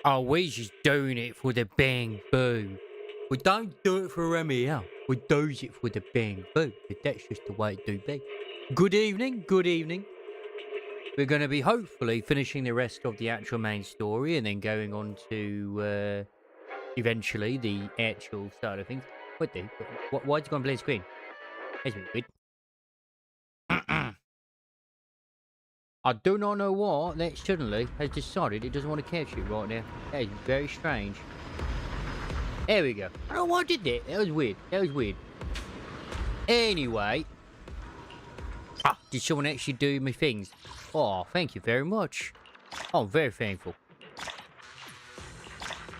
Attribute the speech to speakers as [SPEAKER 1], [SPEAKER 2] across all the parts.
[SPEAKER 1] Oh, we're just doing it for the Bangboo. We don't do it for MEL. We do it for the Bangboo. That's just the way it do be. Good evening, good evening. We're going to be hopefully finishing the rest of the actual main story and then going on to eventually the actual side of things. What the? Why'd you go on blue screen? That's weird. I do not know what that suddenly has decided it doesn't want to catch you right now. That is very strange. There we go. I don't know why I did that. That was weird. That was weird. Anyway. Did someone actually do my things? Oh, thank you very much. Oh, I'm very thankful.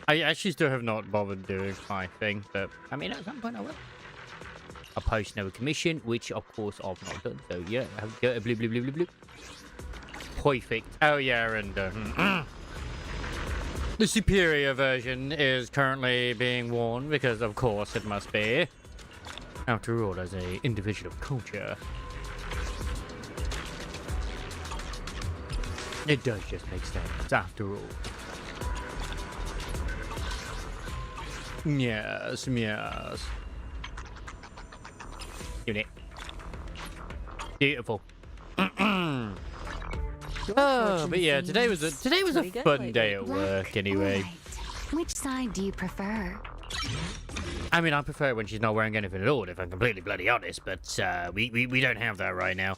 [SPEAKER 1] I actually still have not bothered doing my thing, but I mean, at some point I will. I post no commission, which of course I've not done. So yeah, I have to go blue, blue, blue, blue, blue. Perfect. Oh yeah, and the superior version is currently being worn because of course it must be. After all, as a individual of culture, it does just make sense. After all, yes, yes. Unit. Beautiful. Oh, but yeah, today was a fun day at work anyway.
[SPEAKER 2] Right. Which side do you prefer?
[SPEAKER 1] I mean, I prefer it when she's not wearing anything at all, if I'm completely bloody honest, but we don't have that right now.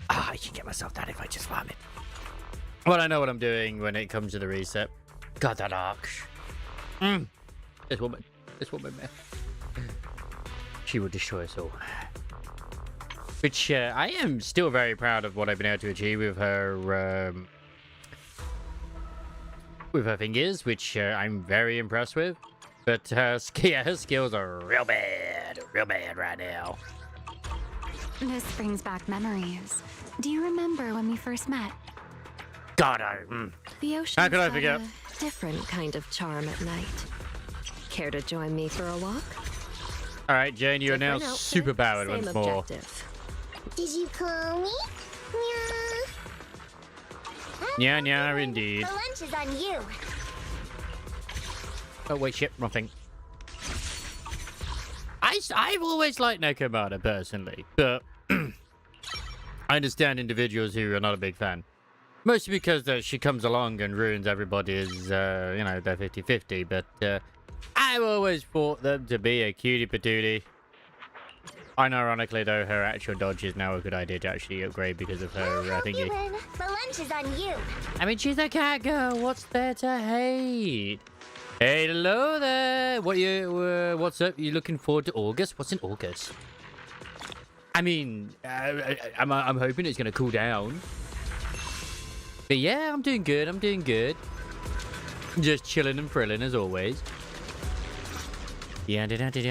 [SPEAKER 1] I can get myself that if I just want it. Well, I know what I'm doing when it comes to the reset. God, that arc. This woman, man. She will destroy us all. Which I am still very proud of what I've been able to achieve with her fingers, which I'm very impressed with. But her skills are real bad right now.
[SPEAKER 2] This brings back memories. Do you remember when we first met?
[SPEAKER 1] God,
[SPEAKER 2] The ocean
[SPEAKER 1] how could I forget?
[SPEAKER 3] A different kind of charm at night. Care to join me for a walk?
[SPEAKER 1] All right, Jane, you are now
[SPEAKER 3] Different outfit,
[SPEAKER 1] super powered
[SPEAKER 3] same
[SPEAKER 1] once more.
[SPEAKER 3] objective.
[SPEAKER 4] Did you call me?
[SPEAKER 1] Yeah, yeah, indeed.
[SPEAKER 4] The lunch is on you.
[SPEAKER 1] Oh wait, shit, wrong thing. I've always liked Nekomata personally, but I understand individuals who are not a big fan. Mostly because she comes along and ruins everybody's, you know, their 50-50, but I've always thought them to be a cutie patootie. Unironically, though, her actual dodge is now a good idea to actually upgrade because of her thingy.
[SPEAKER 4] The lunch is on you.
[SPEAKER 1] I mean, she's a cat girl. What's there to hate? Hey, hello there. What's up? You looking forward to August? What's in August? I mean, I'm hoping it's gonna cool down. But yeah, I'm doing good. I'm doing good. Just chilling and thrilling as always. Yeah, nothing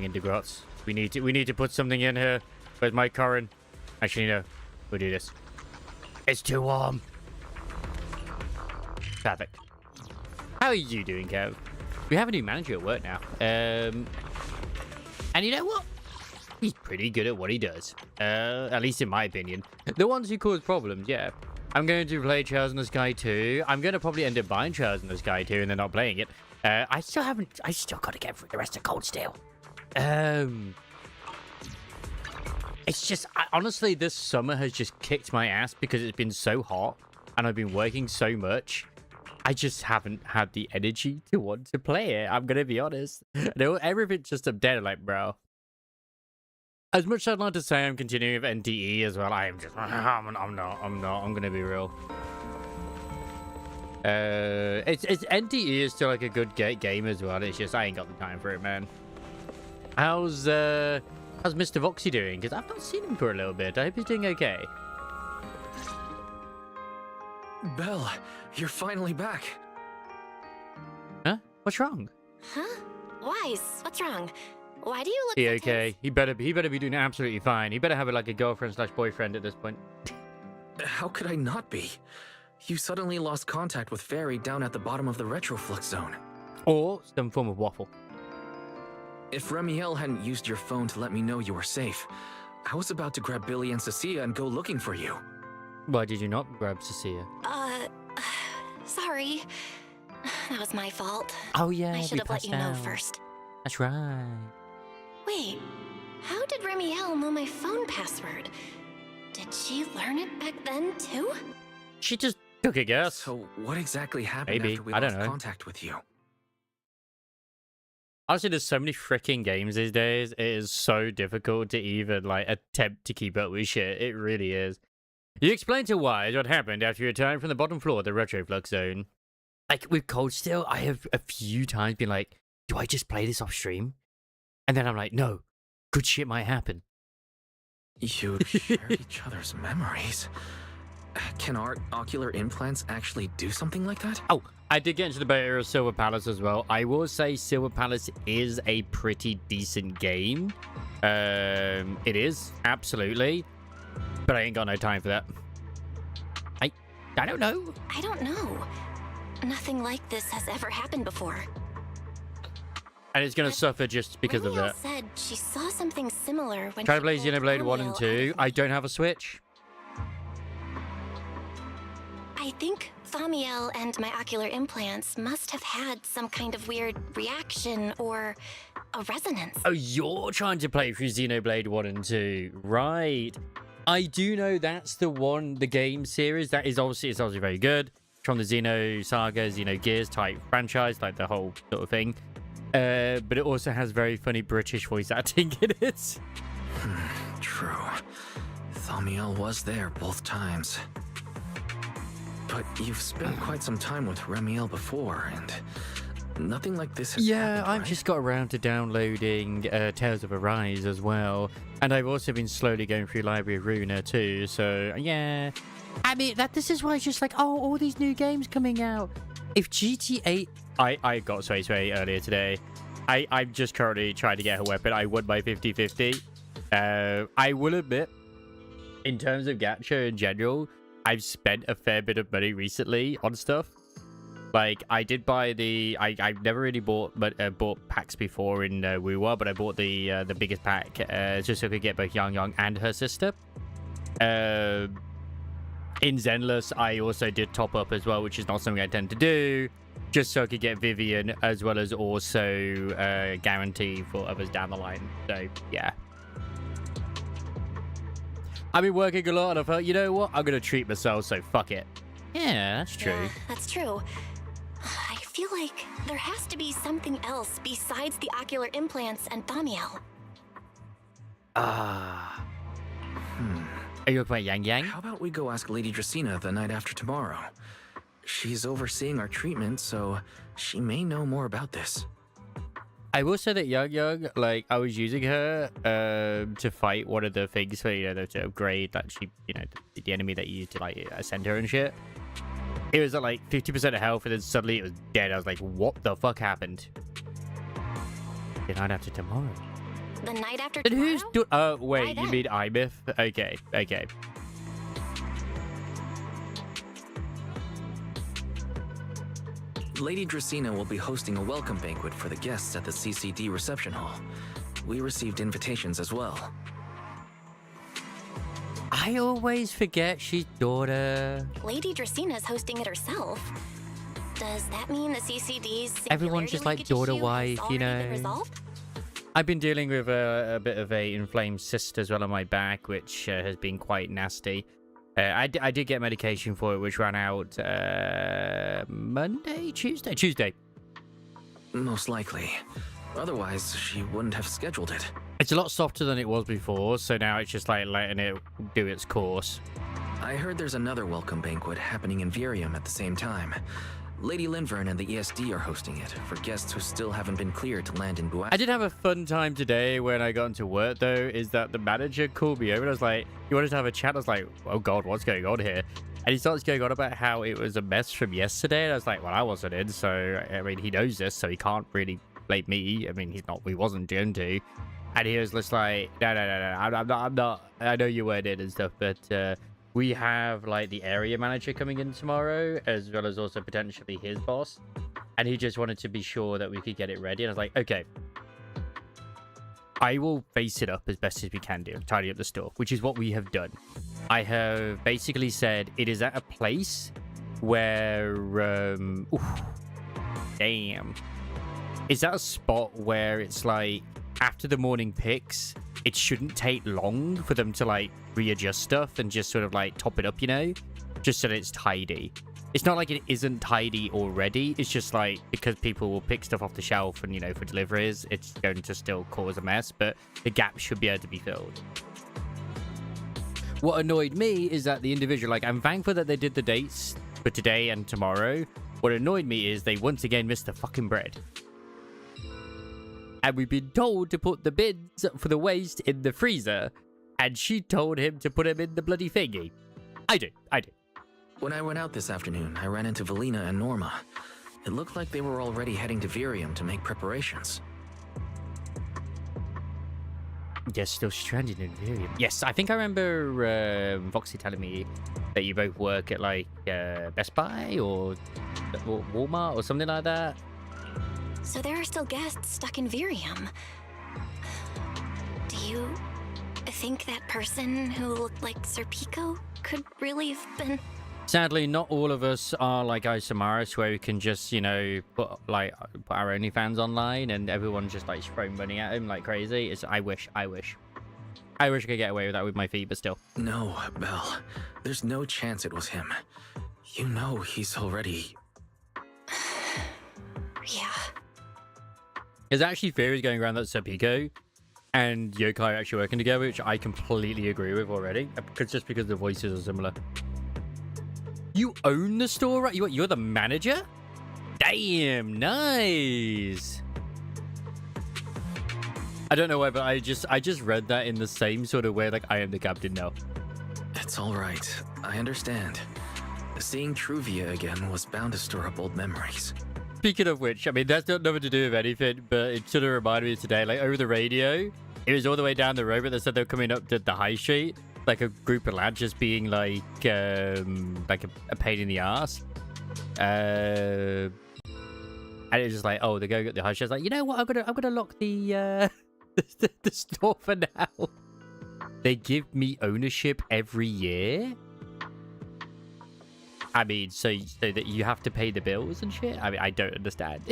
[SPEAKER 1] in Degrats. We need to put something in here. Where's my current? Actually, no. We'll do this. It's too warm. Perfect. How are you doing, Kev? We have a new manager at work now. And you know what? He's pretty good at what he does. At least in my opinion. The ones who cause problems, yeah. I'm going to play Trials in the Sky 2. I'm going to probably end up buying Trials in the Sky 2 and then not playing it. I still got to get through the rest of Cold Steel. It's just, honestly, this summer has just kicked my ass because it's been so hot and I've been working so much. I just haven't had the energy to want to play it. I'm going to be honest. Everything's just up there, like, bro. As much as I'd like to say I'm continuing with NTE as well, I am just, I'm not, I'm going to be real. It's NTE is still like a good game as well. It's just, I ain't got the time for it, man. How's Mr. Voxy doing? Because I've not seen him for a little bit. I hope he's doing okay.
[SPEAKER 5] Belle, you're finally back.
[SPEAKER 1] Huh? What's wrong?
[SPEAKER 3] Huh? Weiss, what's wrong? Why do you look
[SPEAKER 1] He
[SPEAKER 3] so
[SPEAKER 1] okay.
[SPEAKER 3] tense?
[SPEAKER 1] He better be doing absolutely fine. He better have like a girlfriend/boyfriend at this point.
[SPEAKER 5] How could I not be? You suddenly lost contact with Fairy down at the bottom of the retroflux zone.
[SPEAKER 1] Or some form of waffle.
[SPEAKER 5] If Remiel hadn't used your phone to let me know you were safe, I was about to grab Billy and Cecilia and go looking for you.
[SPEAKER 1] Why did you not grab Cecilia?
[SPEAKER 3] Sorry. That was my fault.
[SPEAKER 1] Oh yeah,
[SPEAKER 3] I
[SPEAKER 1] we
[SPEAKER 3] should have let
[SPEAKER 1] passed
[SPEAKER 3] you know
[SPEAKER 1] out.
[SPEAKER 3] first.
[SPEAKER 1] That's right.
[SPEAKER 3] Wait, how did Remiel know my phone password? Did she learn it back then, too?
[SPEAKER 1] She just took a guess.
[SPEAKER 5] So what exactly happened
[SPEAKER 1] Maybe.
[SPEAKER 5] after we
[SPEAKER 1] I don't
[SPEAKER 5] lost
[SPEAKER 1] know.
[SPEAKER 5] contact with you?
[SPEAKER 1] Honestly, there's so many freaking games these days. It is so difficult to even like attempt to keep up with shit. It really is. You explained to Wise what happened after you returned from the bottom floor of the Retroflux zone. Like with Cold Steel, I have a few times been like, do I just play this off stream? And then I'm like, no, good shit might happen.
[SPEAKER 5] You share each other's memories. Can our ocular implants actually do something like that?
[SPEAKER 1] Oh, I did get into the beta of Silver Palace as well. I will say Silver Palace is a pretty decent game. It is, absolutely. But I ain't got no time for that. I don't know.
[SPEAKER 3] I don't know. Nothing like this has ever happened before.
[SPEAKER 1] And it's going to suffer just because of
[SPEAKER 3] Remiel
[SPEAKER 1] that.
[SPEAKER 3] said she saw something similar when
[SPEAKER 1] Try
[SPEAKER 3] she
[SPEAKER 1] to play
[SPEAKER 3] pulled
[SPEAKER 1] Xenoblade 1 and
[SPEAKER 3] Remiel out
[SPEAKER 1] 2.
[SPEAKER 3] of
[SPEAKER 1] I don't have a Switch.
[SPEAKER 3] I think Thamiel and my ocular implants must have had some kind of weird reaction or a resonance.
[SPEAKER 1] Oh, you're trying to play through Xenoblade 1 and 2. Right. I do know that's the game series. That is obviously, it's obviously very good. From the Xeno Saga, Xenogears type franchise, like the whole sort of thing. But it also has very funny British voice acting in it.
[SPEAKER 5] True. Thamiel was there both times. But you've spent quite some time with Remiel before, and nothing like this has
[SPEAKER 1] Yeah,
[SPEAKER 5] happened,
[SPEAKER 1] I've
[SPEAKER 5] right?
[SPEAKER 1] just got around to downloading Tales of Arise as well. And I've also been slowly going through Library of Ruina too, so yeah. I mean, this is why it's just like, oh, all these new games coming out. If GTA... I got Sway earlier today. I'm just currently trying to get her weapon. I won by 50-50. I will admit, in terms of gacha in general, I've spent a fair bit of money recently on stuff. Like, I did buy the... I've never really bought packs before in Wuwa, but I bought the biggest pack just so I could get both Yang and her sister. In Zenless, I also did top up as well, which is not something I tend to do, just so I could get Vivian, as well as also guarantee for others down the line. So, yeah. I've been working a lot, and I felt, you know what? I'm going to treat myself, so fuck it. Yeah, that's true.
[SPEAKER 3] Yeah, that's true. I feel like there has to be something else besides the ocular implants and Thamiel.
[SPEAKER 1] Ah. Are you looking at Yang?
[SPEAKER 5] How about we go ask Lady Dracaena the night after tomorrow? She's overseeing our treatment, so she may know more about this.
[SPEAKER 1] I will say that Yang, like, I was using her to fight one of the things for, you know, to upgrade, that she, you know, the enemy that you used to, like, ascend her and shit. It was at, like, 50% of health, and then suddenly it was dead. I was like, what the fuck happened? The night after tomorrow.
[SPEAKER 3] The night after
[SPEAKER 1] Then
[SPEAKER 3] tomorrow?
[SPEAKER 1] who's do? Oh,
[SPEAKER 3] Why
[SPEAKER 1] wait, you
[SPEAKER 3] then?
[SPEAKER 1] mean Imith? Okay, okay.
[SPEAKER 5] Lady Dracaena will be hosting a welcome banquet for the guests at the CCD reception hall. We received invitations as well.
[SPEAKER 1] I always forget she's daughter.
[SPEAKER 3] Lady Draceena's hosting it herself. Does that mean the CCD's
[SPEAKER 1] Everyone's just like
[SPEAKER 3] singularity
[SPEAKER 1] daughter
[SPEAKER 3] linkage issue has
[SPEAKER 1] wife, you
[SPEAKER 3] already been
[SPEAKER 1] know.
[SPEAKER 3] resolved?
[SPEAKER 1] I've been dealing with a bit of a inflamed cyst as well on my back, which has been quite nasty. I did get medication for it, which ran out Tuesday.
[SPEAKER 5] Most likely. Otherwise, she wouldn't have scheduled it.
[SPEAKER 1] It's a lot softer than it was before, so now it's just like letting it do its course.
[SPEAKER 5] I heard there's another welcome banquet happening in Virium at the same time. Lady Linvern and the ESD are hosting it for guests who still haven't been cleared to land in Buat.
[SPEAKER 1] I did have a fun time today when I got into work, though, is that the manager called me over and I was like, you wanted to have a chat? I was like, oh god, what's going on here? And he starts going on about how it was a mess from yesterday, and I was like, well, I wasn't in, so, I mean, he knows this, so he can't really blame me. I mean, he wasn't going to. And he was just like, no, I'm not, I know you weren't in and stuff, but, we have, like, the area manager coming in tomorrow, as well as also potentially his boss. And he just wanted to be sure that we could get it ready. And I was like, okay. I will face it up as best as we can do. Tidy up the store, which is what we have done. I have basically said it is at a place where oof, damn, is that a spot where it's like after the morning picks, it shouldn't take long for them to like readjust stuff and just sort of like top it up, you know, just so that it's tidy. It's not like it isn't tidy already. It's just like because people will pick stuff off the shelf and, you know, for deliveries, it's going to still cause a mess, but the gap should be able to be filled. What annoyed me is that the individual, like, I'm thankful that they did the dates for today and tomorrow. What annoyed me is they once again missed the fucking bread. And we've been told to put the bins for the waste in the freezer, and she told him to put them in the bloody thingy. I do.
[SPEAKER 5] When I went out this afternoon, I ran into Valina and Norma. It looked like they were already heading to Virium to make preparations.
[SPEAKER 1] Yes, still stranded in Virium. Yes, I think I remember Voxy telling me that you both work at like Best Buy or Walmart or something like that.
[SPEAKER 3] So there are still guests stuck in Virium. Do you think that person who looked like Sir Pico could really have been...
[SPEAKER 1] Sadly, not all of us are like Isamaris, where we can just, you know, put our OnlyFans online and everyone's just like throwing money at him like crazy. It's, I wish I could get away with that with my feet, but still.
[SPEAKER 5] No, Belle. There's no chance it was him. You know he's already...
[SPEAKER 3] Yeah.
[SPEAKER 1] There's actually theories going around that Sir Pico and Yokai are actually working together, which I completely agree with already. Just because the voices are similar. You own the store, right? You're the manager? Damn, nice. I don't know why, but I just read that in the same sort of way, like I am the captain now.
[SPEAKER 5] It's all right. I understand. Seeing Truvia again was bound to stir up old memories.
[SPEAKER 1] Speaking of which, I mean, that's got nothing to do with anything, but it sort of reminded me today, like over the radio, it was all the way down the road, but they said they were coming up to the high street. Like a group of lads just being like a pain in the ass. And it was just like, oh, they go get the hush. I was like, you know what? I'm gonna lock the the store for now. They give me ownership every year. I mean, so that you have to pay the bills and shit. I mean, I don't understand.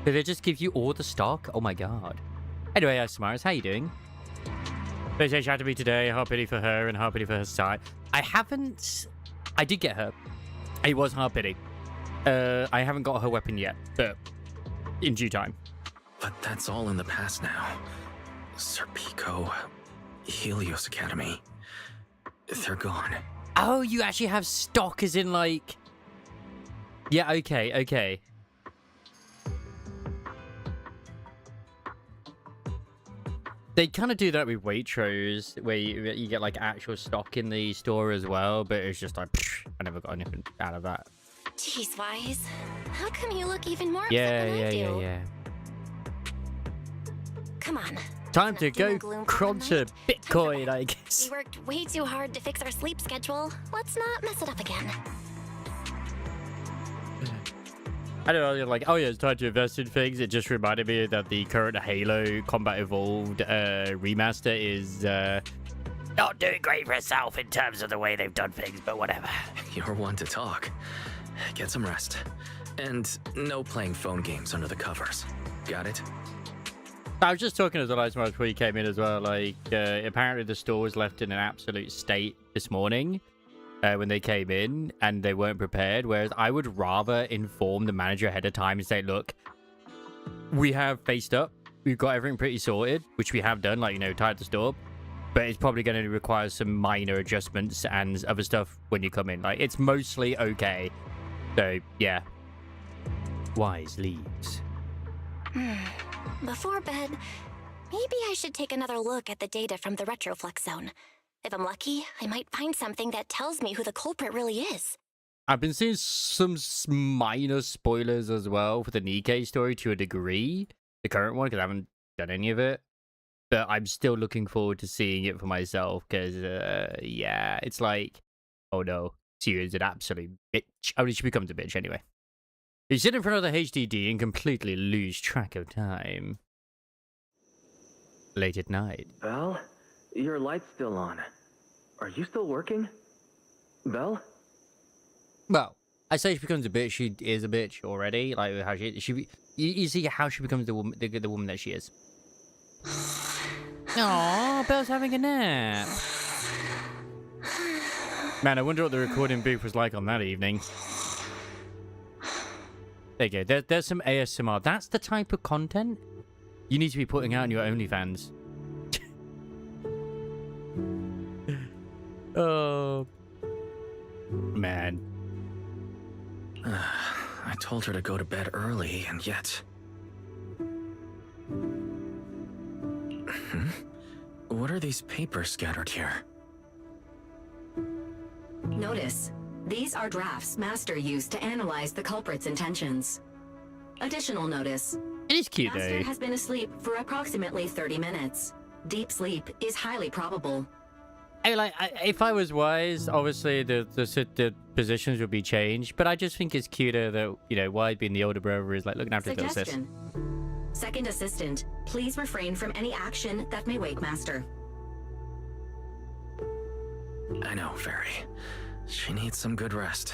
[SPEAKER 1] Did they just give you all the stock? Oh my god. Anyway, Samaris, how you doing? They say shout to me today. Hard pity for her and hard pity for her side. I did get her. It was hard pity. I haven't got her weapon yet, but in due time.
[SPEAKER 5] But that's all in the past now. Sir Pico, Helios Academy, they're gone.
[SPEAKER 1] Oh, you actually have stock as in like... Yeah, okay. They kind of do that with Waitrose, where you get like actual stock in the store as well, but it's just like, psh, I never got anything out of that.
[SPEAKER 3] Jeez, Wise. How come you look even more upset than I do?
[SPEAKER 1] Yeah.
[SPEAKER 3] Come on.
[SPEAKER 1] Time to go crunch a Bitcoin, I
[SPEAKER 3] We
[SPEAKER 1] guess.
[SPEAKER 3] worked way too hard to fix our sleep schedule. Let's not mess it up again.
[SPEAKER 1] I don't know, you're like, oh yeah, it's time to invest in things. It just reminded me that the current Halo Combat Evolved remaster is not doing great for itself in terms of the way they've done things, but whatever.
[SPEAKER 5] You're one to talk. Get some rest. And no playing phone games under the covers. Got it?
[SPEAKER 1] I was just talking to the lights before you came in as well. Like, apparently the store was left in an absolute state this morning when they came in, and they weren't prepared. Whereas I would rather inform the manager ahead of time and say, look, we have faced up. We've got everything pretty sorted, which we have done, like, you know, tied the store. But it's probably going to require some minor adjustments and other stuff when you come in. Like, it's mostly okay. So, yeah. Wise leaves.
[SPEAKER 3] Before bed, maybe I should take another look at the data from the Retroflex zone. If I'm lucky, I might find something that tells me who the culprit really is.
[SPEAKER 1] I've been seeing some minor spoilers as well for the Nikkei story to a degree. The current one, because I haven't done any of it. But I'm still looking forward to seeing it for myself, because, yeah, it's like, oh no, she is an absolute bitch. I mean, she becomes a bitch anyway. You sit in front of the HDD and completely lose track of time. Late at night.
[SPEAKER 5] Well, Your light's still on. Are you still working? Belle?
[SPEAKER 1] Well, I say she becomes a bitch. She is a bitch already. Like how you see how she becomes the woman, the woman that she is. Aww, Belle's having a nap. Man, I wonder what the recording booth was like on that evening. There you go. There's some ASMR. That's the type of content you need to be putting out on your OnlyFans. Oh, man.
[SPEAKER 5] I told her to go to bed early, and yet... What are these papers scattered here?
[SPEAKER 6] Notice, these are drafts Master used to analyze the culprit's intentions. Additional notice,
[SPEAKER 1] It is cute
[SPEAKER 6] Master
[SPEAKER 1] though.
[SPEAKER 6] has been asleep for approximately 30 minutes. Deep sleep is highly probable.
[SPEAKER 1] I mean, like, if I was wise, obviously the positions would be changed. But I just think it's cuter that, you know, Wide being the older brother is like looking after his little sis.
[SPEAKER 6] Suggestion. Second assistant, please refrain from any action that may wake Master.
[SPEAKER 5] I know, Fairy. She needs some good rest.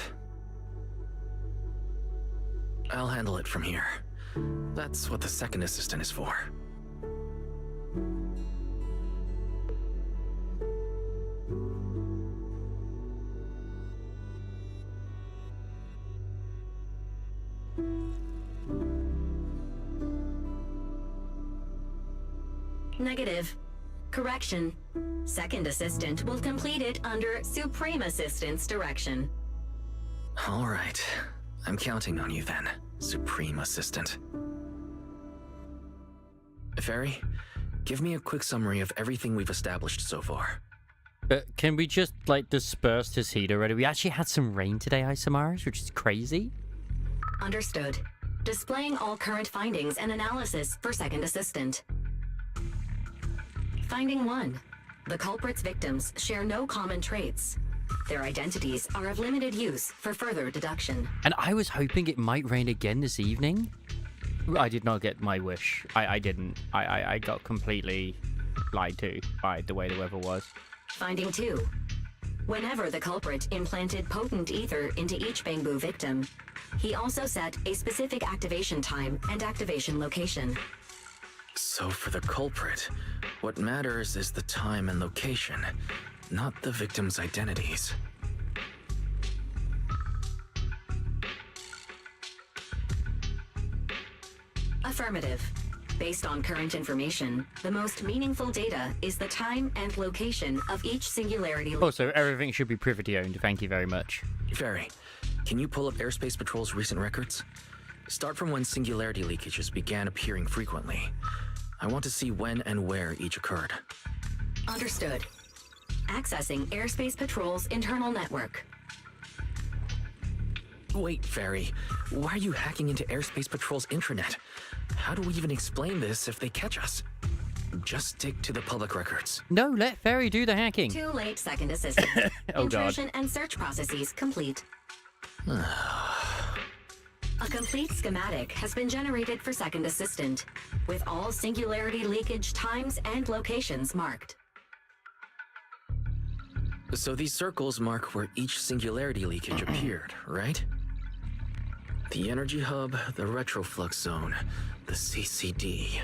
[SPEAKER 5] I'll handle it from here. That's what the second assistant is for.
[SPEAKER 6] Negative. Correction. Second assistant will complete it under Supreme Assistant's direction.
[SPEAKER 5] All right. I'm counting on you then, Supreme Assistant. Fairy, give me a quick summary of everything we've established so far.
[SPEAKER 1] But can we just like disperse this heat already? We actually had some rain today, Isamaris, which is crazy.
[SPEAKER 6] Understood. Displaying all current findings and analysis for second assistant. Finding 1. The culprit's victims share no common traits. Their identities are of limited use for further deduction.
[SPEAKER 1] And I was hoping it might rain again this evening. I did not get my wish. I didn't. I got completely lied to by the way the weather was.
[SPEAKER 6] Finding 2. Whenever the culprit implanted potent ether into each Bangboo victim, he also set a specific activation time and activation location.
[SPEAKER 5] So for the culprit, what matters is the time and location, not the victims' identities.
[SPEAKER 6] Affirmative. Based on current information, the most meaningful data is the time and location of each singularity.
[SPEAKER 1] Also, everything should be privity owned. Thank you very much.
[SPEAKER 5] Fairy, can you pull up Airspace Patrol's recent records? Start from when singularity leakages began appearing frequently. I want to see when and where each occurred.
[SPEAKER 6] Understood. Accessing Airspace Patrol's internal network.
[SPEAKER 5] Wait, Fairy. Why are you hacking into Airspace Patrol's intranet? How do we even explain this if they catch us? Just stick to the public records.
[SPEAKER 1] No, let Fairy do the hacking.
[SPEAKER 6] Too late, second assistant.
[SPEAKER 1] Oh, God.
[SPEAKER 6] Intrusion and search processes complete. A complete schematic has been generated for second assistant, with all singularity leakage times and locations marked.
[SPEAKER 5] So these circles mark where each singularity leakage appeared, right? The energy hub, the retroflux zone, the CCD.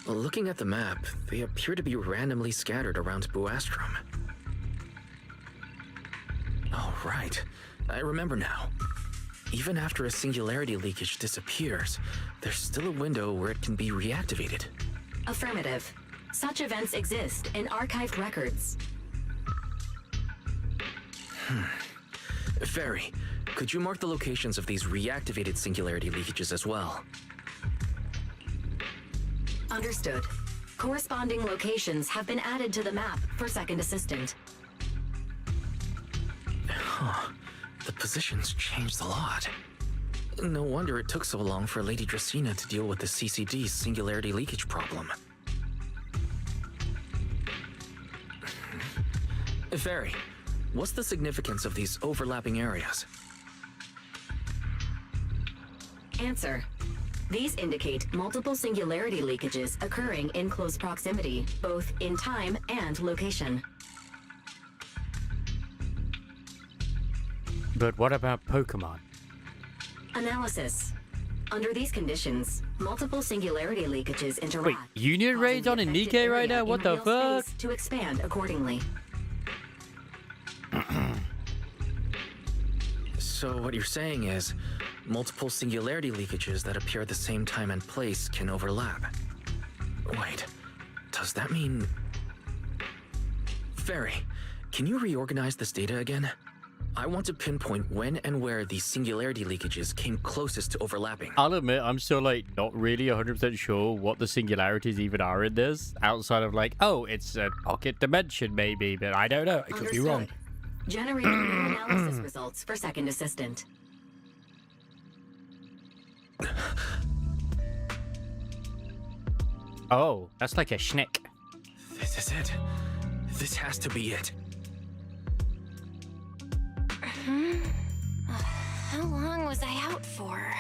[SPEAKER 5] Well, looking at the map, they appear to be randomly scattered around Buastrom. Oh, right. I remember now. Even after a singularity leakage disappears, there's still a window where it can be reactivated.
[SPEAKER 6] Affirmative. Such events exist in archived records.
[SPEAKER 5] Fairy, could you mark the locations of these reactivated singularity leakages as well?
[SPEAKER 6] Understood. Corresponding locations have been added to the map for second assistant.
[SPEAKER 5] The positions changed a lot. No wonder it took so long for Lady Dracena to deal with the CCD's singularity leakage problem. Fairy, what's the significance of these overlapping areas?
[SPEAKER 6] Answer. These indicate multiple singularity leakages occurring in close proximity, both in time and location.
[SPEAKER 1] But what about Pokemon?
[SPEAKER 6] Analysis. Under these conditions, multiple singularity leakages interact.
[SPEAKER 1] Wait, Union
[SPEAKER 6] causing
[SPEAKER 1] raids
[SPEAKER 6] the
[SPEAKER 1] on in
[SPEAKER 6] affected
[SPEAKER 1] Nikkei right
[SPEAKER 6] area
[SPEAKER 1] now? What
[SPEAKER 6] in
[SPEAKER 1] the
[SPEAKER 6] real
[SPEAKER 1] fuck?
[SPEAKER 6] space to expand accordingly.
[SPEAKER 5] So what you're saying is, multiple singularity leakages that appear at the same time and place can overlap. Wait, does that mean... Fairy, can you reorganize this data again? I want to pinpoint when and where these singularity leakages came closest to overlapping.
[SPEAKER 1] I'll admit, I'm still, like, not really 100% sure what the singularities even are in this. Outside of, like, oh, it's a pocket dimension, maybe, but I don't know. I could be wrong.
[SPEAKER 6] Understood. Generating new analysis results for second assistant.
[SPEAKER 1] Oh, that's like a schnick.
[SPEAKER 5] This is it. This has to be it.
[SPEAKER 3] How long was I out for?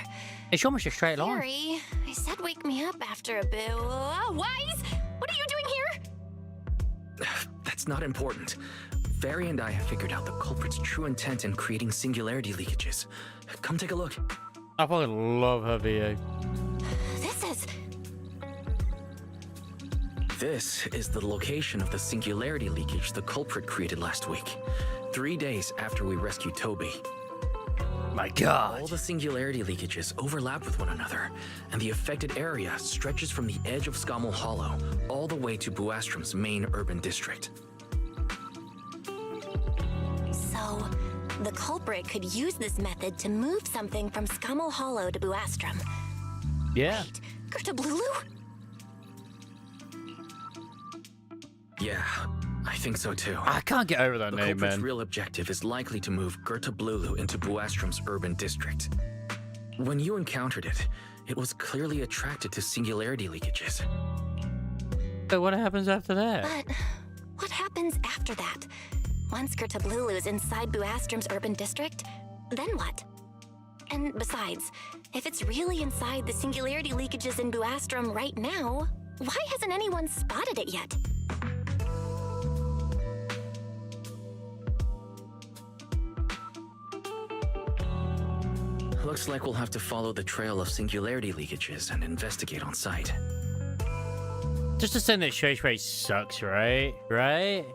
[SPEAKER 1] It's almost a straight line.
[SPEAKER 3] Harry, I said wake me up after a bit. Wise? What are you doing here?
[SPEAKER 5] That's not important. Fairy and I have figured out the culprit's true intent in creating singularity leakages. Come take a look.
[SPEAKER 1] I fucking love her VA.
[SPEAKER 5] This is the location of the singularity leakage the culprit created last week. 3 days after we rescued Toby.
[SPEAKER 1] My god.
[SPEAKER 5] All the singularity leakages overlap with one another, and the affected area stretches from the edge of Scommel Hollow all the way to Buastrom's main urban district.
[SPEAKER 3] So, the culprit could use this method to move something from Scommel Hollow to Buastrom.
[SPEAKER 1] Yeah.
[SPEAKER 3] Wait, Gertablulu?
[SPEAKER 5] Yeah, I think so too.
[SPEAKER 1] I can't get over that
[SPEAKER 5] The
[SPEAKER 1] name,
[SPEAKER 5] culprit's
[SPEAKER 1] man.
[SPEAKER 5] real objective is likely to move Gertablulu into Buastrom's urban district. When you encountered it, it was clearly attracted to singularity leakages.
[SPEAKER 1] So what happens after that?
[SPEAKER 3] But what happens after that? Once Gertablulu is inside Buastrom's urban district, then what? And besides, if it's really inside the singularity leakages in Buastrom right now, why hasn't anyone spotted it yet?
[SPEAKER 5] Looks like we'll have to follow the trail of singularity leakages and investigate on site.
[SPEAKER 1] Just to send that straight sucks, right? Right?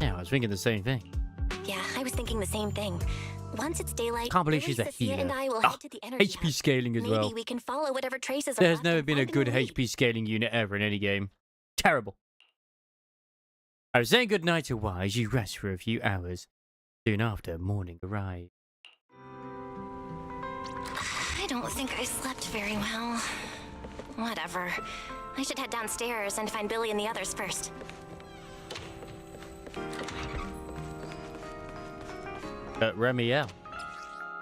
[SPEAKER 1] Yeah, I was thinking the same thing.
[SPEAKER 3] Yeah, I was thinking the same thing. Once it's daylight,
[SPEAKER 1] Can't believe
[SPEAKER 3] Lily,
[SPEAKER 1] she's a
[SPEAKER 3] Cecilia, and
[SPEAKER 1] healer.
[SPEAKER 3] I will
[SPEAKER 1] Ah,
[SPEAKER 3] head to the energy
[SPEAKER 1] HP
[SPEAKER 3] hub.
[SPEAKER 1] scaling as
[SPEAKER 3] Maybe
[SPEAKER 1] well.
[SPEAKER 3] we can follow whatever traces are
[SPEAKER 1] There's
[SPEAKER 3] left
[SPEAKER 1] never
[SPEAKER 3] and
[SPEAKER 1] been a
[SPEAKER 3] find
[SPEAKER 1] good
[SPEAKER 3] Lily.
[SPEAKER 1] HP scaling unit ever in any game. Terrible. I was saying goodnight to Wise. You rest for a few hours. Soon after, morning arrived.
[SPEAKER 3] I don't think I slept very well. Whatever. I should head downstairs and find Billy and the others first.
[SPEAKER 1] Remiel.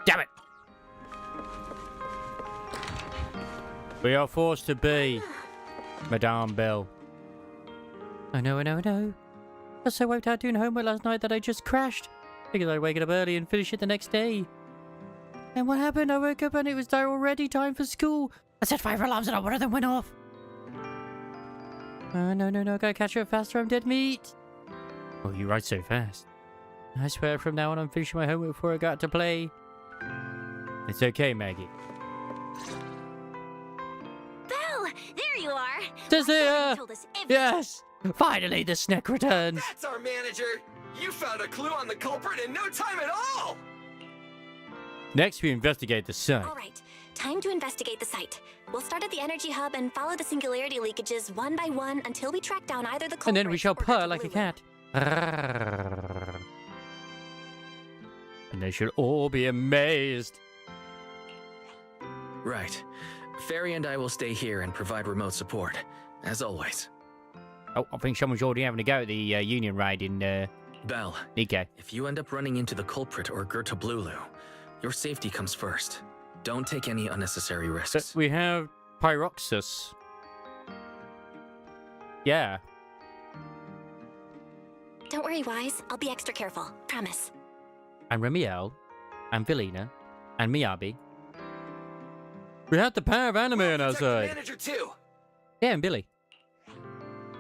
[SPEAKER 1] Damn it! We are forced to be Madame Belle. Oh no, I know. I was so wiped out doing homework last night that I just crashed. Because I'd wake up early and finish it the next day. And what happened? I woke up and it was there already, time for school. I set 5 alarms and one of them went off. Oh no, gotta catch up faster, I'm dead meat. Oh, you write so fast. I swear from now on I'm finishing my homework before I got to play. It's okay, Maggie.
[SPEAKER 4] Belle, there you are.
[SPEAKER 1] Cecilia!
[SPEAKER 4] Told us everything.
[SPEAKER 1] Yes! Finally, the snack returns!
[SPEAKER 7] That's our manager! You found a clue on the culprit in no time at all!
[SPEAKER 1] Next, we investigate the site.
[SPEAKER 3] All right, time to investigate the site. We'll start at the energy hub and follow the singularity leakages one by one until we track down either the culprit
[SPEAKER 1] And then we shall
[SPEAKER 3] or
[SPEAKER 1] purr like a
[SPEAKER 3] Gertablulu.
[SPEAKER 1] cat. And they should all be amazed.
[SPEAKER 5] Right. Fairy and I will stay here and provide remote support, as always.
[SPEAKER 1] Oh, I think someone's already having to go at the Union raid in
[SPEAKER 5] Belle,
[SPEAKER 1] Nikkei.
[SPEAKER 5] if you end up running into the culprit or Gertablulu, your safety comes first. Don't take any unnecessary risks.
[SPEAKER 1] We have Pyroxus. Yeah.
[SPEAKER 3] Don't worry, Wise. I'll be extra careful. Promise.
[SPEAKER 1] And Remiel. and Vilina, and Miyabi. We had the power of anime on our
[SPEAKER 7] Protect
[SPEAKER 1] side.
[SPEAKER 7] the manager too.
[SPEAKER 1] Yeah, and Billy.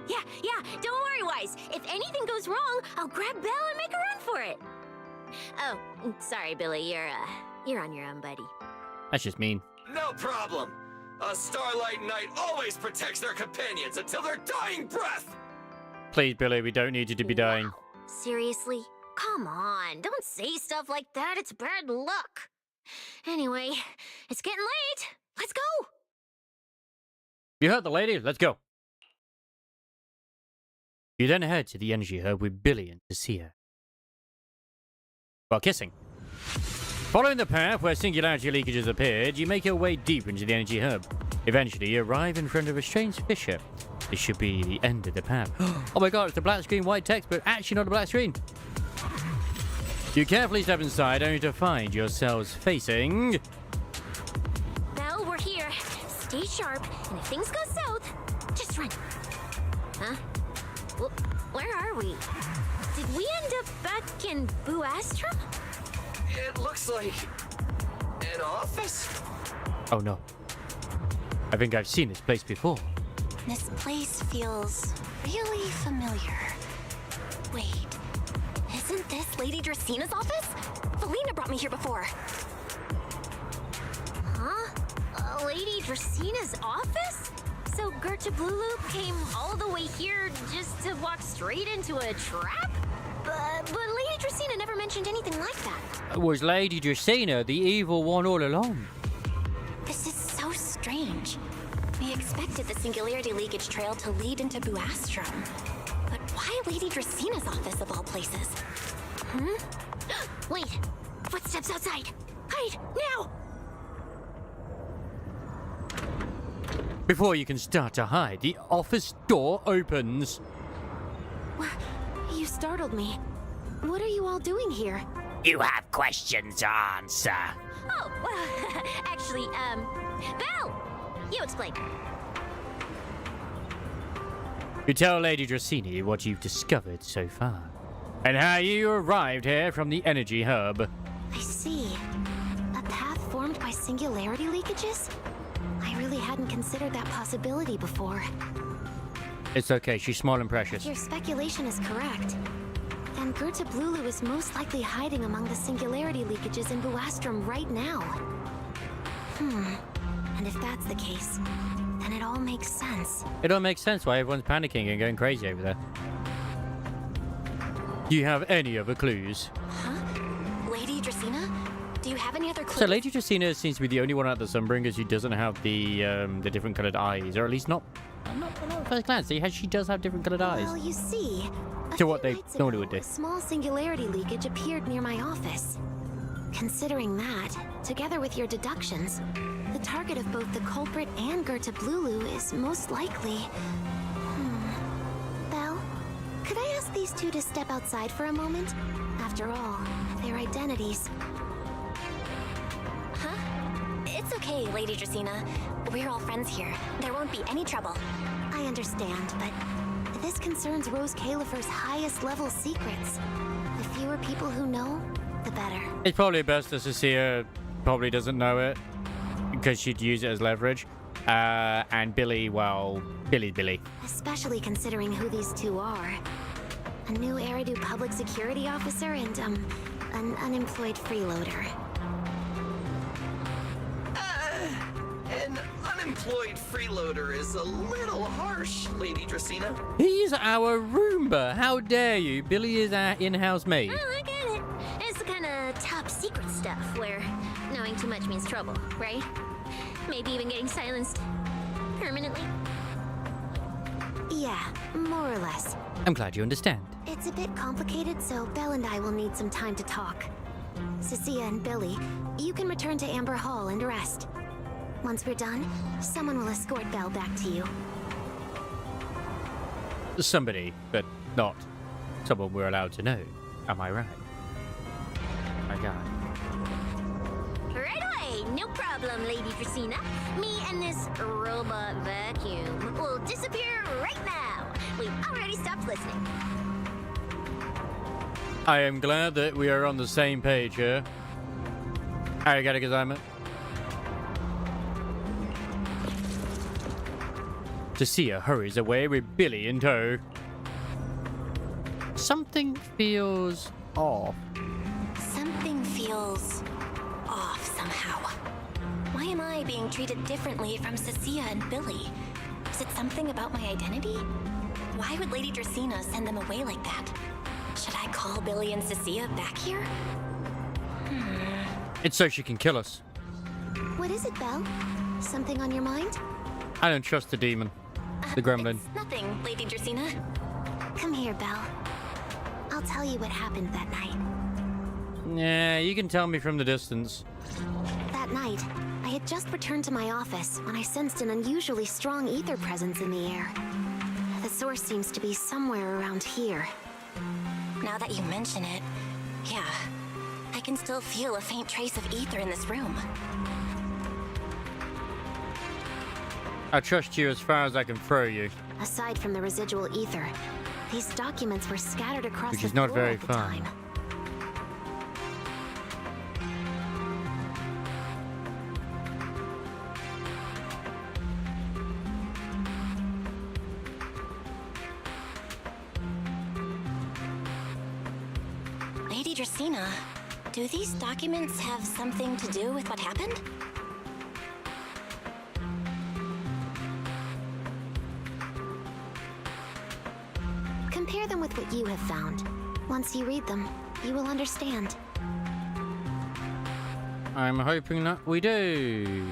[SPEAKER 4] Yeah, don't worry, Wise. If anything goes wrong, I'll grab Belle and make a run for it. Oh, sorry, Billy. You're on your own, buddy.
[SPEAKER 1] That's just mean.
[SPEAKER 7] No problem. A Starlight Knight always protects their companions until their dying breath.
[SPEAKER 1] Please, Billy, we don't need you to be dying.
[SPEAKER 4] Wow. Seriously? Come on, don't say stuff like that. It's bad luck. Anyway, it's getting late. Let's go.
[SPEAKER 1] You heard the lady. Let's go. You then head to the energy hub with Billy and Tiiiime while kissing. Following the path where singularity leakages appeared, you make your way deep into the energy hub. Eventually, you arrive in front of a strange fissure. This should be the end of the path. Oh my god, it's a black screen, white text, but actually not a black screen. You carefully step inside only to find yourselves facing...
[SPEAKER 4] Belle, we're here. Stay sharp, and if things go south, just run. Huh? Where are we? Did we end up back in Boo Astrum?
[SPEAKER 7] It looks like an office.
[SPEAKER 1] Oh no. I think I've seen this place before.
[SPEAKER 3] This place feels really familiar. Wait, isn't this Lady Dracena's office? Felina brought me here before.
[SPEAKER 4] Huh? Lady Dracena's office? So Gerta Blulu came all the way here just to walk straight into a trap? But Lady Dracena never mentioned anything like that.
[SPEAKER 1] Was Lady Dracena the evil one all along?
[SPEAKER 3] This is so strange. We expected the singularity leakage trail to lead into Boo Astrum. But why Lady Dracena's office of all places?
[SPEAKER 4] Wait! Footsteps outside! Hide! Now!
[SPEAKER 1] Before you can start to hide, the office door opens.
[SPEAKER 2] You startled me. What are you all doing here?
[SPEAKER 1] You have questions to answer.
[SPEAKER 4] Oh, well, actually, Belle! You explain.
[SPEAKER 1] You tell Lady Dracena what you've discovered so far, and how you arrived here from the energy hub.
[SPEAKER 2] I see. A path formed by singularity leakages? I really hadn't considered that possibility before.
[SPEAKER 1] It's okay, she's small and precious.
[SPEAKER 2] Your speculation is correct. Then Gerta Blulu is most likely hiding among the singularity leakages in Boo Astrum right now. And if that's the case, then it all makes sense.
[SPEAKER 1] It all makes sense why everyone's panicking and going crazy over there. Do you have any other clues?
[SPEAKER 3] Huh? Lady Dracena? Do you have any other clues?
[SPEAKER 1] So Lady Dracena seems to be the only one at the Sunbringers who doesn't have the different coloured eyes, or at least not at first glance. She does have different coloured eyes.
[SPEAKER 2] Well, you see,
[SPEAKER 1] To what they
[SPEAKER 2] nights
[SPEAKER 1] normally
[SPEAKER 2] ago,
[SPEAKER 1] would do.
[SPEAKER 2] a small singularity leakage appeared near my office. Considering that, together with your deductions, the target of both the culprit and Gerta Blulu is most likely... Belle, could I ask these two to step outside for a moment? After all, their identities...
[SPEAKER 3] Huh? It's okay, Lady Dracena. We're all friends here. There won't be any trouble.
[SPEAKER 2] I understand, but this concerns Rose Califer's highest level secrets. The fewer people who know, the better.
[SPEAKER 1] It's probably best that Cecilia probably doesn't know it, because she'd use it as leverage. And Billy, well, Billy.
[SPEAKER 2] Especially considering who these two are. A new Eridu public security officer and, an unemployed freeloader.
[SPEAKER 7] An unemployed freeloader is a little harsh, Lady Dracena.
[SPEAKER 1] He's our Roomba. How dare you? Billy is our in-house maid.
[SPEAKER 4] Oh, I get it. It's the kind of top secret stuff where knowing too much means trouble, right? Maybe even getting silenced permanently.
[SPEAKER 2] Yeah, more or less.
[SPEAKER 1] I'm glad you understand.
[SPEAKER 2] It's a bit complicated, so Belle and I will need some time to talk. Cecilia and Billy, you can return to Amber Hall and rest. Once we're done, someone will escort Belle back to you.
[SPEAKER 1] Somebody, but not someone we're allowed to know. Am I right? My God.
[SPEAKER 4] Right away, no problem, Lady Dracena. Me and this robot vacuum will disappear right now. We've already stopped listening.
[SPEAKER 1] I am glad that we are on the same page here. Arigato gozaimasu. Tasia hurries away with Billy in tow. Something feels off.
[SPEAKER 3] Something feels off somehow. Why am I being treated differently from Cecilia and Billy? Is it something about my identity? Why would Lady Dracaena send them away like that? Should I call Billy and Cecilia back here?
[SPEAKER 1] It's so she can kill us.
[SPEAKER 2] What is it, Belle? Something on your mind?
[SPEAKER 1] I don't trust the demon. The gremlin.
[SPEAKER 3] It's nothing, Lady Dracaena.
[SPEAKER 2] Come here, Belle. I'll tell you what happened that night.
[SPEAKER 1] Yeah, you can tell me from the distance.
[SPEAKER 2] That night, I had just returned to my office when I sensed an unusually strong ether presence in the air. The source seems to be somewhere around here.
[SPEAKER 3] Now that you mention it, yeah, I can still feel a faint trace of ether in this room.
[SPEAKER 1] I trust you as far as I can throw you.
[SPEAKER 2] Aside from the residual ether, these documents were scattered across
[SPEAKER 1] Which
[SPEAKER 2] the
[SPEAKER 1] is not
[SPEAKER 2] floor
[SPEAKER 1] very
[SPEAKER 2] at the
[SPEAKER 1] far.
[SPEAKER 2] time.
[SPEAKER 3] Lady Dracaena, do these documents have something to do with what happened?
[SPEAKER 2] Compare them with what you have found. Once you read them, you will understand.
[SPEAKER 1] I'm hoping that we do.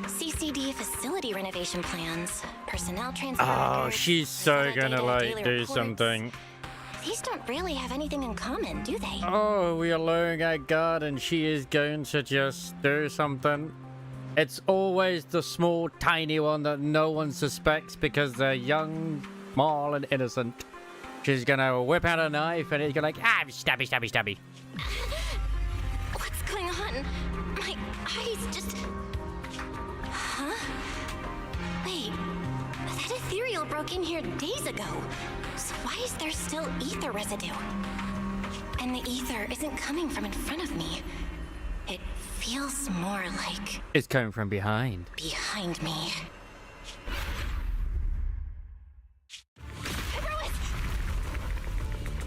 [SPEAKER 3] CCD facility renovation plans, personnel transfer
[SPEAKER 1] Oh,
[SPEAKER 3] records,
[SPEAKER 1] she's so
[SPEAKER 3] personnel
[SPEAKER 1] gonna
[SPEAKER 3] data,
[SPEAKER 1] like
[SPEAKER 3] daily
[SPEAKER 1] do
[SPEAKER 3] reports.
[SPEAKER 1] something.
[SPEAKER 3] These don't really have anything in common, do they?
[SPEAKER 1] Oh, we are lowering our guard and she is going to just do something. It's always the small, tiny one that no one suspects because they're young, small, and innocent. She's gonna whip out a knife and it's gonna like, ah, stabby, stabby, stabby.
[SPEAKER 3] What's going on? My eyes just... Huh? Wait, that ethereal broke in here days ago. So why is there still ether residue? And the ether isn't coming from in front of me. It feels more like
[SPEAKER 1] It's coming from behind.
[SPEAKER 3] behind me.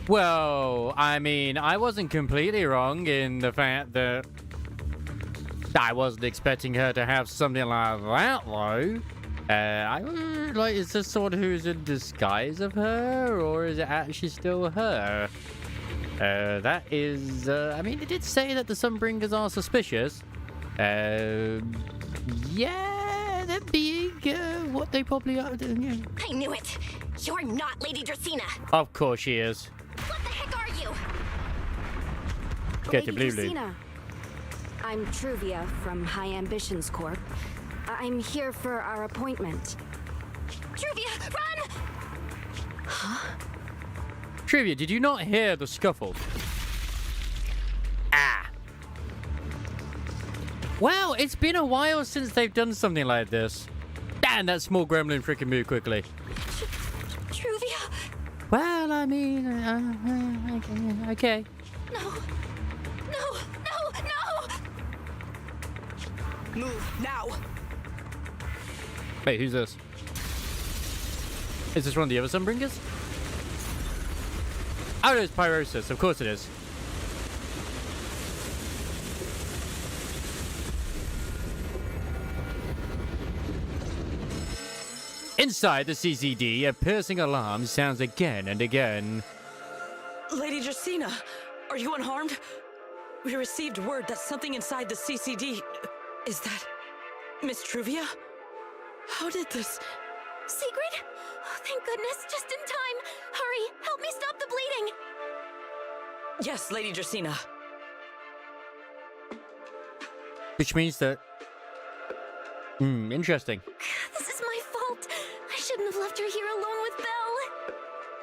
[SPEAKER 1] Well, I mean, I wasn't completely wrong in the fact that I wasn't expecting her to have something like that, though. Like, is this someone who's in disguise of her, or is it actually still her? That is, I mean, it did say that the Sunbringers are suspicious. Yeah, that being what they probably are doing.
[SPEAKER 3] I knew it! You're not Lady Dracaena!
[SPEAKER 1] Of course she is.
[SPEAKER 3] What the heck are you?
[SPEAKER 1] Get your
[SPEAKER 8] Lady
[SPEAKER 1] blue blue.
[SPEAKER 8] Dracaena. I'm Truvia from High Ambitions Corp. I'm here for our appointment.
[SPEAKER 3] Truvia, run!
[SPEAKER 1] Trivia, did you not hear the scuffle? Ah. Well, it's been a while since they've done something like this. Damn, that small gremlin freaking moved quickly.
[SPEAKER 3] Truvia!
[SPEAKER 1] Well, I mean, okay.
[SPEAKER 3] No! No! No! No!
[SPEAKER 9] Move now!
[SPEAKER 1] Wait, who's this? Is this one of the other Sunbringers? Oh, it's Pyrosis. Of course it is. Inside the CCD, a piercing alarm sounds again and again.
[SPEAKER 9] Lady Dracaena, are you unharmed? We received word that something inside the CCD... Is that... Miss Truvia? How did this...
[SPEAKER 2] Secret? Oh, thank goodness, just in time. Hurry, help me stop the bleeding.
[SPEAKER 9] Yes, Lady Dracaena.
[SPEAKER 1] Which means that... interesting.
[SPEAKER 2] This is my fault. I shouldn't have left her here alone with Belle.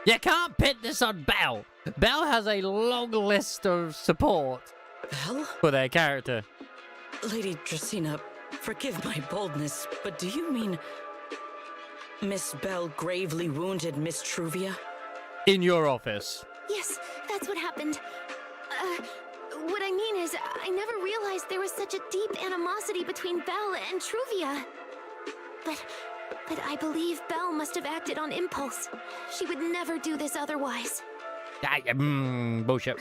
[SPEAKER 1] You can't pin this on Belle. Belle has a long list of support
[SPEAKER 9] Belle?
[SPEAKER 1] for their character.
[SPEAKER 9] Lady Dracaena, forgive my boldness, but do you mean... Miss Belle gravely wounded Miss Truvia?
[SPEAKER 1] In your office.
[SPEAKER 2] Yes, that's what happened. What I is, I never realized there was such a deep animosity between Belle and Truvia. But I believe Belle must have acted on impulse. She would never do this otherwise.
[SPEAKER 1] Bullshit.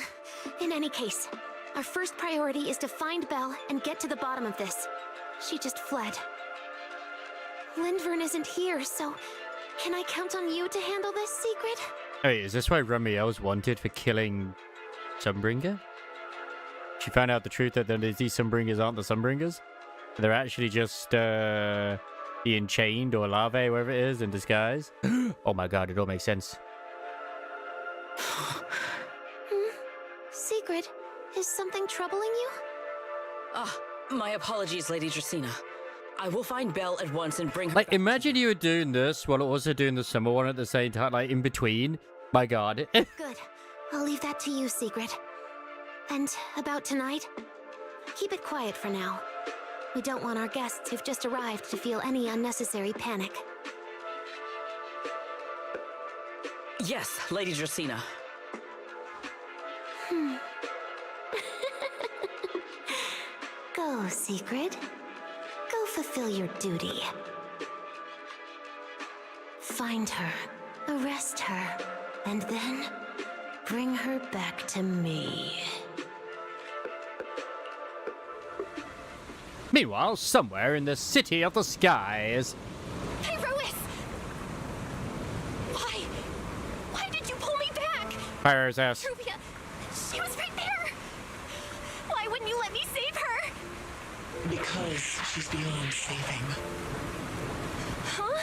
[SPEAKER 2] In any case, our first priority is to find Belle and get to the bottom of this. She just fled. Lindvern isn't here, so can I count on you to handle this secret?
[SPEAKER 1] Hey, is this why Ramiel's wanted for killing Sunbringer? She found out the truth that these Sunbringers aren't the Sunbringers. They're actually just being chained or larvae, whatever it is, in disguise. Oh my god, it all makes sense.
[SPEAKER 2] Secret, is something troubling you?
[SPEAKER 9] My apologies, Lady Dracena. I will find Belle at once and bring her
[SPEAKER 1] Like,
[SPEAKER 9] back.
[SPEAKER 1] imagine you were doing this while also doing the summer one at the same time, like in between. My god.
[SPEAKER 2] Good. I'll leave that to you, Secret. And about tonight, keep it quiet for now. We don't want our guests who've just arrived to feel any unnecessary panic.
[SPEAKER 9] Yes, Lady Dracena.
[SPEAKER 2] Go, Secret. Go fulfill your duty. Find her, arrest her, and then bring her back to me.
[SPEAKER 1] Meanwhile, somewhere in the city of the skies.
[SPEAKER 3] Hey, Rois! Why did you pull me back?
[SPEAKER 1] Pyro's ass.
[SPEAKER 3] Truvia, she was right there! Why wouldn't you let me save her?
[SPEAKER 10] Because she's beyond saving.
[SPEAKER 3] Huh?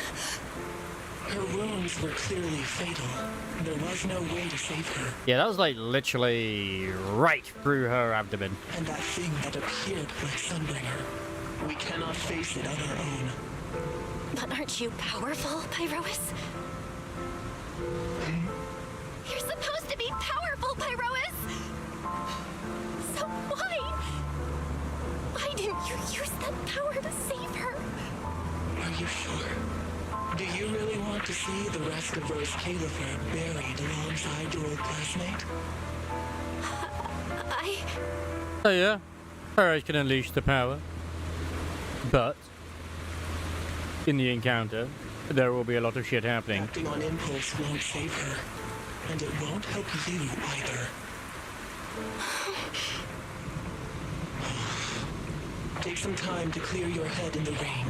[SPEAKER 10] Her wounds were clearly fatal. There was no way to save her.
[SPEAKER 1] Yeah, that was like literally right through her abdomen.
[SPEAKER 10] And that thing that appeared like Sunbringer, we cannot face it on our own.
[SPEAKER 3] But aren't you powerful, Pyrois? You're supposed to be powerful, Pyrois! So why didn't you use that power to save her?
[SPEAKER 10] Are you sure? Do you really want to see the rest of Rose Califer buried alongside your old classmate?
[SPEAKER 1] Oh yeah, Pyro can unleash the power. But in the encounter, there will be a lot of shit happening.
[SPEAKER 10] Acting on impulse won't save her. And it won't help you either. Take some time to clear your head in the rain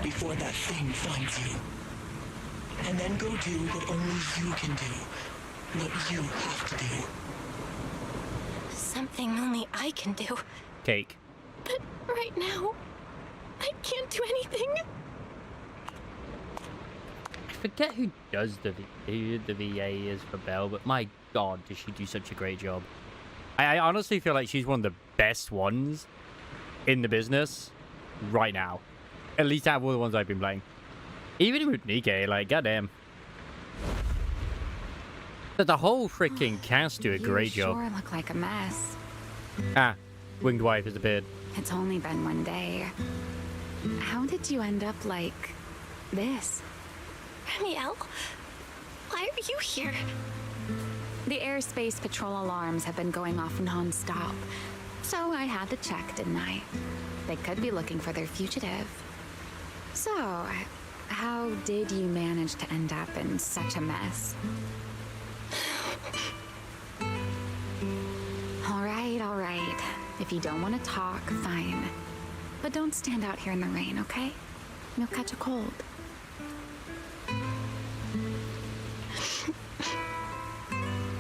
[SPEAKER 10] before that thing finds you. And then go do what only you can do. What you have to do.
[SPEAKER 3] Something only I can do.
[SPEAKER 1] Cake.
[SPEAKER 3] But right now, I can't do anything.
[SPEAKER 1] I forget who does who the VA is for Belle, but my god, does she do such a great job. I honestly feel like she's one of the best ones in the business right now. At least out of all the ones I've been playing. Even with Nikke, like, goddamn. But the whole freaking cast do a great job.
[SPEAKER 11] You sure look like a mess.
[SPEAKER 1] Ah, winged wife has appeared.
[SPEAKER 11] It's only been one day. How did you end up like this?
[SPEAKER 3] Ramiel, why are you here?
[SPEAKER 11] The airspace patrol alarms have been going off non-stop. So I had to check, didn't I? They could be looking for their fugitive. So, how did you manage to end up in such a mess? All right. If you don't want to talk, fine. But don't stand out here in the rain, okay? You'll catch a cold.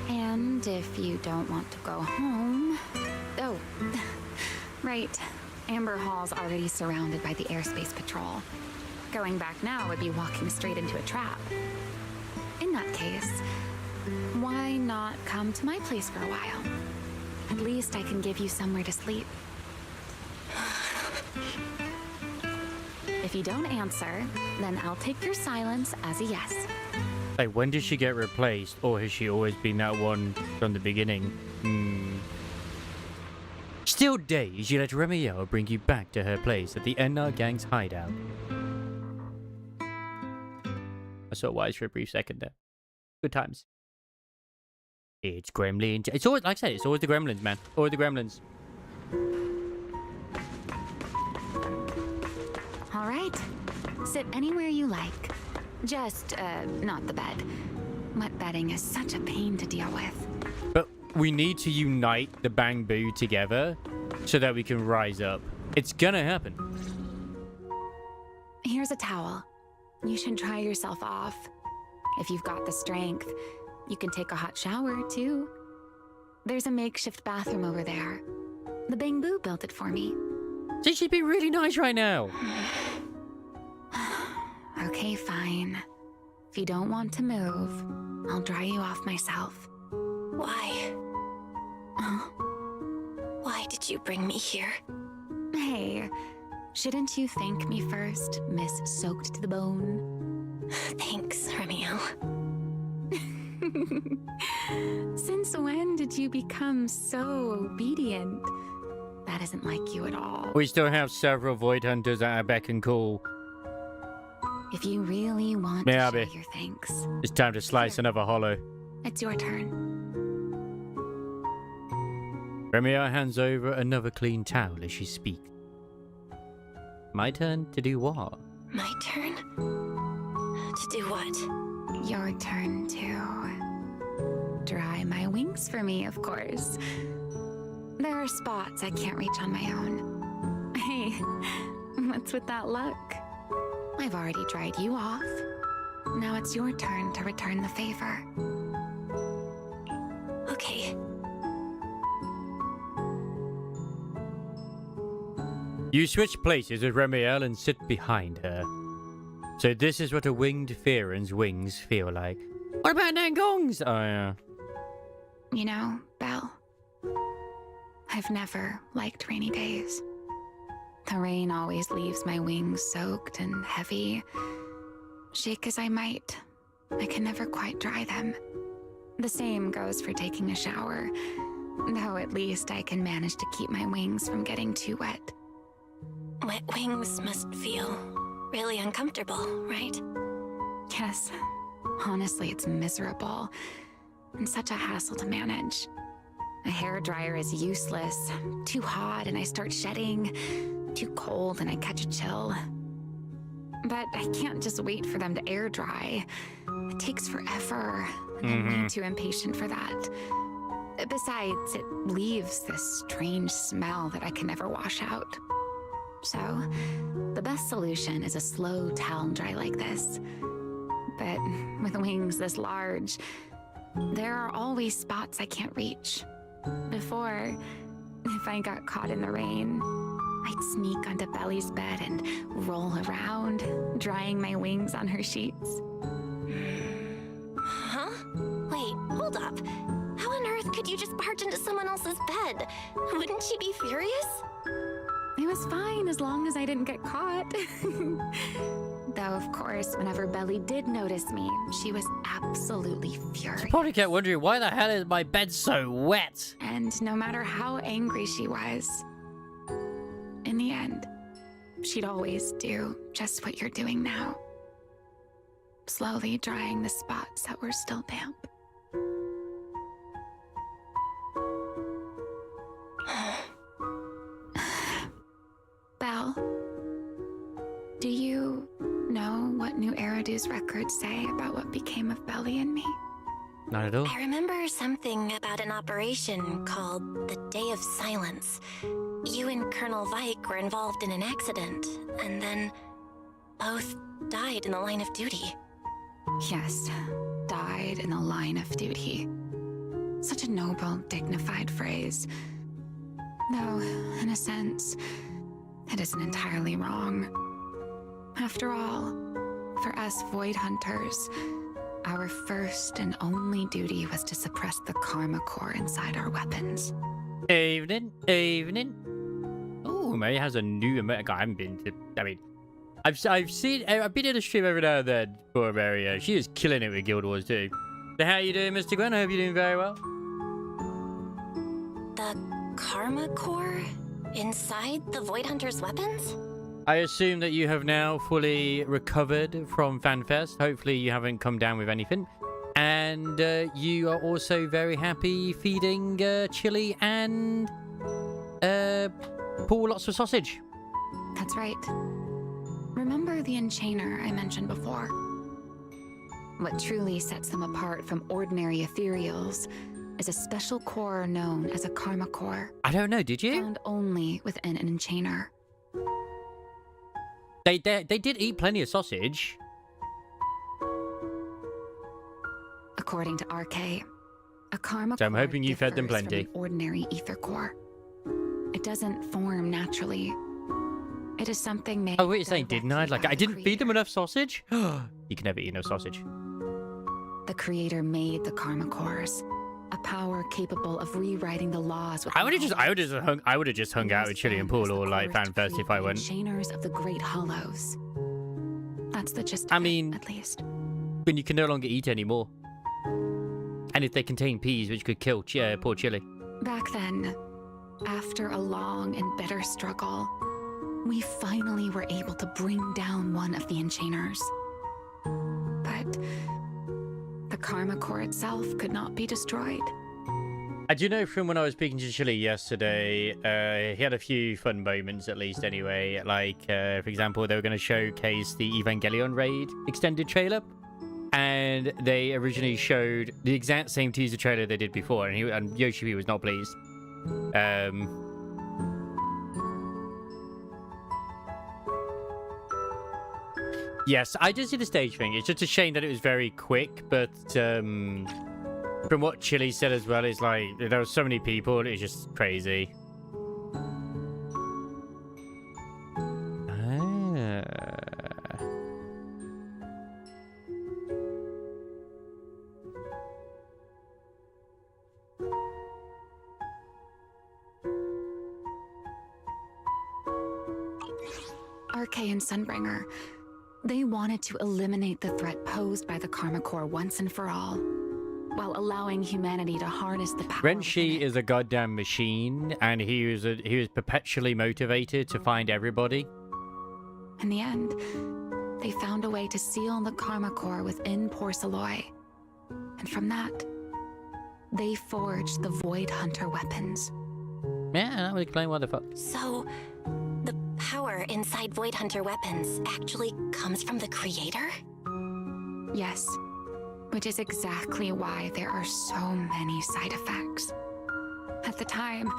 [SPEAKER 11] And if you don't want to go home... Oh, right. Amber Hall's already surrounded by the airspace patrol. Going back now would be walking straight into a trap. In that case, why not come to my place for a while? At least I can give you somewhere to sleep. If you don't answer, then I'll take your silence as a yes.
[SPEAKER 1] Like, when did she get replaced? Or has she always been that one from the beginning? Still days, you let Ramiel bring you back to her place at the NR Gang's hideout. I saw Wise for a brief second there. Good times. It's Gremlins. It's always, like I said, it's always the Gremlins, man. Always the Gremlins.
[SPEAKER 11] right. Sit anywhere you like. Just, not the bed. Wet bedding is such a pain to deal with.
[SPEAKER 1] But we need to unite the Bangboo together so that we can rise up. It's gonna happen.
[SPEAKER 11] Here's a towel. You should dry yourself off. If you've got the strength, you can take a hot shower, too. There's a makeshift bathroom over there. The Bangboo built it for me.
[SPEAKER 1] So she'd be really nice right now.
[SPEAKER 11] Okay, fine. If you don't want to move, I'll dry you off myself.
[SPEAKER 3] Why? Why did you bring me here?
[SPEAKER 11] Hey, shouldn't you thank me first, Miss Soaked to the Bone?
[SPEAKER 3] Thanks, Remiel.
[SPEAKER 11] Since when did you become so obedient? That isn't like you at all.
[SPEAKER 1] We still have several Void Hunters at our beck and call.
[SPEAKER 11] If you really want to show your thanks,
[SPEAKER 1] It's time to slice another hollow.
[SPEAKER 11] it's your turn.
[SPEAKER 1] Remiel hands over another clean towel as she speaks. My turn to do what?
[SPEAKER 3] My turn? To do what?
[SPEAKER 11] Your turn to dry my wings for me, of course. There are spots I can't reach on my own. Hey, what's with that look? I've already dried you off. Now it's your turn to return the favor.
[SPEAKER 3] Okay.
[SPEAKER 1] You switch places with Remiel and sit behind her. So this is what a winged Fearon's wings feel like. What about Nangongs? Oh, yeah.
[SPEAKER 11] You know, Belle, I've never liked rainy days. The rain always leaves my wings soaked and heavy. Shake as I might, I can never quite dry them. The same goes for taking a shower, though at least I can manage to keep my wings from getting too wet.
[SPEAKER 3] Wet wings must feel really uncomfortable, right?
[SPEAKER 11] Yes, honestly, it's miserable and such a hassle to manage. A hairdryer is useless. Too hot and I start shedding. Too cold and I catch a chill. But I can't just wait for them to air dry. It takes forever, and I'm way too impatient for that. Besides, it leaves this strange smell that I can never wash out. So, the best solution is a slow towel dry like this. But with wings this large, there are always spots I can't reach. Before, if I got caught in the rain, I'd sneak onto Belly's bed and roll around, drying my wings on her sheets.
[SPEAKER 3] Huh? Wait, hold up. How on earth could you just barge into someone else's bed? Wouldn't she be furious?
[SPEAKER 11] It was fine as long as I didn't get caught. Though, of course, whenever Belly did notice me, she was absolutely furious.
[SPEAKER 1] She probably kept wondering, why the hell is my bed so wet?
[SPEAKER 11] And no matter how angry she was, in the end, she'd always do just what you're doing now. Slowly drying the spots that were still damp. Belle, do you know what New Eridu's records say about what became of Belly and me?
[SPEAKER 1] Not at all.
[SPEAKER 3] I remember something about an operation called the Day of Silence. You and Colonel Vike were involved in an accident, and then both died in the line of duty.
[SPEAKER 11] Yes, died in the line of duty. Such a noble, dignified phrase. Though, in a sense, it isn't entirely wrong. After all, for us Void Hunters, our first and only duty was to suppress the karma core inside our weapons.
[SPEAKER 1] Evening. Oh, Mary has a new America. I haven't been to. I mean, I've been in a stream every now and then for Mary. She is killing it with Guild Wars too. So how you doing, Mr. Gwen? I hope you're doing very well.
[SPEAKER 3] The karma core inside the Void Hunter's weapons?
[SPEAKER 1] I assume that you have now fully recovered from FanFest. Hopefully you haven't come down with anything. And you are also very happy feeding Chili and Paul lots of sausage.
[SPEAKER 11] That's right. remember the enchainer I mentioned before? What truly sets them apart from ordinary ethereals is a special core known as a karma core.
[SPEAKER 1] I don't know, did you?
[SPEAKER 11] Found only within an enchainer.
[SPEAKER 1] They did eat plenty of sausage.
[SPEAKER 11] According to RK, a karma
[SPEAKER 1] So I'm
[SPEAKER 11] core
[SPEAKER 1] hoping you fed them
[SPEAKER 11] differs from
[SPEAKER 1] plenty.
[SPEAKER 11] an ordinary ether core. It doesn't form naturally. It is something made.
[SPEAKER 1] Oh, wait, you're saying didn't I?
[SPEAKER 11] directly
[SPEAKER 1] Like,
[SPEAKER 11] by
[SPEAKER 1] I
[SPEAKER 11] the
[SPEAKER 1] didn't feed them
[SPEAKER 11] creator.
[SPEAKER 1] enough sausage? You can never eat enough sausage.
[SPEAKER 11] The creator made the karma cores, a power capable of rewriting the laws.
[SPEAKER 1] I would have just hung out with Chili and Paul or like Fan First if I went.
[SPEAKER 11] Chainers of the Great Hollows. That's the gist.
[SPEAKER 1] I
[SPEAKER 11] of it,
[SPEAKER 1] mean,
[SPEAKER 11] at least.
[SPEAKER 1] when you can no longer eat anymore. And if they contain peas, which could kill poor Chili.
[SPEAKER 11] Back then, after a long and bitter struggle, we finally were able to bring down one of the enchainers. But the karma core itself could not be destroyed.
[SPEAKER 1] I do know from when I was speaking to Chili yesterday, he had a few fun moments at least anyway. Like, for example, they were going to showcase the Evangelion Raid extended trailer. And they originally showed the exact same teaser trailer they did before. And Yoshi was not pleased. Yes, I did see the stage thing. It's just a shame that it was very quick, but from what Chili said as well, it's like there were so many people, it's just crazy.
[SPEAKER 11] RK and Sunbringer, they wanted to eliminate the threat posed by the karma core once and for all, while allowing humanity to harness the power.
[SPEAKER 1] Renshi is a goddamn machine, and he was perpetually motivated to find everybody.
[SPEAKER 11] In the end, they found a way to seal the karma core within Porceloy. And from that, they forged the Void Hunter weapons.
[SPEAKER 1] Yeah, that would explain why the fuck.
[SPEAKER 3] So, the power inside Void Hunter weapons actually comes from the creator?
[SPEAKER 11] Yes, which is exactly why there are so many side effects. At the time,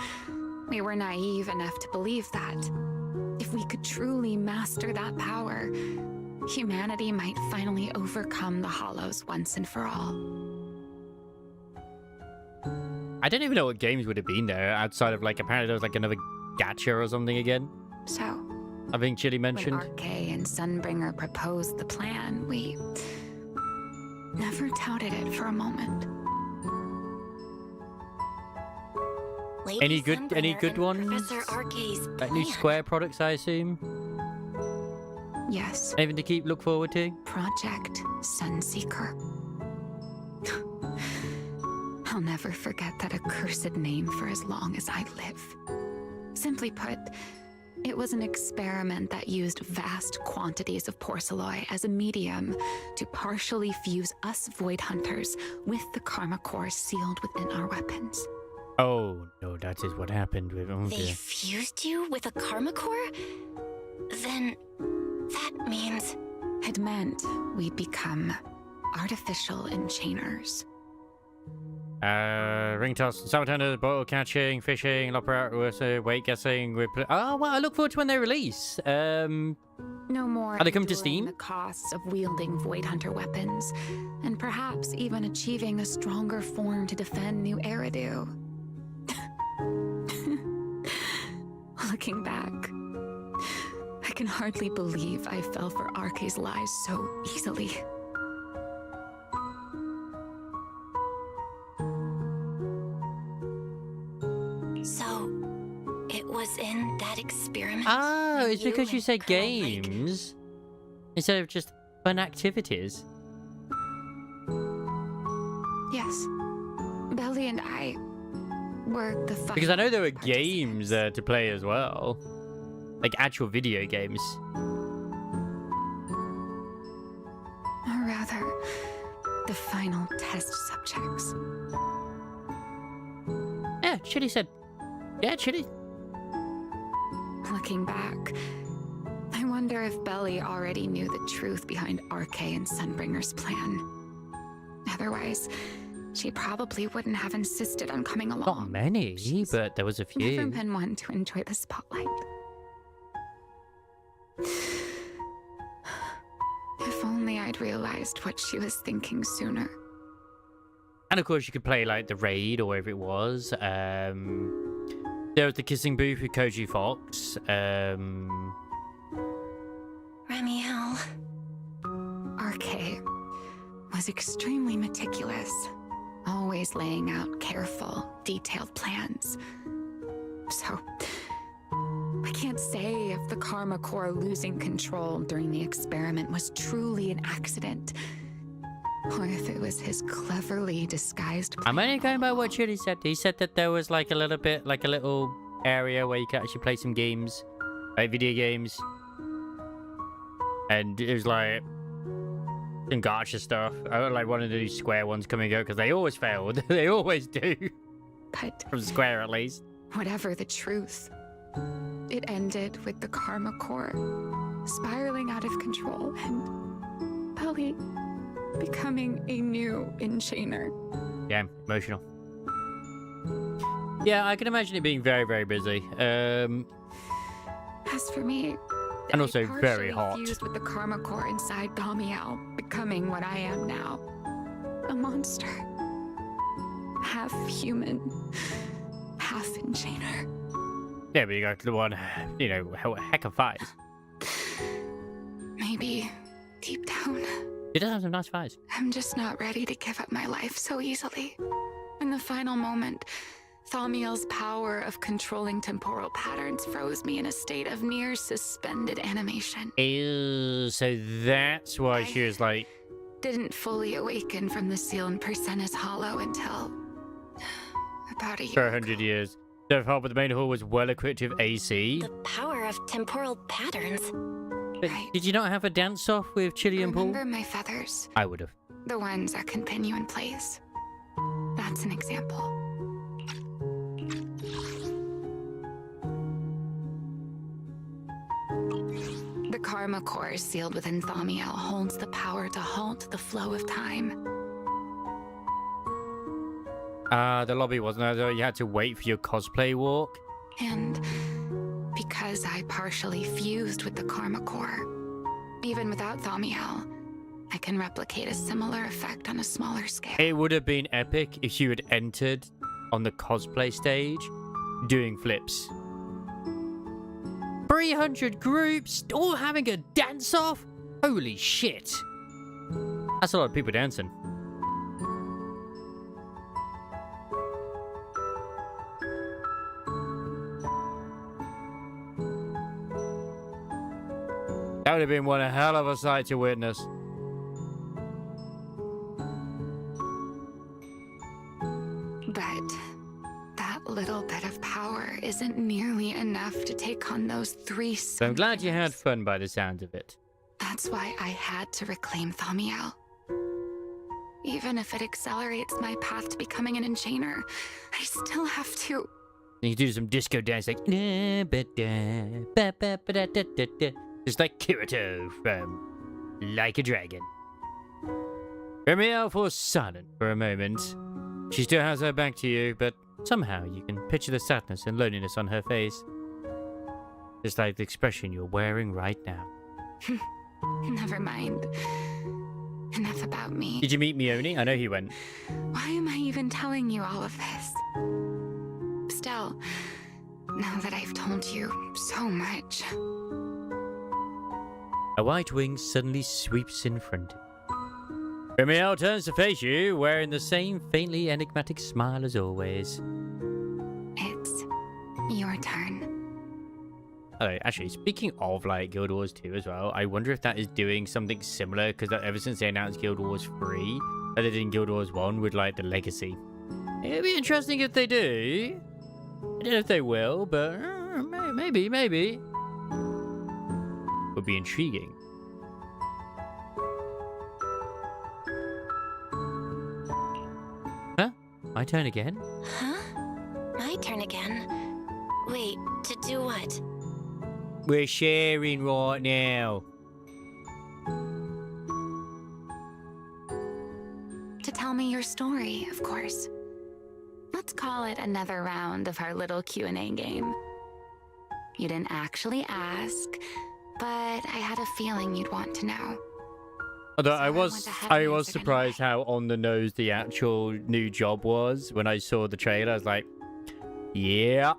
[SPEAKER 11] we were naive enough to believe that if we could truly master that power, humanity might finally overcome the Hollows once and for all.
[SPEAKER 1] I don't even know what games would have been there outside of like apparently there was like another gacha or something again.
[SPEAKER 11] So,
[SPEAKER 1] I think Chili mentioned.
[SPEAKER 11] when RK and Sunbringer proposed the plan, we never doubted it for a moment.
[SPEAKER 3] Lady
[SPEAKER 1] Any good
[SPEAKER 3] Sunbringer and
[SPEAKER 1] ones?
[SPEAKER 3] Professor RK's
[SPEAKER 1] Like new
[SPEAKER 3] plan.
[SPEAKER 1] Square products, I assume.
[SPEAKER 11] Yes,
[SPEAKER 1] Anything to look forward to?
[SPEAKER 11] Project Sunseeker. I'll never forget that accursed name for as long as I live. Simply put, it was an experiment that used vast quantities of porceloy as a medium to partially fuse us Void Hunters with the karma core sealed within our weapons.
[SPEAKER 1] Oh no, that is what happened with. Oh
[SPEAKER 3] They
[SPEAKER 1] dear.
[SPEAKER 3] fused you with a karma core? Then that means
[SPEAKER 11] It meant we'd become artificial enchainers.
[SPEAKER 1] Ring toss, saboteur, bottle catching, fishing, operator, weight guessing. Oh well, I look forward to when they release.
[SPEAKER 11] No more
[SPEAKER 1] Are they coming to
[SPEAKER 11] enduring
[SPEAKER 1] Steam?
[SPEAKER 11] the costs of wielding Void Hunter weapons, and perhaps even achieving a stronger form to defend New Eridu. Looking back, I can hardly believe I fell for RK's lies so easily.
[SPEAKER 3] so it was in that experiment.
[SPEAKER 1] Oh,
[SPEAKER 3] that
[SPEAKER 1] it's because you
[SPEAKER 3] and
[SPEAKER 1] said
[SPEAKER 3] Colonel
[SPEAKER 1] games instead of just fun activities.
[SPEAKER 11] Yes, Belly and I were the fun
[SPEAKER 1] Because I know there were
[SPEAKER 11] participants.
[SPEAKER 1] games to play as well, like actual video games.
[SPEAKER 11] Or rather, the final test subjects.
[SPEAKER 1] Yeah, Chili said. Yeah, Chili.
[SPEAKER 11] Looking back, I wonder wonder if Belly already knew the truth behind RK and Sunbringer's plan. Otherwise, she probably wouldn't have insisted on coming along.
[SPEAKER 1] Not many, but there was a few.
[SPEAKER 11] Never been one to enjoy the spotlight. If only I'd realized what she was thinking sooner.
[SPEAKER 1] And of course, you could play like the raid or whatever it was. There was the kissing booth with Koji Fox.
[SPEAKER 3] Ramiel.
[SPEAKER 11] RK was extremely meticulous, always laying out careful, detailed plans. So, I can't say if the Karma Core losing control during the experiment was truly an accident, or if it was his cleverly disguised plan.
[SPEAKER 1] I'm only going by what Chili said. He said that there was like a little bit, like a little area where you could actually play some games, like video games. And it was like some gacha stuff. I like one of the new Square ones coming out because they always failed. They always do.
[SPEAKER 11] But
[SPEAKER 1] from Square, at least.
[SPEAKER 11] Whatever the truth, it ended with the Karma Core spiraling out of control and Belly becoming a new enchainer.
[SPEAKER 1] Yeah, emotional. Yeah, I can imagine it being very, very busy.
[SPEAKER 11] As for me,
[SPEAKER 1] and also
[SPEAKER 11] I
[SPEAKER 1] very
[SPEAKER 11] partially
[SPEAKER 1] hot.
[SPEAKER 11] fused with the Karma Core inside Damiel, becoming what I am now. A monster. Half human, half enchainer.
[SPEAKER 1] Yeah, but you got the one, you know, heck of thighs.
[SPEAKER 11] Maybe deep down,
[SPEAKER 1] It does have some nice thighs.
[SPEAKER 11] I'm just not ready to give up my life so easily. In the final moment, Thaumiel's power of controlling temporal patterns froze me in a state of near suspended animation.
[SPEAKER 1] Ew, so that's why she was like...
[SPEAKER 11] Didn't fully awaken from the sealed Persena's hollow until... about a year
[SPEAKER 1] For 100 years. So far, but the main hall was well equipped with AC.
[SPEAKER 3] The power of temporal patterns.
[SPEAKER 1] But did you not have a dance-off with Chili and Paul?
[SPEAKER 11] Remember my feathers?
[SPEAKER 1] I would have.
[SPEAKER 11] The ones that can pin you in place. That's an example. The Karma Core sealed within Thaumiel holds the power to halt the flow of time.
[SPEAKER 1] The lobby wasn't there. You had to wait for your cosplay walk.
[SPEAKER 11] And because I partially fused with the Karma Core, even without Thaumiel, I can replicate a similar effect on a smaller scale.
[SPEAKER 1] It would have been epic if you had entered on the cosplay stage doing flips. 300 groups all having a dance-off? Holy shit. That's a lot of people dancing. That would have been one hell of a sight to witness.
[SPEAKER 11] But that little bit of power isn't nearly enough to take on those three.
[SPEAKER 1] So I'm glad you had fun by the sound of it.
[SPEAKER 11] That's why I had to reclaim Thaumiel. Even if it accelerates my path to becoming an enchainer, I still have to.
[SPEAKER 1] And you do some disco dance like... Just like Kirito from Like a Dragon. Ramiel falls silent for a moment. She still has her back to you, but somehow you can picture the sadness and loneliness on her face. Just like the expression you're wearing right now.
[SPEAKER 11] Never mind. Enough about me.
[SPEAKER 1] Did you meet Mione? I know he went.
[SPEAKER 11] Why am I even telling you all of this? Still, now that I've told you so much...
[SPEAKER 1] A white wing suddenly sweeps in front of you. Ramiel turns to face you, wearing the same faintly enigmatic smile as always.
[SPEAKER 11] It's your turn.
[SPEAKER 1] Hello, actually, speaking of like Guild Wars 2 as well, I wonder if that is doing something similar, because ever since they announced Guild Wars 3, they did in Guild Wars 1 with like the Legacy. It'd be interesting if they do. I don't know if they will, but maybe. Would be intriguing. Huh? My turn again?
[SPEAKER 3] Huh? My turn again? Wait, to do what?
[SPEAKER 1] We're sharing right now.
[SPEAKER 11] To tell me your story, of course. Let's call it another round of our little Q&A game. You didn't actually ask, but I had a feeling you'd want to know.
[SPEAKER 1] Although
[SPEAKER 11] So
[SPEAKER 1] I
[SPEAKER 11] went
[SPEAKER 1] was
[SPEAKER 11] ahead and answered
[SPEAKER 1] surprised
[SPEAKER 11] anyway.
[SPEAKER 1] how on the nose the actual new job was when I saw the trailer. I was like, yeah,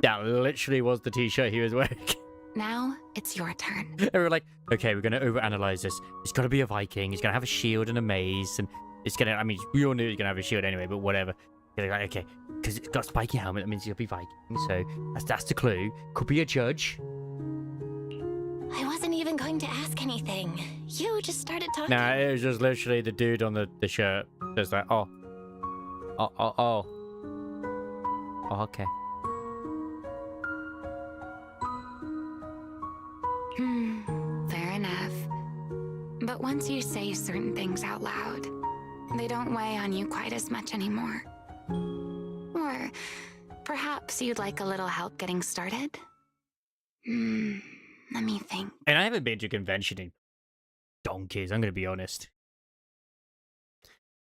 [SPEAKER 1] that literally was the t-shirt he was wearing.
[SPEAKER 11] Now, it's your turn.
[SPEAKER 1] And we're like, okay, we're going to overanalyze this. It's got to be a Viking. He's going to have a shield and a mace. And it's going to, I mean, we all knew he's going to have a shield anyway, but whatever. You're like, okay, because it's got a spiky helmet. That means he'll be Viking. So that's the clue. Could be a judge.
[SPEAKER 3] I wasn't even going to ask anything. You just started talking.
[SPEAKER 1] Nah, it was just literally the dude on the shirt. Just like, oh, okay.
[SPEAKER 11] Fair enough. But once you say certain things out loud, they don't weigh on you quite as much anymore. Or perhaps you'd like a little help getting started? Let me think.
[SPEAKER 1] And I haven't been to a convention in donkeys, I'm going to be honest.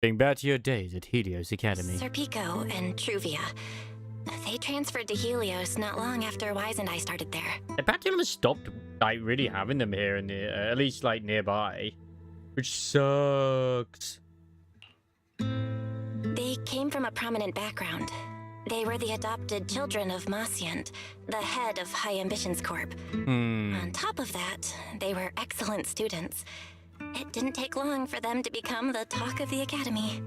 [SPEAKER 1] Think back to your days at Helios Academy.
[SPEAKER 3] Serpico and Truvia. They transferred to Helios not long after Wise and I started there.
[SPEAKER 1] The Patulum has stopped, like, really having them here in the, at least, like, nearby. Which sucks.
[SPEAKER 3] They came from a prominent background. They were the adopted children of Masyant, the head of High Ambitions Corp. On top of that, they were excellent students. It didn't take long for them to become the talk of the academy.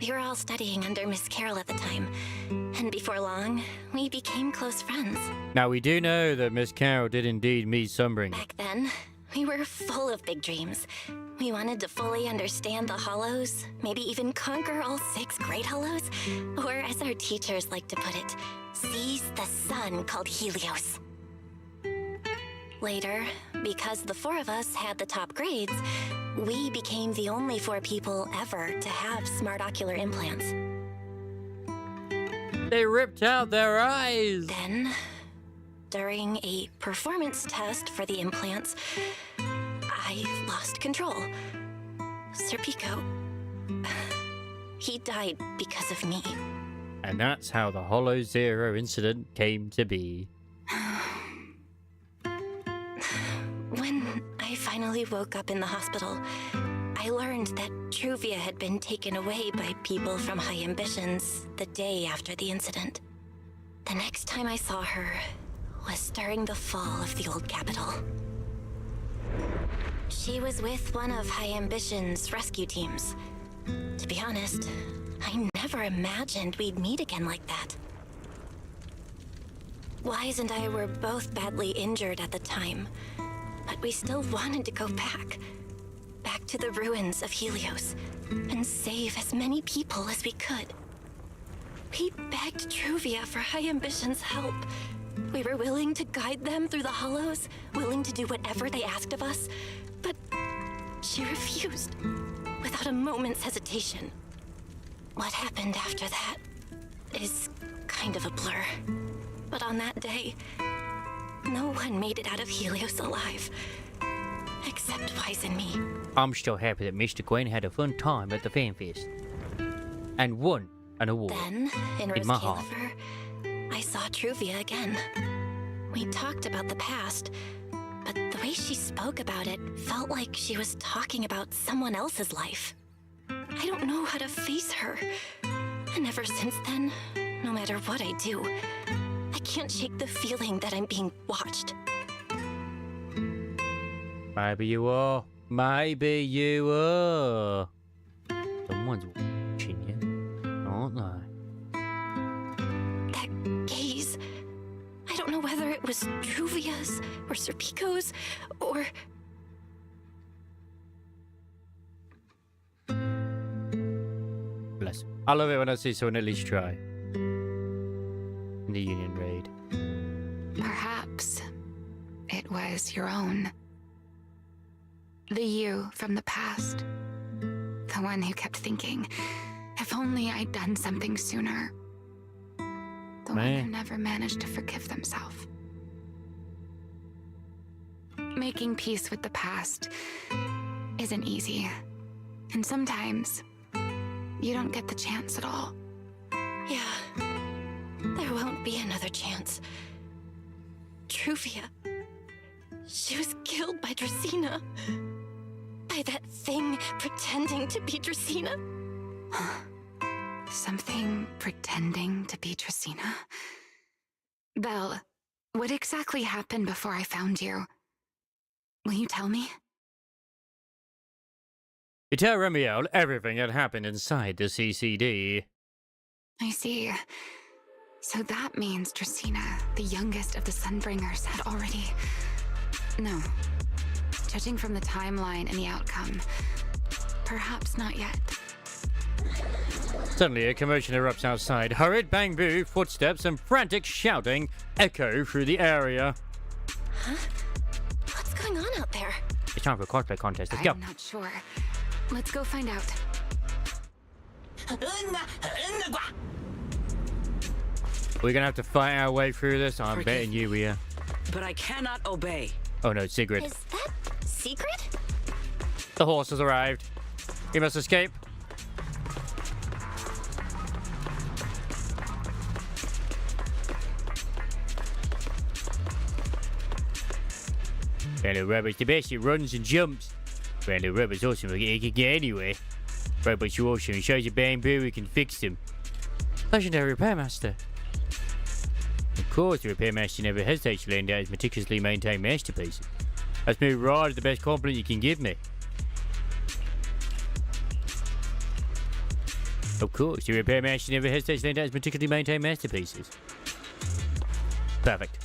[SPEAKER 3] We were all studying under Miss Carroll at the time, and before long, we became close friends.
[SPEAKER 1] Now, we do know that Miss Carroll did indeed meet Sunbring.
[SPEAKER 3] Back then, we were full of big dreams. We wanted to fully understand the Hollows, maybe even conquer all 6 Great Hollows, or as our teachers like to put it, seize the sun called Helios. Later, because the 4 of us had the top grades, we became the only 4 people ever to have smart ocular implants.
[SPEAKER 1] They ripped out their eyes!
[SPEAKER 3] Then, during a performance test for the implants, I lost control. Serpico, he died because of me.
[SPEAKER 1] And that's how the Hollow Zero incident came to be.
[SPEAKER 3] When I finally woke up in the hospital, I learned that Truvia had been taken away by people from High Ambitions the day after the incident. The next time I saw her was during the fall of the old capital. She was with one of High Ambition's rescue teams. To be honest, I never imagined we'd meet again like that. Wise and I were both badly injured at the time, but we still wanted to go back to the ruins of Helios, and save as many people as we could. We begged Truvia for High Ambition's help. We were willing to guide them through the Hollows, willing to do whatever they asked of us, but she refused, without a moment's hesitation. What happened after that is kind of a blur. But on that day, no one made it out of Helios alive, except Wise and me.
[SPEAKER 1] I'm still happy that Mr. Quinn had a fun time at the fan fest. And won an award.
[SPEAKER 3] Then, in
[SPEAKER 1] my heart.
[SPEAKER 3] Roscalifer, I saw Truvia again. We talked about the past, but the way she spoke about it felt like she was talking about someone else's life. I don't know how to face her. And ever since then, no matter what I do, I can't shake the feeling that I'm being watched.
[SPEAKER 1] Maybe you are. Maybe you are. Someone's watching you, aren't they?
[SPEAKER 3] That gaze, I don't know whether it was Truvia's or Serpico's or...
[SPEAKER 1] Bless. I love it when I see someone at least try. In the Union raid.
[SPEAKER 11] Perhaps it was your own. The you from the past. The one who kept thinking, if only I'd done something sooner. The one who never managed to forgive themselves. making peace with the past isn't easy. And sometimes, you don't get the chance at all.
[SPEAKER 3] Yeah. There won't be another chance. Truvia. She was killed by Dracaena. By that thing pretending to be Dracaena.
[SPEAKER 11] Something pretending to be Dracaena? Belle, what exactly happened before I found you? Will you tell me?
[SPEAKER 1] You tell Remiel everything that happened inside the CCD.
[SPEAKER 11] I see. So that means Dracaena, the youngest of the Sunbringers, had already... No. Judging from the timeline and the outcome, perhaps not yet.
[SPEAKER 1] Suddenly, a commotion erupts outside. Hurried Bangboo, footsteps, and frantic shouting echo through the area.
[SPEAKER 3] Huh? What's going on out there?
[SPEAKER 1] It's time for a cosplay contest. Let's go.
[SPEAKER 11] I'm not sure. Let's go find out.
[SPEAKER 1] We're gonna have to fight our way through this. I'm betting you we are.
[SPEAKER 9] But I cannot obey.
[SPEAKER 1] Oh no, Sigrid.
[SPEAKER 3] Is that secret?
[SPEAKER 1] The horse has arrived. He must escape. Randall Robert's the best. He runs and jumps. Randall Robert's awesome. He can get anywhere. Robert's awesome. He shows you Bangboo. We can fix them. Legendary Repairmaster. Of course, the Repairmaster never hesitates to lend out his meticulously maintained masterpieces. That's me right as the best compliment you can give me. Of course, the Repairmaster never hesitates to lend out his meticulously maintained masterpieces. Perfect.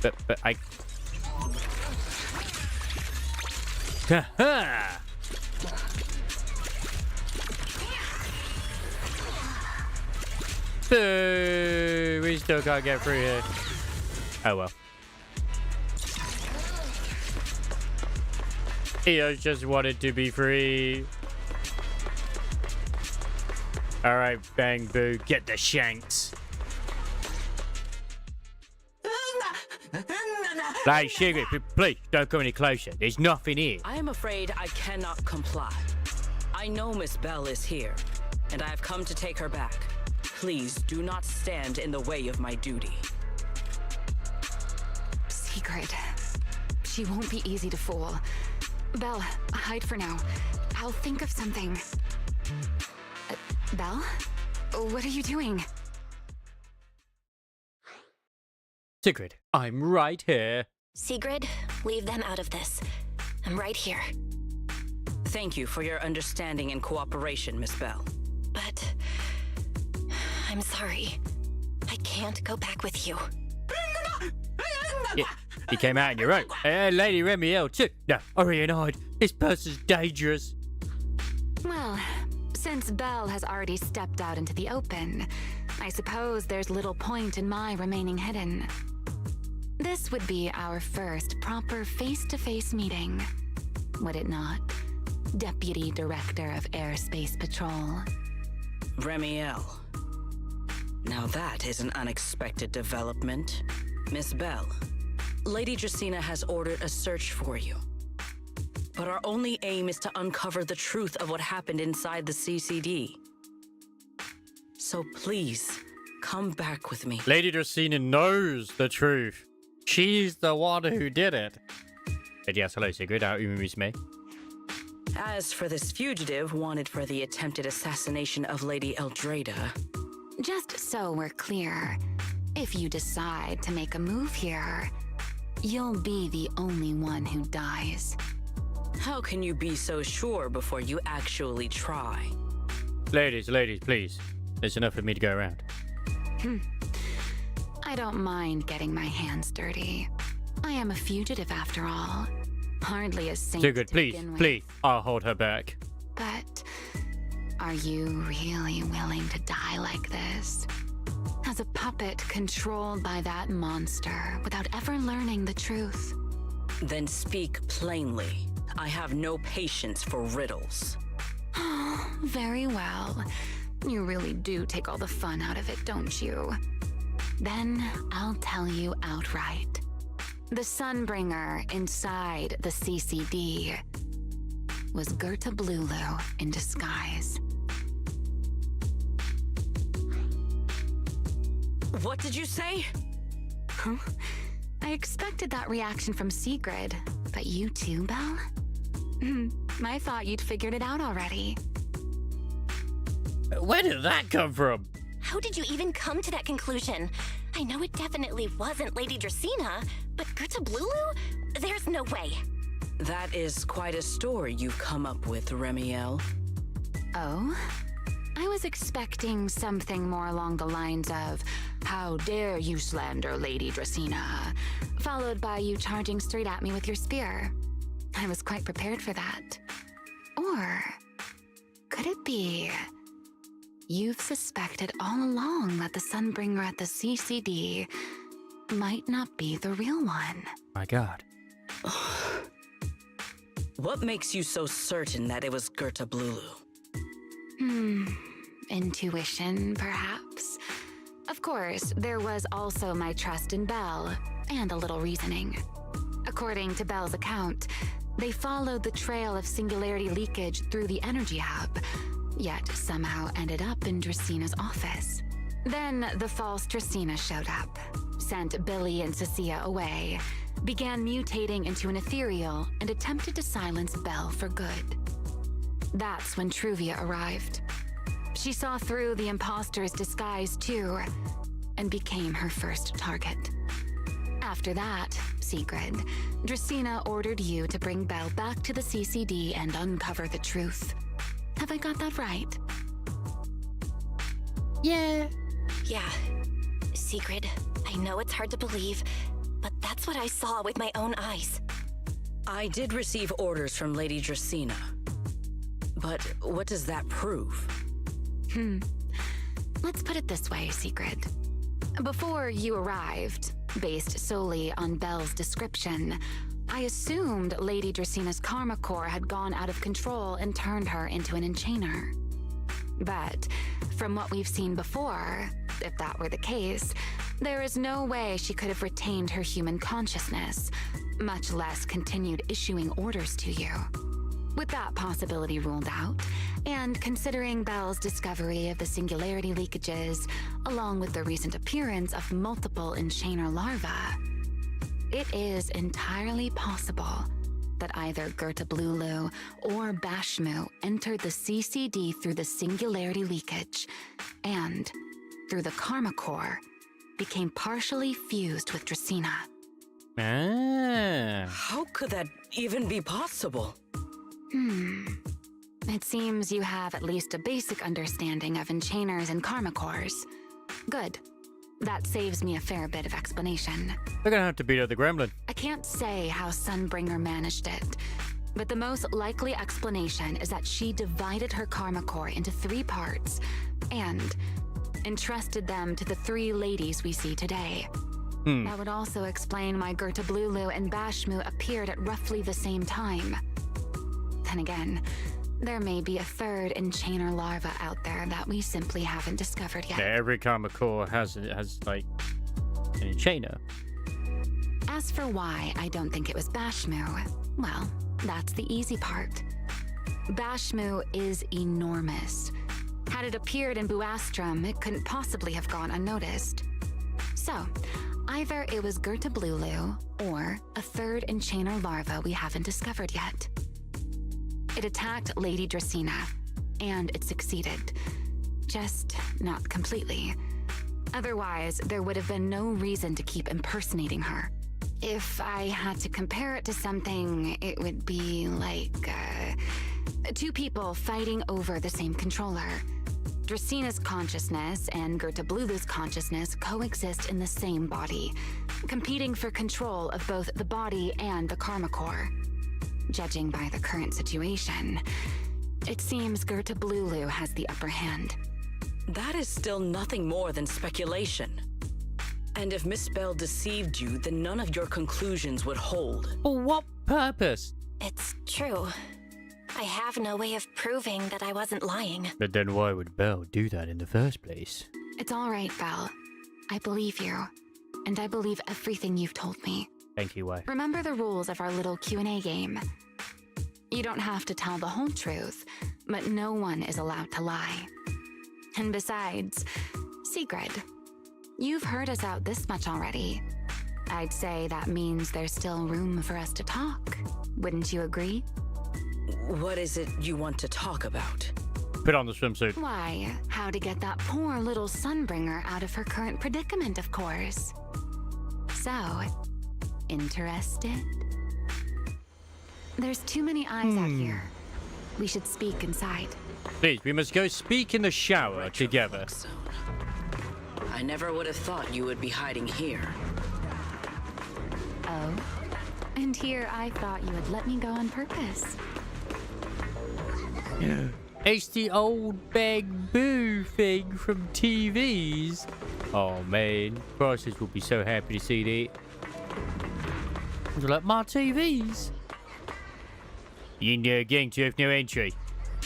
[SPEAKER 1] But I... Ha-ha! Boo! We still can't get through here. Oh well. Eos just wanted to be free. Alright, Bangboo, get the shanks. Like, Sigrid, please don't come any closer. There's nothing here.
[SPEAKER 9] I am afraid I cannot comply. I know Miss Belle is here, and I have come to take her back. Please do not stand in the way of my duty.
[SPEAKER 11] Secret. She won't be easy to fool. Belle, hide for now. I'll think of something. Belle? What are you doing?
[SPEAKER 1] Sigrid, I'm right here.
[SPEAKER 3] Sigrid, leave them out of this. I'm right here.
[SPEAKER 9] Thank you for your understanding and cooperation, Miss Belle.
[SPEAKER 3] But... I'm sorry. I can't go back with you.
[SPEAKER 1] Yeah, you came out on your own. Lady Remiel too. No, hurry and hide. This person's dangerous.
[SPEAKER 11] Well, since Belle has already stepped out into the open, I suppose there's little point in my remaining hidden. This would be our first proper face-to-face meeting, would it not, Deputy Director of Airspace Patrol?
[SPEAKER 9] Remiel. Now that is an unexpected development. Miss Belle, Lady Dracaena has ordered a search for you. But our only aim is to uncover the truth of what happened inside the CCD. So please, come back with me.
[SPEAKER 1] Lady Dracaena knows the truth. She's the one who did it. But yes, hello, Sigrid. How you miss me?
[SPEAKER 9] As for this fugitive wanted for the attempted assassination of Lady Eldrada...
[SPEAKER 11] Just so we're clear, if you decide to make a move here, you'll be the only one who dies.
[SPEAKER 9] How can you be so sure before you actually try?
[SPEAKER 1] Ladies, please. There's enough for me to go around.
[SPEAKER 11] I don't mind getting my hands dirty. I am a fugitive after all. Hardly a saint
[SPEAKER 1] Sigrid,
[SPEAKER 11] to
[SPEAKER 1] please,
[SPEAKER 11] begin with.
[SPEAKER 1] please. I'll hold her back.
[SPEAKER 11] But are you really willing to die like this? As a puppet controlled by that monster without ever learning the truth?
[SPEAKER 9] Then speak plainly. I have no patience for riddles.
[SPEAKER 11] Very well. You really do take all the fun out of it, don't you? Then I'll tell you outright. The Sunbringer inside the CCD was Gerta Blulu in disguise.
[SPEAKER 9] What did you say?
[SPEAKER 11] Huh? I expected that reaction from Sigrid, but you too, Belle? I thought you'd figured it out already.
[SPEAKER 1] Where did that come from?
[SPEAKER 3] How did you even come to that conclusion? I know it definitely wasn't Lady Dracaena, but Gerta Blulu? There's no way.
[SPEAKER 9] That is quite a story you've come up with, Remiel.
[SPEAKER 11] Oh? I was expecting something more along the lines of, "How dare you slander Lady Dracaena?" followed by you charging straight at me with your spear. I was quite prepared for that. Or could it be you've suspected all along that the Sunbringer at the CCD might not be the real one?
[SPEAKER 1] My God.
[SPEAKER 9] What makes you so certain that it was Gerta Blulu?
[SPEAKER 11] Intuition, perhaps? Of course, there was also my trust in Belle, and a little reasoning. According to Belle's account, they followed the trail of singularity leakage through the energy hub, yet somehow ended up in Draceena's office. Then the false Dracaena showed up, sent Billy and Cecilia away, began mutating into an ethereal, and attempted to silence Belle for good. That's when Truvia arrived. She saw through the imposter's disguise too, and became her first target. After that, Sigrid, Dracaena ordered you to bring Belle back to the CCD and uncover the truth. Have I got that right?
[SPEAKER 1] Yeah.
[SPEAKER 3] Yeah. Sigrid, I know it's hard to believe, but that's what I saw with my own eyes.
[SPEAKER 9] I did receive orders from Lady Dracaena. But what does that prove?
[SPEAKER 11] Let's put it this way, Sigrid. Before you arrived, based solely on Belle's description, I assumed Lady Draceena's karma core had gone out of control and turned her into an enchainer. But from what we've seen before, if that were the case, there is no way she could have retained her human consciousness, much less continued issuing orders to you. With that possibility ruled out, and considering Belle's discovery of the singularity leakages, along with the recent appearance of multiple enchainer larvae, it is entirely possible that either Gerta Blulu or Bangboo entered the CCD through the singularity leakage, and, through the karma core, became partially fused with Dracaena.
[SPEAKER 9] How could that even be possible?
[SPEAKER 11] It seems you have at least a basic understanding of enchainers and karma cores. Good. That saves me a fair bit of explanation.
[SPEAKER 1] We're gonna have to beat up the gremlin.
[SPEAKER 11] I can't say how Sunbringer managed it, but the most likely explanation is that she divided her karma core into 3 parts and entrusted them to the 3 ladies we see today. That would also explain why Gerta Blulu and Bangboo appeared at roughly the same time. Then again, there may be a 3rd enchainer larva out there that we simply haven't discovered yet.
[SPEAKER 1] Yeah, every karma core has like an enchainer.
[SPEAKER 11] As for why I don't think it was Bangboo, well, that's the easy part. Bangboo is enormous. Had it appeared in Buastrum, it couldn't possibly have gone unnoticed. So, either it was Gerta Blulu or a 3rd enchainer larva we haven't discovered yet. It attacked Lady Dracaena, and it succeeded. Just not completely. Otherwise, there would have been no reason to keep impersonating her. If I had to compare it to something, it would be like, 2 people fighting over the same controller. Draceena's consciousness and Gerta Blulu's consciousness coexist in the same body, competing for control of both the body and the karma core. Judging by the current situation, it seems Gerta Blulu has the upper hand.
[SPEAKER 9] That is still nothing more than speculation. And if Miss Belle deceived you, then none of your conclusions would hold.
[SPEAKER 1] For what purpose?
[SPEAKER 3] It's true. I have no way of proving that I wasn't lying.
[SPEAKER 1] But then why would Belle do that in the first place?
[SPEAKER 11] It's all right, Belle. I believe you, and I believe everything you've told me.
[SPEAKER 1] Thank you, wife.
[SPEAKER 11] Remember the rules of our little Q&A game. You don't have to tell the whole truth, but no one is allowed to lie. And besides, Sigrid, you've heard us out this much already. I'd say that means there's still room for us to talk. Wouldn't you agree?
[SPEAKER 9] What is it you want to talk about?
[SPEAKER 1] Put on the swimsuit.
[SPEAKER 11] Why, how to get that poor little Sunbringer out of her current predicament, of course. So, interested? There's too many eyes out here. We should speak inside.
[SPEAKER 1] Please, we must go speak in the shower together.
[SPEAKER 9] I never would have thought you would be hiding here.
[SPEAKER 11] Oh? And here I thought you would let me go on purpose.
[SPEAKER 1] It's the old Bangboo thing from TVs. Oh man, Prices will be so happy to see that. Like my TVs. In gang to have no entry.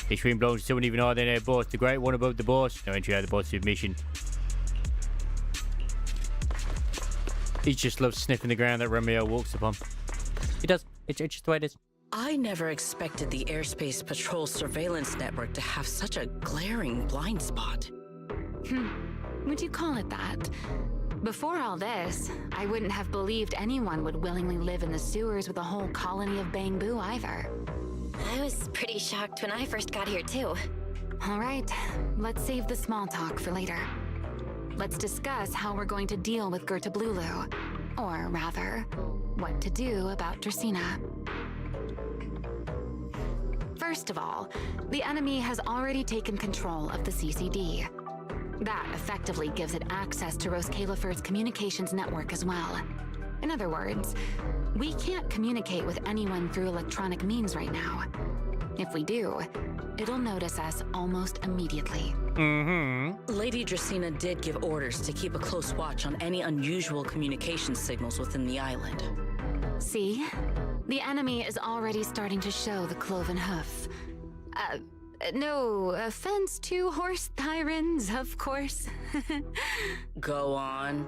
[SPEAKER 1] This room belongs to someone even higher than our boss, the great one above the boss. No entry out of the boss admission. He just loves sniffing the ground that Romeo walks upon. He does. It's just the way it is.
[SPEAKER 9] I never expected the Airspace Patrol surveillance network to have such a glaring blind spot.
[SPEAKER 11] Would you call it that? Before all this, I wouldn't have believed anyone would willingly live in the sewers with a whole colony of Bangboo either.
[SPEAKER 3] I was pretty shocked when I first got here, too.
[SPEAKER 11] All right, let's save the small talk for later. Let's discuss how we're going to deal with Gerta-Blulu. Or rather, what to do about Dracaena. First of all, the enemy has already taken control of the CCD. That effectively gives it access to Roskalifer's communications network as well. In other words, we can't communicate with anyone through electronic means right now. If we do, it'll notice us almost immediately.
[SPEAKER 9] Lady Dracaena did give orders to keep a close watch on any unusual communication signals within the island.
[SPEAKER 11] See? The enemy is already starting to show the cloven hoof. No offense to horse tyrants, of course.
[SPEAKER 9] Go on.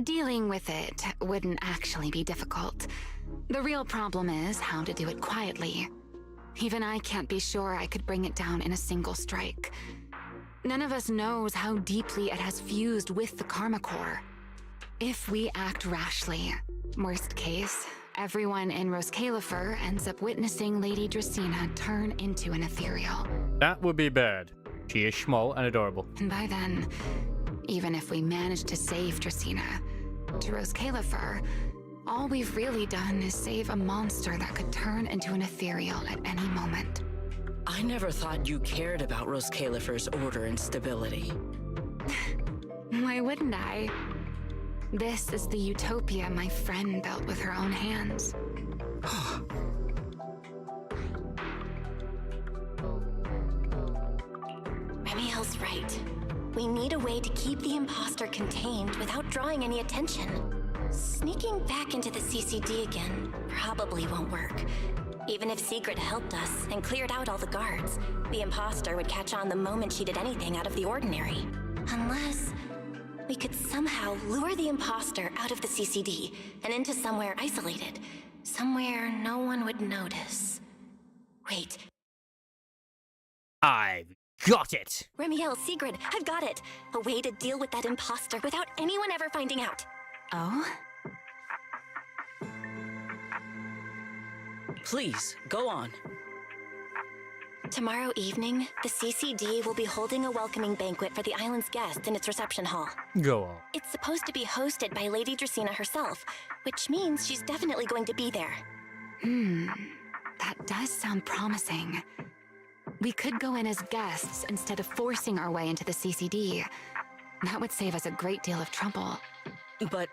[SPEAKER 11] Dealing with it wouldn't actually be difficult. The real problem is how to do it quietly. Even I can't be sure I could bring it down in a single strike. None of us knows how deeply it has fused with the Karma Core. If we act rashly, worst case, everyone in Roskalifer ends up witnessing Lady Dracaena turn into an ethereal.
[SPEAKER 1] That would be bad. She is small and adorable.
[SPEAKER 11] And by then, even if we manage to save Dracaena, to Roskalifer, all we've really done is save a monster that could turn into an ethereal at any moment.
[SPEAKER 9] I never thought you cared about Roskalifer's order and stability.
[SPEAKER 11] Why wouldn't I? This is the utopia my friend built with her own hands.
[SPEAKER 3] Remiel's right. We need a way to keep the imposter contained without drawing any attention. Sneaking back into the CCD again probably won't work. Even if Sigrid helped us and cleared out all the guards, the imposter would catch on the moment she did anything out of the ordinary. Unless we could somehow lure the imposter out of the CCD and into somewhere isolated. Somewhere no one would notice. Wait.
[SPEAKER 1] I've got it!
[SPEAKER 3] Remiel, Sigrid, I've got it! A way to deal with that imposter without anyone ever finding out.
[SPEAKER 11] Oh?
[SPEAKER 9] Please, go on.
[SPEAKER 3] Tomorrow evening, the CCD will be holding a welcoming banquet for the island's guests in its reception hall.
[SPEAKER 1] Go on.
[SPEAKER 3] It's supposed to be hosted by Lady Dracaena herself, which means she's definitely going to be there.
[SPEAKER 11] That does sound promising. We could go in as guests instead of forcing our way into the CCD. That would save us a great deal of trouble.
[SPEAKER 9] But,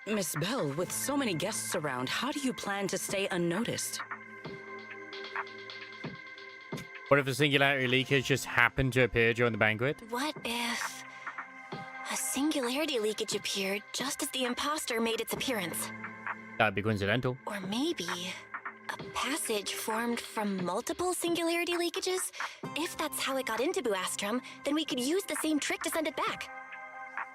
[SPEAKER 9] Miss Bell, with so many guests around, how do you plan to stay unnoticed?
[SPEAKER 1] What if the singularity leakage just happened to appear during the banquet?
[SPEAKER 3] What if a singularity leakage appeared just as the imposter made its appearance?
[SPEAKER 1] That'd be coincidental.
[SPEAKER 3] Or maybe a passage formed from multiple singularity leakages? If that's how it got into Buastrum, then we could use the same trick to send it back.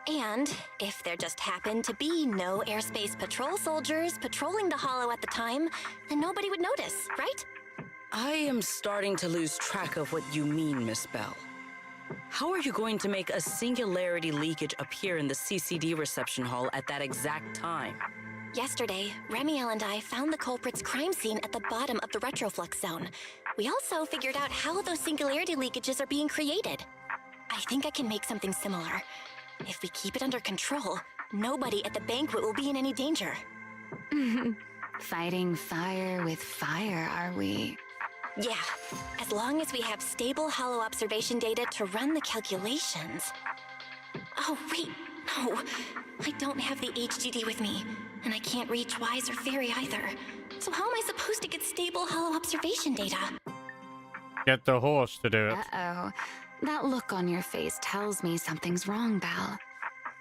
[SPEAKER 3] And if there just happened to be no airspace patrol soldiers patrolling the hollow at the time, then nobody would notice, right?
[SPEAKER 9] I am starting to lose track of what you mean, Miss Bell. How are you going to make a singularity leakage appear in the CCD reception hall at that exact time?
[SPEAKER 3] Yesterday, Remiel and I found the culprit's crime scene at the bottom of the retroflux zone. We also figured out how those singularity leakages are being created. I think I can make something similar. If we keep it under control, nobody at the banquet will be in any danger.
[SPEAKER 11] Fighting fire with fire, are we?
[SPEAKER 3] Yeah, as long as we have stable hollow observation data to run the calculations. Oh, wait, no. I don't have the HDD with me, and I can't reach Wise or Fairy either. So how am I supposed to get stable hollow observation data?
[SPEAKER 1] Get the horse to do it.
[SPEAKER 11] Uh-oh. That look on your face tells me something's wrong, Belle.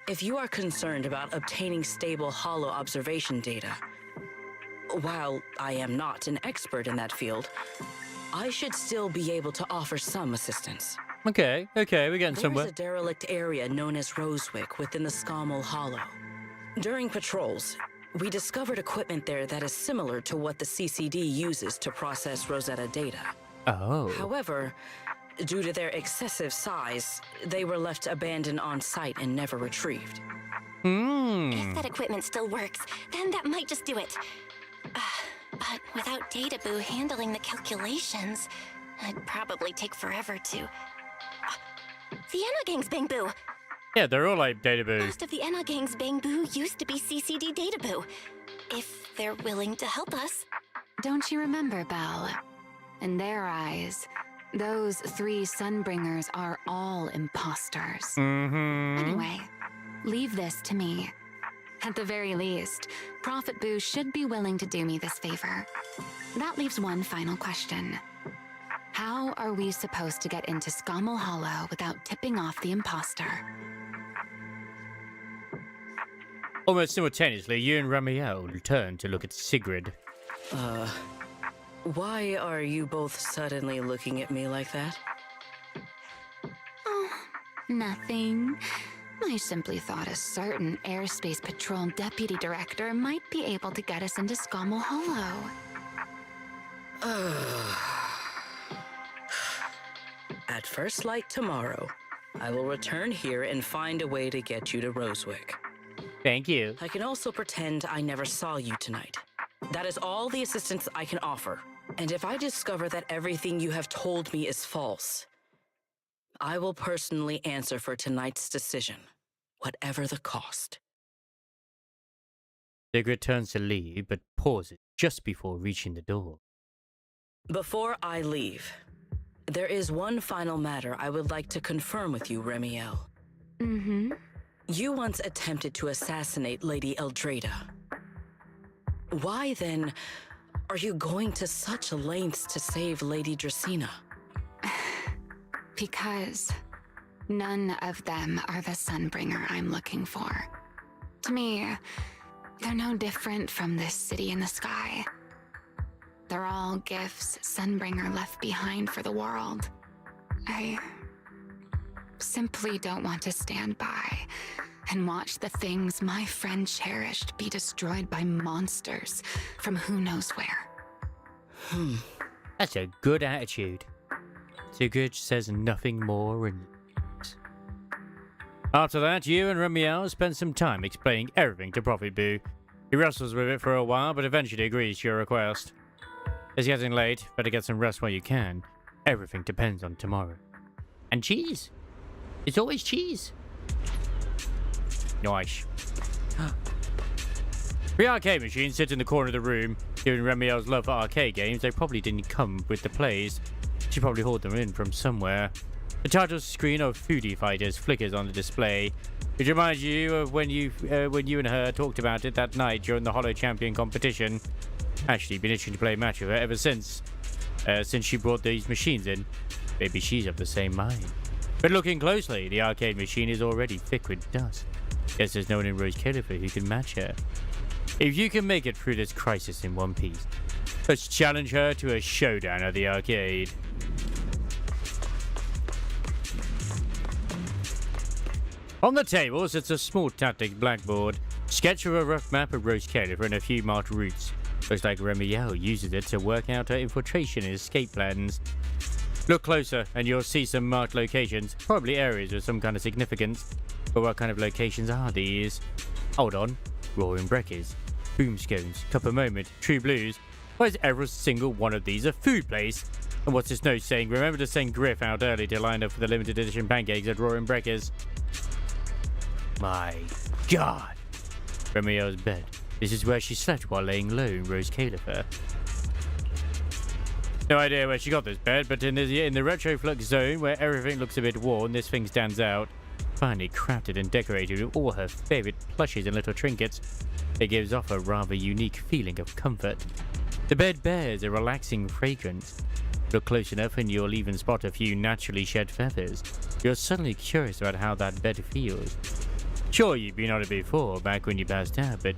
[SPEAKER 9] If you are concerned about obtaining stable hollow observation data, while I am not an expert in that field, I should still be able to offer some assistance.
[SPEAKER 1] Okay, we're getting somewhere.
[SPEAKER 9] There's a derelict area known as Rosewick within the Scommel Hollow. During patrols, we discovered equipment there that is similar to what the CCD uses to process Rosetta data.
[SPEAKER 1] Oh.
[SPEAKER 9] However, due to their excessive size, they were left abandoned on site and never retrieved.
[SPEAKER 3] If that equipment still works, then that might just do it. But without Databoo handling the calculations, it'd probably take forever to... The Enna Gang's Bangboo!
[SPEAKER 1] Yeah, they're all like Databoo.
[SPEAKER 3] Most of the Enna Gang's Bangboo used to be CCD Databoo. If they're willing to help us.
[SPEAKER 11] Don't you remember, Belle? In their eyes, those 3 Sunbringers are all imposters. Anyway, leave this to me. At the very least, Prophet Boo should be willing to do me this favor. That leaves one final question. How are we supposed to get into Scommel Hollow without tipping off the imposter?
[SPEAKER 1] Almost simultaneously, you and Ramiel turn to look at Sigrid.
[SPEAKER 9] Why are you both suddenly looking at me like that?
[SPEAKER 11] Oh, nothing. I simply thought a certain airspace patrol deputy director might be able to get us into Scommel Hollow.
[SPEAKER 9] At first light tomorrow, I will return here and find a way to get you to Rosewick.
[SPEAKER 1] Thank you.
[SPEAKER 9] I can also pretend I never saw you tonight. That is all the assistance I can offer. And if I discover that everything you have told me is false, I will personally answer for tonight's decision, whatever the cost.
[SPEAKER 1] Sigrid turns to leave, but pauses just before reaching the door.
[SPEAKER 9] Before I leave, there is one final matter I would like to confirm with you, Remiel. You once attempted to assassinate Lady Eldrada. Why, then, are you going to such lengths to save Lady Dracaena?
[SPEAKER 11] Because none of them are the Sunbringer I'm looking for. To me, they're no different from this city in the sky. They're all gifts Sunbringer left behind for the world. I simply don't want to stand by and watch the things my friend cherished be destroyed by monsters from who knows where.
[SPEAKER 1] That's a good attitude. Sigrid says nothing more and leaves. After that, you and Remiel spend some time explaining everything to Prophet Boo. He wrestles with it for a while, but eventually agrees to your request. It's getting late, better get some rest while you can. Everything depends on tomorrow. And cheese. It's always cheese. Nice. The arcade machine sits in the corner of the room. Given Remiel's love for arcade games, they probably didn't come with the plays. She probably hauled them in from somewhere. The title screen of Foodie Fighters flickers on the display, which reminds you of when you and her talked about it that night during the Hollow Champion competition. Actually, been itching to play a match with her ever since she brought these machines in. Maybe she's of the same mind. But looking closely, the arcade machine is already thick with dust. Guess there's no one in Rose Califer who can match her. If you can make it through this crisis in one piece, let's challenge her to a showdown at the arcade. On the table sits a small tactics blackboard, sketch of a rough map of Rose Caliph and a few marked routes. Looks like Remiel uses it to work out her infiltration and escape plans. Look closer and you'll see some marked locations, probably areas with some kind of significance. But what kind of locations are these? Hold on. Roaring Breakers, Boomscones, Cup of Moment, True Blues. Why is every single one of these a food place? And what's this note saying? Remember to send Griff out early to line up for the limited edition pancakes at Roaring Breakers. My God. Remiel's bed. This is where she slept while laying low in Rose Caliph. No idea where she got this bed, but in the retroflux zone where everything looks a bit worn, this thing stands out. Finely crafted and decorated with all her favorite plushes and little trinkets, it gives off a rather unique feeling of comfort. The bed bears a relaxing fragrance. Look close enough and you'll even spot a few naturally shed feathers. You're suddenly curious about how that bed feels. Sure, you've been on it before, back when you passed out, but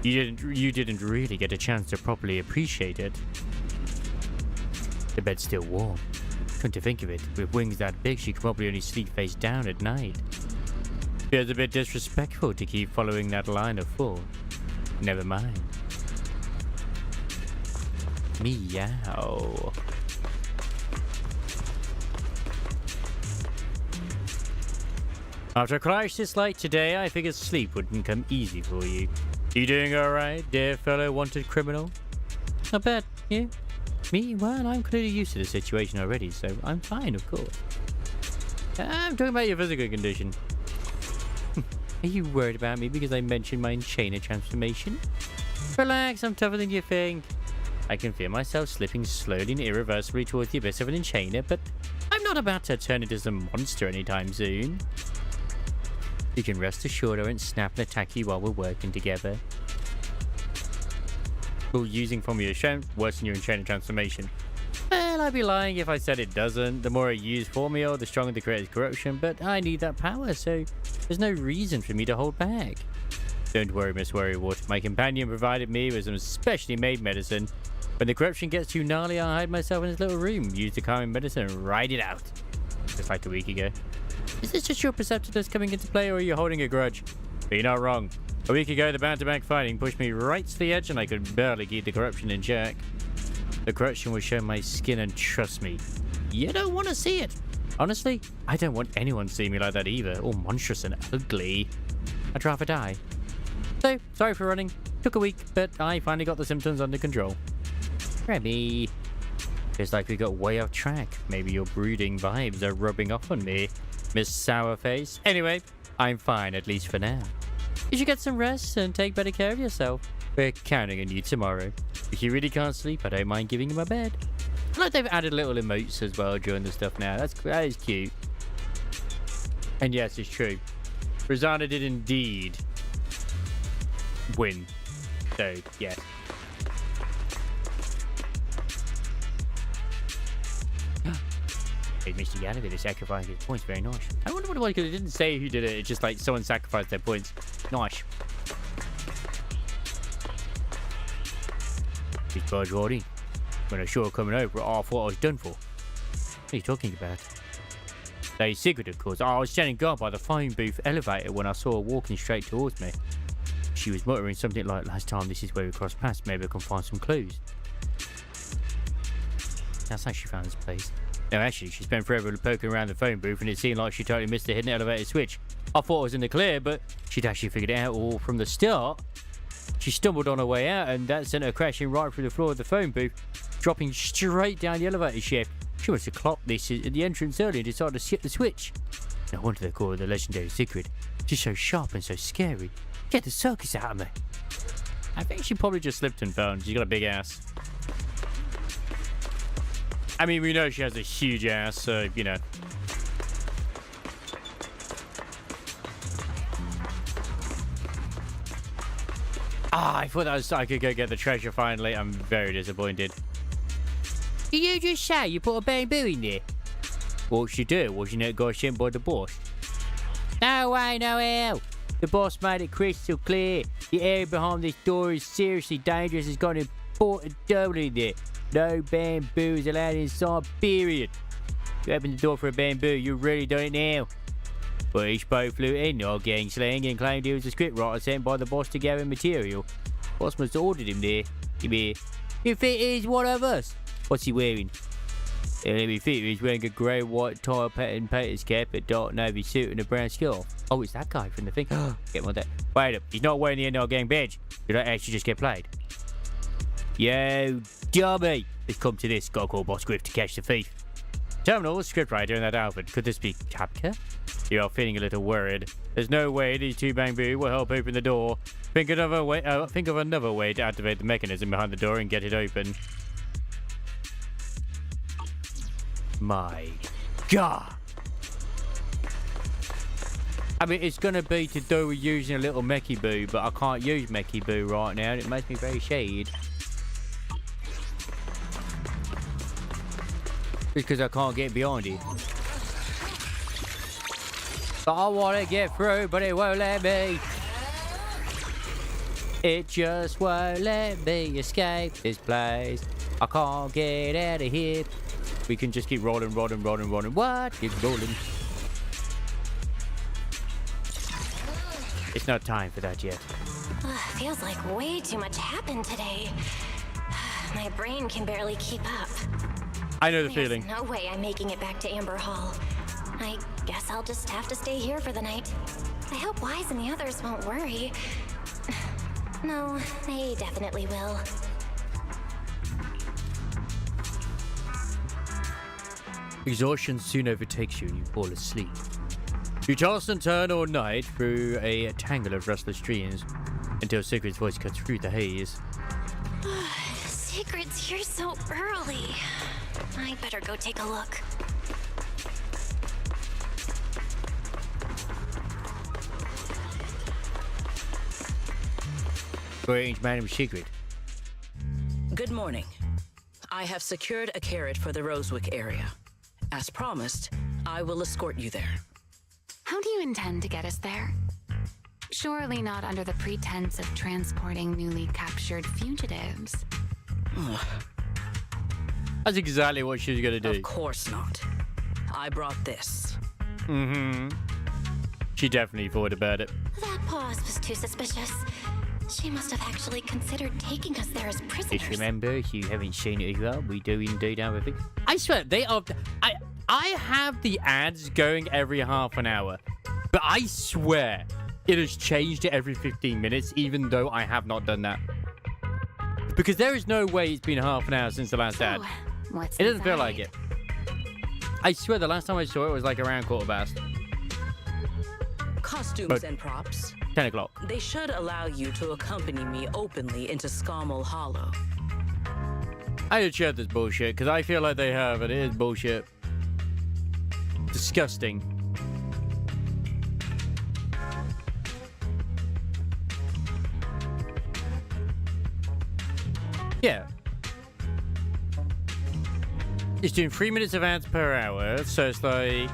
[SPEAKER 1] you didn't really get a chance to properly appreciate it. The bed's still warm. Come to think of it, with wings that big, she could probably only sleep face down at night. Feels a bit disrespectful to keep following that line of thought. Never mind. Meow. After a crisis like today, I figured sleep wouldn't come easy for you. You doing alright, dear fellow wanted criminal? Not bad, you? Me? Well, I'm clearly used to the situation already, so I'm fine, of course. I'm talking about your physical condition. Are you worried about me because I mentioned my Enchainer transformation? Relax, I'm tougher than you think. I can feel myself slipping slowly and irreversibly towards the abyss of an Enchainer, but I'm not about to turn into some monster anytime soon. You can rest assured I won't snap and attack you while we're working together. Well, using from your strength worse than your Enchainer transformation. Well, I'd be lying if I said it doesn't. The more I use Formio, the stronger the creator's corruption, but I need that power, so there's no reason for me to hold back. Don't worry, Miss Worrywart. My companion provided me with some specially made medicine. When the corruption gets too gnarly, I'll hide myself in this little room, use the calming medicine, and ride it out. Just like a week ago. Is this just your perceptiveness coming into play, or are you holding a grudge? But you're not wrong. A week ago, the back-to-back fighting pushed me right to the edge and I could barely keep the corruption in check. The corruption will show my skin, and trust me, you don't want to see it. Honestly, I don't want anyone to see me like that either, all monstrous and ugly. I'd rather die. So, sorry for running. Took a week, but I finally got the symptoms under control. Remy. Feels like we got way off track. Maybe your brooding vibes are rubbing off on me, Miss Sourface. Anyway, I'm fine, at least for now. You should get some rest and take better care of yourself. We're counting on you tomorrow. If you really can't sleep, I don't mind giving you my bed. I like they've added little emotes as well during the stuff now. That is cute. And yes, it's true. Rosanna did indeed win. So, yes. Hey, Mr. Gallagher sacrificed his points. Very nice. I wonder what it was, because it didn't say who did it. It's just like someone sacrificed their points. Nice. These guys already. When I saw her coming over, I thought I was done for. What are you talking about? They secret, of course. I was standing guard by the phone booth elevator when I saw her walking straight towards me. She was muttering something like, last time this is where we crossed paths, maybe I can find some clues. That's how she found this place. No, actually, she spent forever poking around the phone booth and it seemed like she totally missed the hidden elevator switch. I thought I was in the clear, but she'd actually figured it out all from the start. She stumbled on her way out and that sent her crashing right through the floor of the phone booth, dropping straight down the elevator shaft. She must have clocked this at the entrance early and decided to skip the switch. No wonder they call her the legendary secret. She's so sharp and so scary. Get the circus out of me. I think she probably just slipped and fell. She's got a big ass. I mean, we know she has a huge ass, so, you know. Ah, I thought that was, I could go get the treasure finally. I'm very disappointed. Did you just say you put a Bangboo in there? What you do? Wasn't it got sent by the boss? No way, no hell. The boss made it crystal clear. The area behind this door is seriously dangerous. It's got an important double in there. No bamboo is allowed inside, period. If you open the door for a bamboo, you really done it now. But he spoke fluent or gang slang and claimed he was a scriptwriter sent by the boss to gather material. Boss must have ordered him there. You think he's one of us? What's he wearing? Let me think, he's wearing a grey white tie pattern painter's cap, a dark navy suit and a brown scarf. Oh, it's that guy from the thing. Get one of that. Wait up, he's not wearing the NR gang badge. Did I actually just get played? Yo, dummy! Let's come to this. Gotta call Boss Griff to catch the thief. Terminal, scriptwriter in that outfit. Could this be Capca? You're feeling a little worried. There's no way these two Bangboo will help open the door. Think of another way to activate the mechanism behind the door and get it open. My God. I mean, it's going to be to do with using a little Mechie Boo, but I can't use Mechie Boo right now, and it makes me very sad. Because I can't get behind it. But I want to get through, but it won't let me. It just won't let me escape this place. I can't get out of here. We can just keep rolling. What? Keep rolling. It's not time for that yet.
[SPEAKER 3] Feels like way too much happened today. My brain can barely keep up.
[SPEAKER 1] I know the feeling.
[SPEAKER 3] There's no way I'm making it back to Amber Hall. I guess I'll just have to stay here for the night. I hope Wise and the others won't worry. No, they definitely will.
[SPEAKER 1] Exhaustion soon overtakes you and you fall asleep. You toss and turn all night through a tangle of restless dreams until Secret's voice cuts through the haze.
[SPEAKER 3] Secret's here so early. I better go take a look.
[SPEAKER 1] Greetings, Madam Secret.
[SPEAKER 9] Good morning. I have secured a carrot for the Rosewick area. As promised, I will escort you there.
[SPEAKER 11] How do you intend to get us there? Surely not under the pretense of transporting newly captured fugitives.
[SPEAKER 1] That's exactly what she was gonna do.
[SPEAKER 9] Of course not. I brought this.
[SPEAKER 1] She definitely thought about it.
[SPEAKER 3] That pause was too suspicious. She must have actually considered taking us there as prisoners.
[SPEAKER 1] Just remember, if you haven't seen it as well, we do indeed have a thing. I swear, they are... I have the ads going every half an hour, but I swear it has changed it every 15 minutes, even though I have not done that. Because there is no way it's been half an hour since the last ad.
[SPEAKER 11] What's
[SPEAKER 1] It doesn't feel
[SPEAKER 11] inside?
[SPEAKER 1] like it. I swear the last time I saw it was like around 15:15.
[SPEAKER 9] Costumes and props.
[SPEAKER 1] 10 o'clock.
[SPEAKER 9] They should allow you to accompany me openly into Scommel Hollow.
[SPEAKER 1] I had to share this bullshit because I feel like they have, and it is bullshit. Disgusting. Yeah. It's doing 3 minutes of ads per hour, so it's like...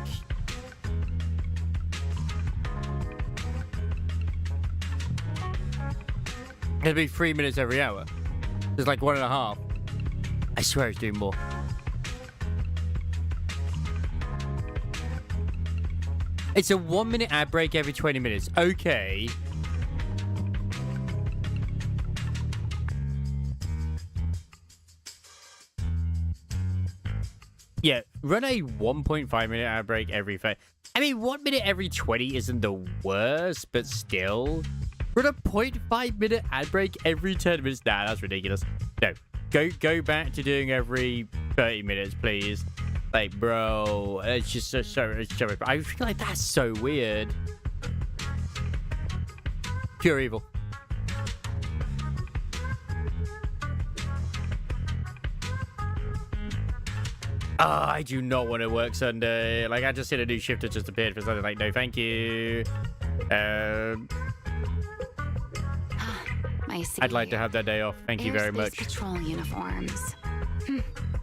[SPEAKER 1] It'll be 3 minutes every hour. It's like 1.5. I swear it's doing more. It's a 1 minute ad break every 20 minutes. Okay. Yeah, run a 1.5 minute ad break every I mean, 1 minute every 20 isn't the worst, but still. Run a 0.5 minute ad break every 10 minutes. Nah, that's ridiculous. No, go back to doing every 30 minutes, please. Like, bro, it's just so I feel like that's so weird. Pure evil. I do not want to work Sunday. Like, I just hit a new shift that just appeared for Sunday. Like, no, thank you. I'd like to have that day off. Thank you very
[SPEAKER 11] Airspace
[SPEAKER 1] much.
[SPEAKER 11] Patrol uniforms.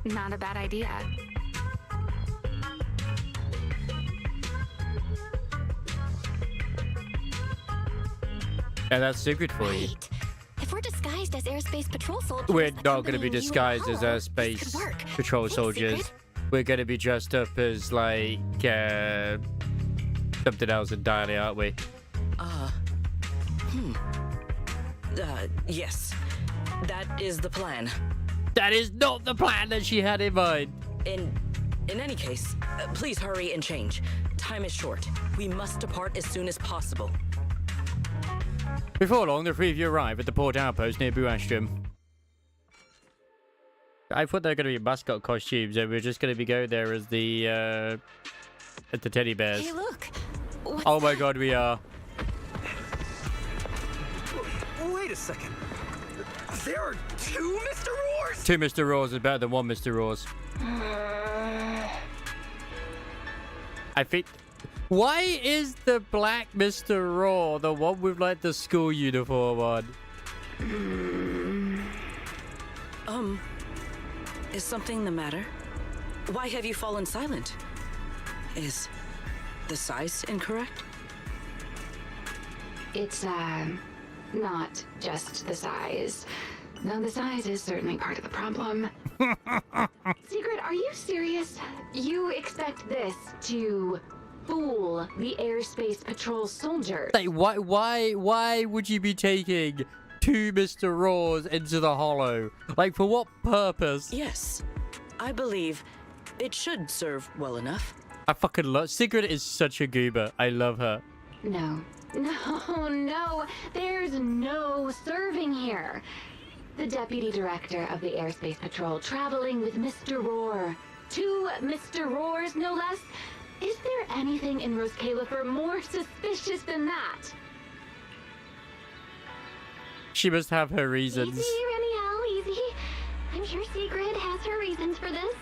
[SPEAKER 11] Not a bad idea.
[SPEAKER 1] And that's secret for you.
[SPEAKER 3] Wait, if we're disguised as airspace patrol soldiers,
[SPEAKER 1] We're not going to be
[SPEAKER 3] accompanying you
[SPEAKER 1] disguised
[SPEAKER 3] in
[SPEAKER 1] as
[SPEAKER 3] Hollow,
[SPEAKER 1] space
[SPEAKER 3] this could work.
[SPEAKER 1] patrol
[SPEAKER 3] Thanks,
[SPEAKER 1] soldiers.
[SPEAKER 3] Secret.
[SPEAKER 1] We're going to be dressed up as, like, something else entirely, aren't we?
[SPEAKER 9] Yes. That is the plan.
[SPEAKER 1] That is not the plan that she had in mind.
[SPEAKER 9] In any case, please hurry and change. Time is short. We must depart as soon as possible.
[SPEAKER 1] Before long, the three of you arrive at the port outpost near Buastrom. I thought they were going to be mascot costumes, and we're just going to be going there as the teddy bears.
[SPEAKER 3] Hey, look. What's
[SPEAKER 1] Oh my
[SPEAKER 3] that?
[SPEAKER 1] god, we are.
[SPEAKER 7] Wait a second. There are two Mr. Roars?
[SPEAKER 1] Two Mr. Roars is better than one Mr. Roars. I think... Why is the black Mr. Roar the one with, like, the school uniform on?
[SPEAKER 9] Is something the matter? Why have you fallen silent? Is the size incorrect?
[SPEAKER 11] It's, not just the size. No, the size is certainly part of the problem. Secret, are you serious? You expect this to fool the airspace patrol soldiers?
[SPEAKER 1] Like, why would you be taking two Mr. Roars into the Hollow? Like, for what purpose?
[SPEAKER 9] Yes. I believe it should serve well enough.
[SPEAKER 1] I fucking love... Sigrid is such a goober. I love her.
[SPEAKER 11] No. No. There's no serving here. The deputy director of the airspace patrol traveling with Mr. Roar. Two Mr. Roars, no less. Is there anything in Rose Califer more suspicious than that?
[SPEAKER 1] She must have her reasons.
[SPEAKER 2] Easy, Remiel, easy. I'm sure Sigrid has her reasons for this.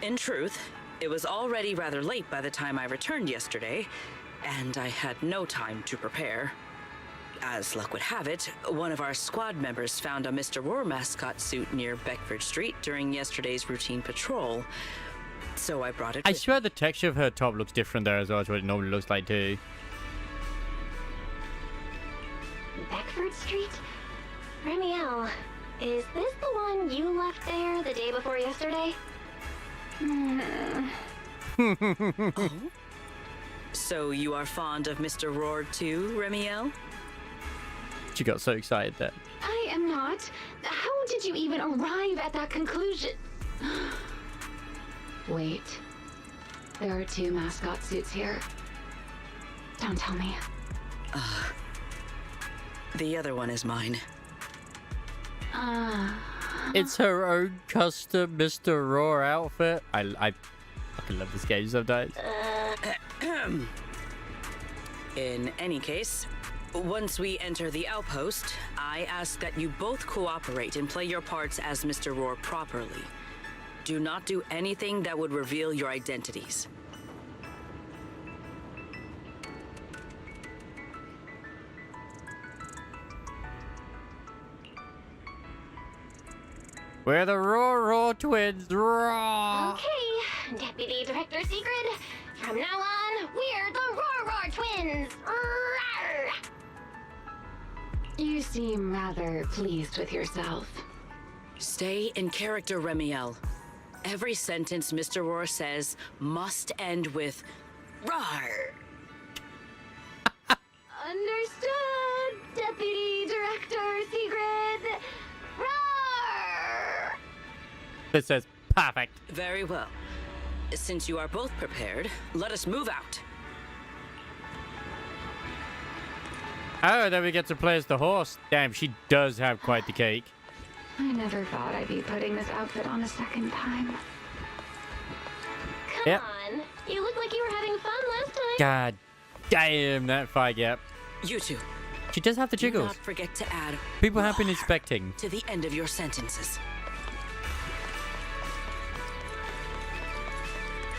[SPEAKER 9] In truth, it was already rather late by the time I returned yesterday, and I had no time to prepare. As luck would have it, one of our squad members found a Mr. Roar mascot suit near Beckford Street during yesterday's routine patrol, so I brought it
[SPEAKER 1] I
[SPEAKER 9] with
[SPEAKER 1] swear the texture of her top looks different there as well as what it normally looks like too.
[SPEAKER 2] Beckford Street? Remiel, is this the one you left there the day before yesterday?
[SPEAKER 9] So you are fond of Mr. Roar too, Remiel?
[SPEAKER 1] She got so excited there.
[SPEAKER 11] I am not. How did you even arrive at that conclusion? Wait. There are two mascot suits here. Don't tell me.
[SPEAKER 9] The other one is mine.
[SPEAKER 1] It's her own custom Mr. Roar outfit. I fucking love this game sometimes.
[SPEAKER 9] In any case, once we enter the outpost, I ask that you both cooperate and play your parts as Mr. Roar properly. Do not do anything that would reveal your identities.
[SPEAKER 1] We're the Roar twins. Roar!
[SPEAKER 2] Okay, Deputy Director Sigrid. From now on, we're the Roar Twins. Roar!
[SPEAKER 11] You seem rather pleased with yourself.
[SPEAKER 9] Stay in character, Remiel. Every sentence Mr. Roar says must end with "Rawr."
[SPEAKER 2] Understood, Deputy Director Sigrid. Roar!
[SPEAKER 1] This says perfect.
[SPEAKER 9] Very well. Since you are both prepared, let us move out.
[SPEAKER 1] Oh, then we get to play as the horse. Damn, she does have quite the cake.
[SPEAKER 11] I never thought I'd be putting this outfit on a second time.
[SPEAKER 2] Come
[SPEAKER 1] Yep.
[SPEAKER 2] on. You look like you were having fun last time.
[SPEAKER 1] God damn, that fight, yep.
[SPEAKER 9] You two,
[SPEAKER 1] She does have the
[SPEAKER 9] do
[SPEAKER 1] jiggles.
[SPEAKER 9] not forget to add
[SPEAKER 1] People have been
[SPEAKER 9] "Rawr"
[SPEAKER 1] inspecting.
[SPEAKER 9] to the end of your sentences.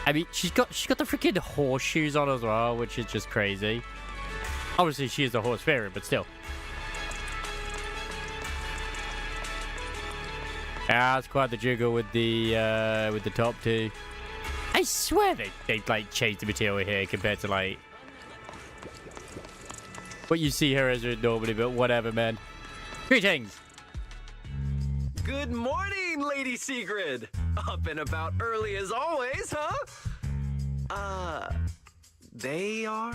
[SPEAKER 1] I mean, she's got the freaking horseshoes on as well, which is just crazy. Obviously, she is a horse fairy, but still. Yeah, it's quite the jiggle with the top two. I swear they like changed the material here compared to like what you see her as normally, but whatever, man. Greetings.
[SPEAKER 7] Good morning, Lady Sigrid. Up and about early as always, huh?
[SPEAKER 5] They are?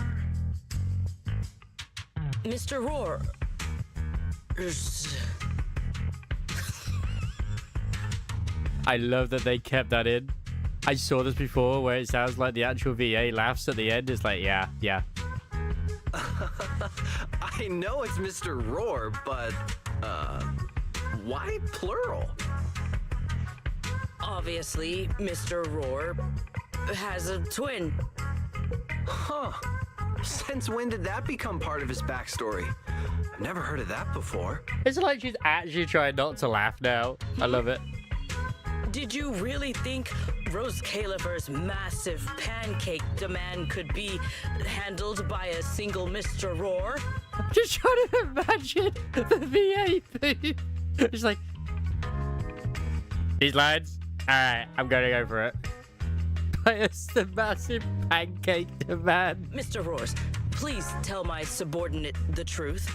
[SPEAKER 9] Mr. Roar.
[SPEAKER 1] I love that they kept that in. I saw this before where it sounds like the actual VA laughs at the end. It's like, yeah.
[SPEAKER 5] I know it's Mr. Roar, but, why plural?
[SPEAKER 9] Obviously, Mr. Roar has a twin.
[SPEAKER 5] Huh. Since when did that become part of his backstory? I've never heard of that before.
[SPEAKER 1] It's like she's actually trying not to laugh now. I love it.
[SPEAKER 9] Did you really think Rose Califer's massive pancake demand could be handled by a single Mr. Roar?
[SPEAKER 1] Just trying to imagine the VA thing. It's like, these lines? Alright, I'm gonna go for it. But it's the massive pancake demand.
[SPEAKER 9] Mr. Roars, please tell my subordinate the truth.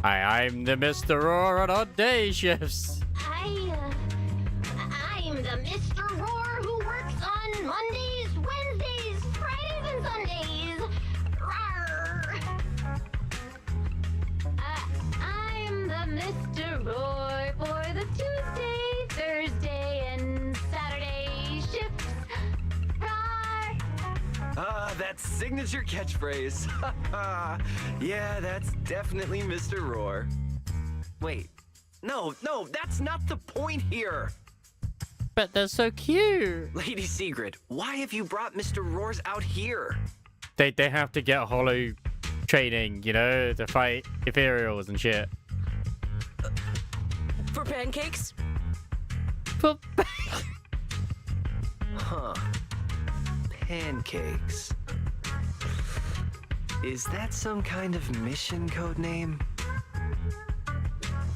[SPEAKER 1] I'm the Mr. Roar on odd day shifts.
[SPEAKER 4] I'm the Mr. Roar who works on Mondays, Wednesdays, Fridays, and Sundays. Rawr. I'm the Mr. Roar for the Tuesday, Thursday, and Saturday shifts. Rawr.
[SPEAKER 5] That signature catchphrase. Yeah, that's definitely Mr. Roar. Wait, no, that's not the point here.
[SPEAKER 1] But they're so cute.
[SPEAKER 5] Lady Sigrid, why have you brought Mr. Roars out here?
[SPEAKER 1] They have to get hollow training, you know, to fight ethereals and shit.
[SPEAKER 9] For pancakes?
[SPEAKER 1] For
[SPEAKER 5] Huh. Pancakes. Is that some kind of mission code name?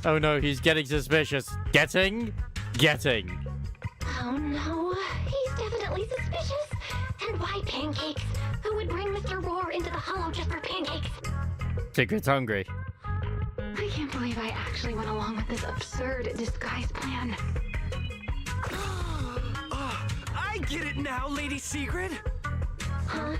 [SPEAKER 1] Oh no, he's getting suspicious. Getting.
[SPEAKER 4] Oh no, he's definitely suspicious. And why pancakes? Who would bring Mr. Roar into the hollow just for pancakes?
[SPEAKER 1] Sigrid's hungry.
[SPEAKER 11] I can't believe I actually went along with this absurd disguise plan.
[SPEAKER 5] I get it now, Lady Sigrid.
[SPEAKER 4] Huh?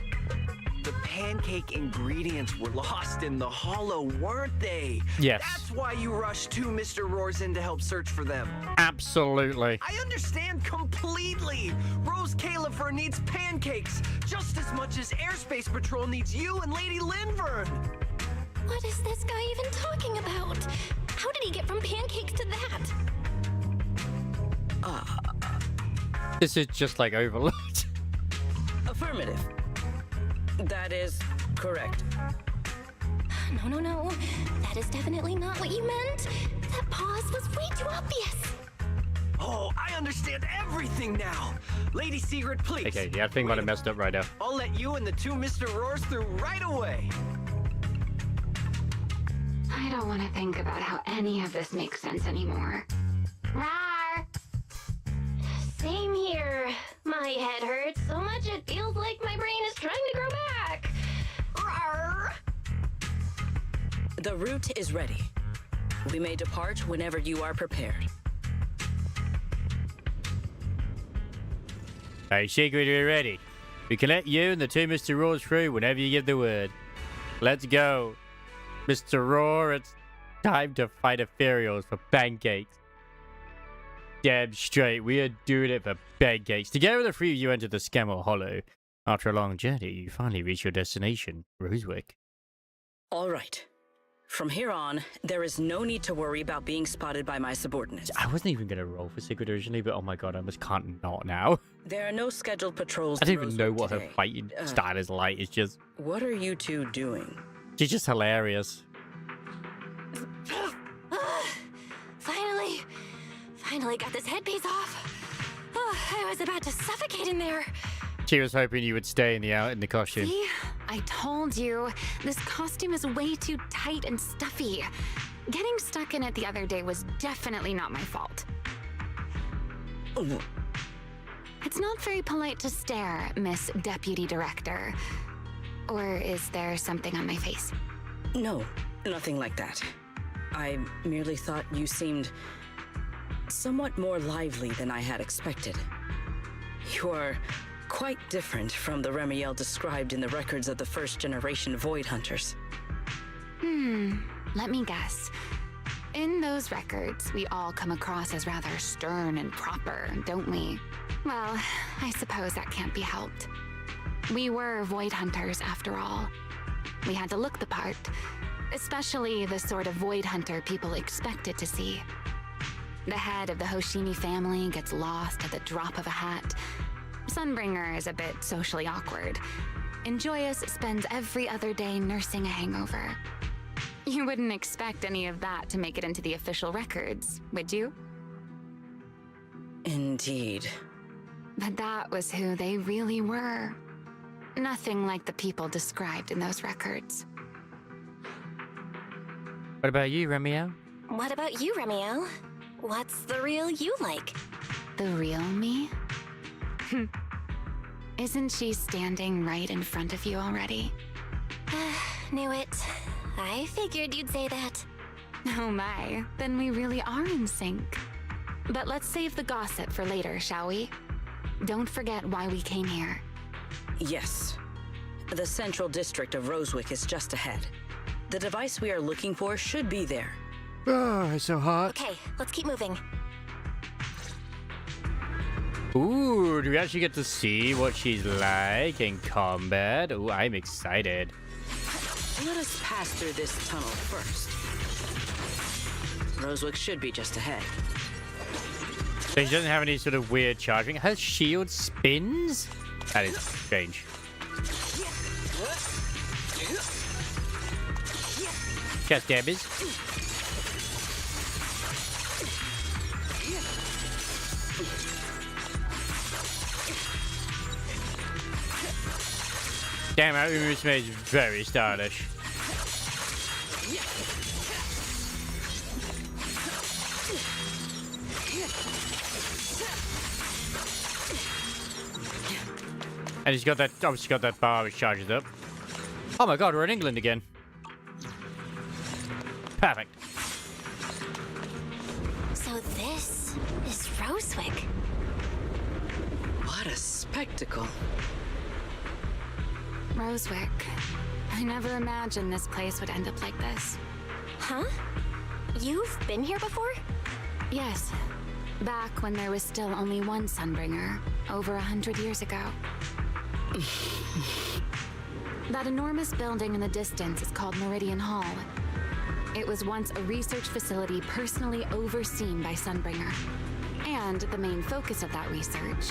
[SPEAKER 5] The pancake ingredients were lost in the hollow, weren't they?
[SPEAKER 1] Yes.
[SPEAKER 5] That's why you rushed two Mr. Roars in to help search for them.
[SPEAKER 1] Absolutely.
[SPEAKER 5] I understand completely. Rose Califer needs pancakes just as much as Airspace Patrol needs you and Lady Linvern.
[SPEAKER 3] What is this guy even talking about? How did he get from pancakes to that?
[SPEAKER 1] This is just like Overlord.
[SPEAKER 9] Affirmative. That is correct.
[SPEAKER 3] No. That is definitely not what you meant. That pause was way too obvious.
[SPEAKER 5] Oh, I understand everything now. Lady Sigrid, please.
[SPEAKER 1] Okay, yeah, I think I might have messed up right now.
[SPEAKER 5] I'll let you and the two Mr. Roars through right away.
[SPEAKER 11] I don't want to think about how any of this makes sense anymore.
[SPEAKER 4] Rawr. Same here. My head hurts so much it feels like my brain is trying to grow back. Rawr.
[SPEAKER 9] The route is ready. We may depart whenever you are prepared.
[SPEAKER 1] Hey, Sigrid, we're ready. We can let you and the two Mr. Roars through whenever you give the word. Let's go. Mr. Roar, it's time to fight ethereals for pancakes. Damn straight, we are doing it for pancakes. Together, the three of you enter the Scammer Hollow. After a long journey, you finally reach your destination, Rosewick.
[SPEAKER 9] All right. From here on, there is no need to worry about being spotted by my subordinates.
[SPEAKER 1] I wasn't even going to roll for Sigrid originally, but oh my god, I just can't not now.
[SPEAKER 9] There are no scheduled patrols.
[SPEAKER 1] I don't
[SPEAKER 9] to
[SPEAKER 1] even know
[SPEAKER 9] Rosewick
[SPEAKER 1] what her
[SPEAKER 9] today.
[SPEAKER 1] fighting style is like. It's just...
[SPEAKER 9] What are you two doing?
[SPEAKER 1] She's just hilarious.
[SPEAKER 3] Finally got this headpiece off. Oh, I was about to suffocate in there.
[SPEAKER 1] She was hoping you would stay in the costume.
[SPEAKER 11] See? I told you. This costume is way too tight and stuffy. Getting stuck in it the other day was definitely not my fault.
[SPEAKER 9] Oh,
[SPEAKER 11] It's not very polite to stare, Miss Deputy Director. Or is there something on my face?
[SPEAKER 9] no, nothing like that. I merely thought you seemed somewhat more lively than I had expected. You are quite different from the Remiel described in the records of the first-generation Void Hunters.
[SPEAKER 11] Let me guess. In those records, we all come across as rather stern and proper, don't we? Well, I suppose that can't be helped. We were Void Hunters, after all. We had to look the part, especially the sort of Void Hunter people expected to see. The head of the Hoshimi family gets lost at the drop of a hat. Sunbringer is a bit socially awkward. And Joyous spends every other day nursing a hangover. You wouldn't expect any of that to make it into the official records, would you?
[SPEAKER 9] Indeed.
[SPEAKER 11] But that was who they really were. Nothing like the people described in those records.
[SPEAKER 1] What about you, Remiel?
[SPEAKER 3] What about you, Remiel? What's the real you like?
[SPEAKER 11] The real me? Isn't she standing right in front of you already?
[SPEAKER 3] Knew it. I figured you'd say that.
[SPEAKER 11] Oh my, then we really are in sync. But let's save the gossip for later, shall we? Don't forget why we came here.
[SPEAKER 9] Yes. The central district of Rosewick is just ahead. The device we are looking for should be there.
[SPEAKER 1] Oh, it's so hot.
[SPEAKER 3] Okay, let's keep moving.
[SPEAKER 1] Ooh, do we actually get to see what she's like in combat? Ooh, I'm excited.
[SPEAKER 9] Let us pass through this tunnel first. Rosewick should be just ahead.
[SPEAKER 1] So she doesn't have any sort of weird charging. Her shield spins? That is strange. Chest dabbers. Damn, that Umusme is very stylish. And he's got that, obviously got that bar which charges up. Oh my god, we're in England again. Perfect.
[SPEAKER 3] So this is Rosewick.
[SPEAKER 9] What a spectacle.
[SPEAKER 11] Rosewick. I never imagined this place would end up like this.
[SPEAKER 3] Huh? You've been here before?
[SPEAKER 11] Yes. Back when there was still only one Sunbringer, over 100 years ago. That enormous building in the distance is called Meridian Hall. It was once a research facility personally overseen by Sunbringer. And the main focus of that research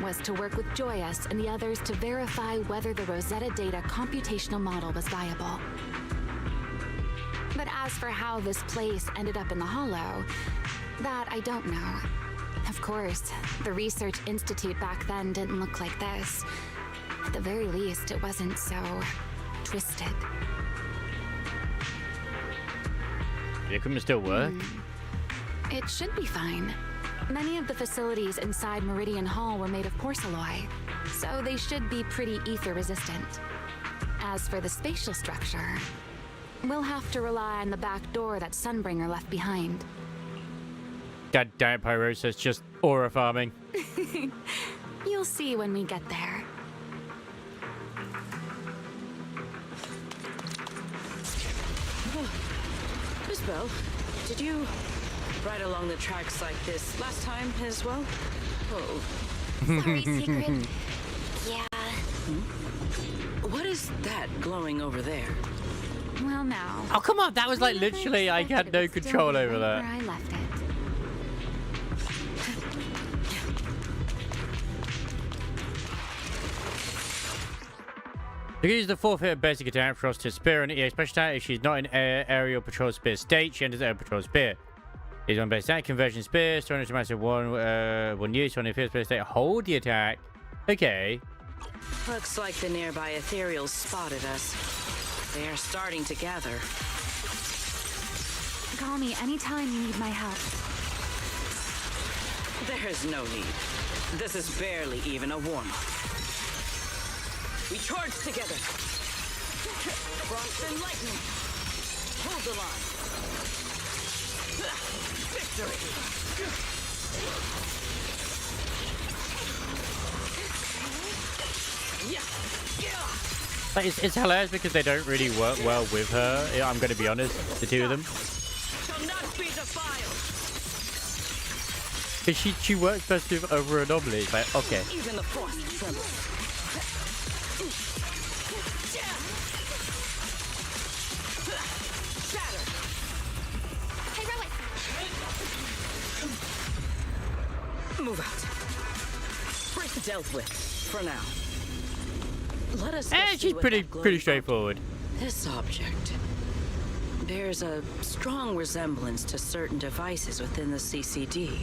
[SPEAKER 11] was to work with Joyous and the others to verify whether the Rosetta Data computational model was viable. But as for how this place ended up in the Hollow, that I don't know. Of course, the Research Institute back then didn't look like this. At the very least, it wasn't so twisted.
[SPEAKER 1] The equipment still work?
[SPEAKER 11] It should be fine. Many of the facilities inside Meridian Hall were made of porcelain, so they should be pretty ether resistant. As for the spatial structure, we'll have to rely on the back door that Sunbringer left behind.
[SPEAKER 1] God damn it, Pyrosa's just aura farming.
[SPEAKER 11] You'll see when we get there.
[SPEAKER 9] Miss Bell, did you ride along the tracks like this last time as well? Oh.
[SPEAKER 3] Sorry, Secret. Yeah.
[SPEAKER 9] What is that glowing over there?
[SPEAKER 11] Well, now.
[SPEAKER 1] Oh, come on. That was like literally, I had no control over that.
[SPEAKER 11] Where I left it.
[SPEAKER 1] You can use the 4th hit basic attack for us to spear and EA special attack. If she's not in aerial patrol spear state, she enters air patrol spear. Is on base attack, conversion spear, storing to massive one use on the 5th spear state. Hold the attack. Okay.
[SPEAKER 9] Looks like the nearby ethereals spotted us. They are starting to gather.
[SPEAKER 11] Call me anytime you need my help.
[SPEAKER 9] There is no need. This is barely even a warm-up. We charge together. Frost and lightning. Hold the line. Victory.
[SPEAKER 1] Like, it's hilarious because they don't really work well with her. I'm going to be honest, the two of them.
[SPEAKER 9] Shall not be defiled.
[SPEAKER 1] Because she works best with over Anomaly. It's like, okay.
[SPEAKER 9] Even the frost trembles. Shatter.
[SPEAKER 4] Hey, Rowan!
[SPEAKER 9] Move out. Break dealt with for now. Let us.
[SPEAKER 1] She's pretty straightforward.
[SPEAKER 9] This object bears a strong resemblance to certain devices within the CCD.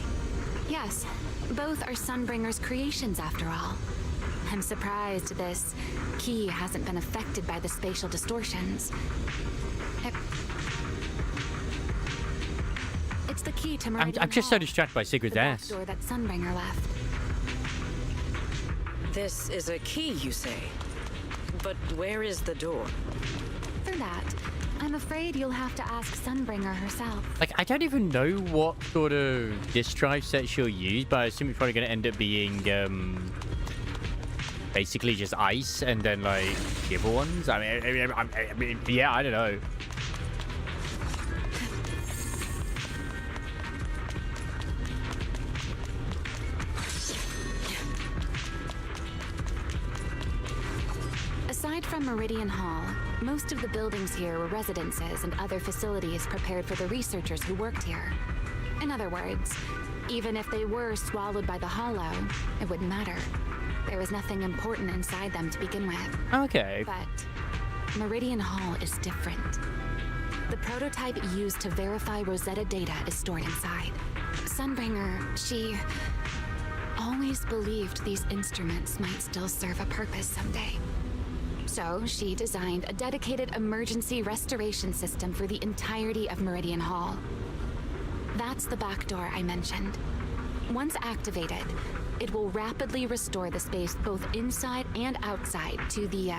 [SPEAKER 11] Yes, both are Sunbringer's creations after all. I'm surprised this key hasn't been affected by the spatial distortions. It's the key to Meridian
[SPEAKER 1] I'm just so
[SPEAKER 11] Hall,
[SPEAKER 1] distracted by Sigurd's
[SPEAKER 11] the back
[SPEAKER 1] ass.
[SPEAKER 11] door that Sunbringer left.
[SPEAKER 9] This is a key, you say? But where is the door?
[SPEAKER 11] For that, I'm afraid you'll have to ask Sunbringer herself.
[SPEAKER 1] Like, I don't even know what sort of disk drive set she'll use, but I assume it's probably going to end up being, basically just ice and then, like, the other ones. I mean, yeah, I don't know.
[SPEAKER 11] Aside from Meridian Hall, most of the buildings here were residences and other facilities prepared for the researchers who worked here. In other words, even if they were swallowed by the Hollow, it wouldn't matter. There was nothing important inside them to begin with.
[SPEAKER 1] Okay.
[SPEAKER 11] But Meridian Hall is different. The prototype used to verify Rosetta data is stored inside. Sunbringer, she always believed these instruments might still serve a purpose someday. So she designed a dedicated emergency restoration system for the entirety of Meridian Hall. That's the back door I mentioned. Once activated, it will rapidly restore the space both inside and outside to the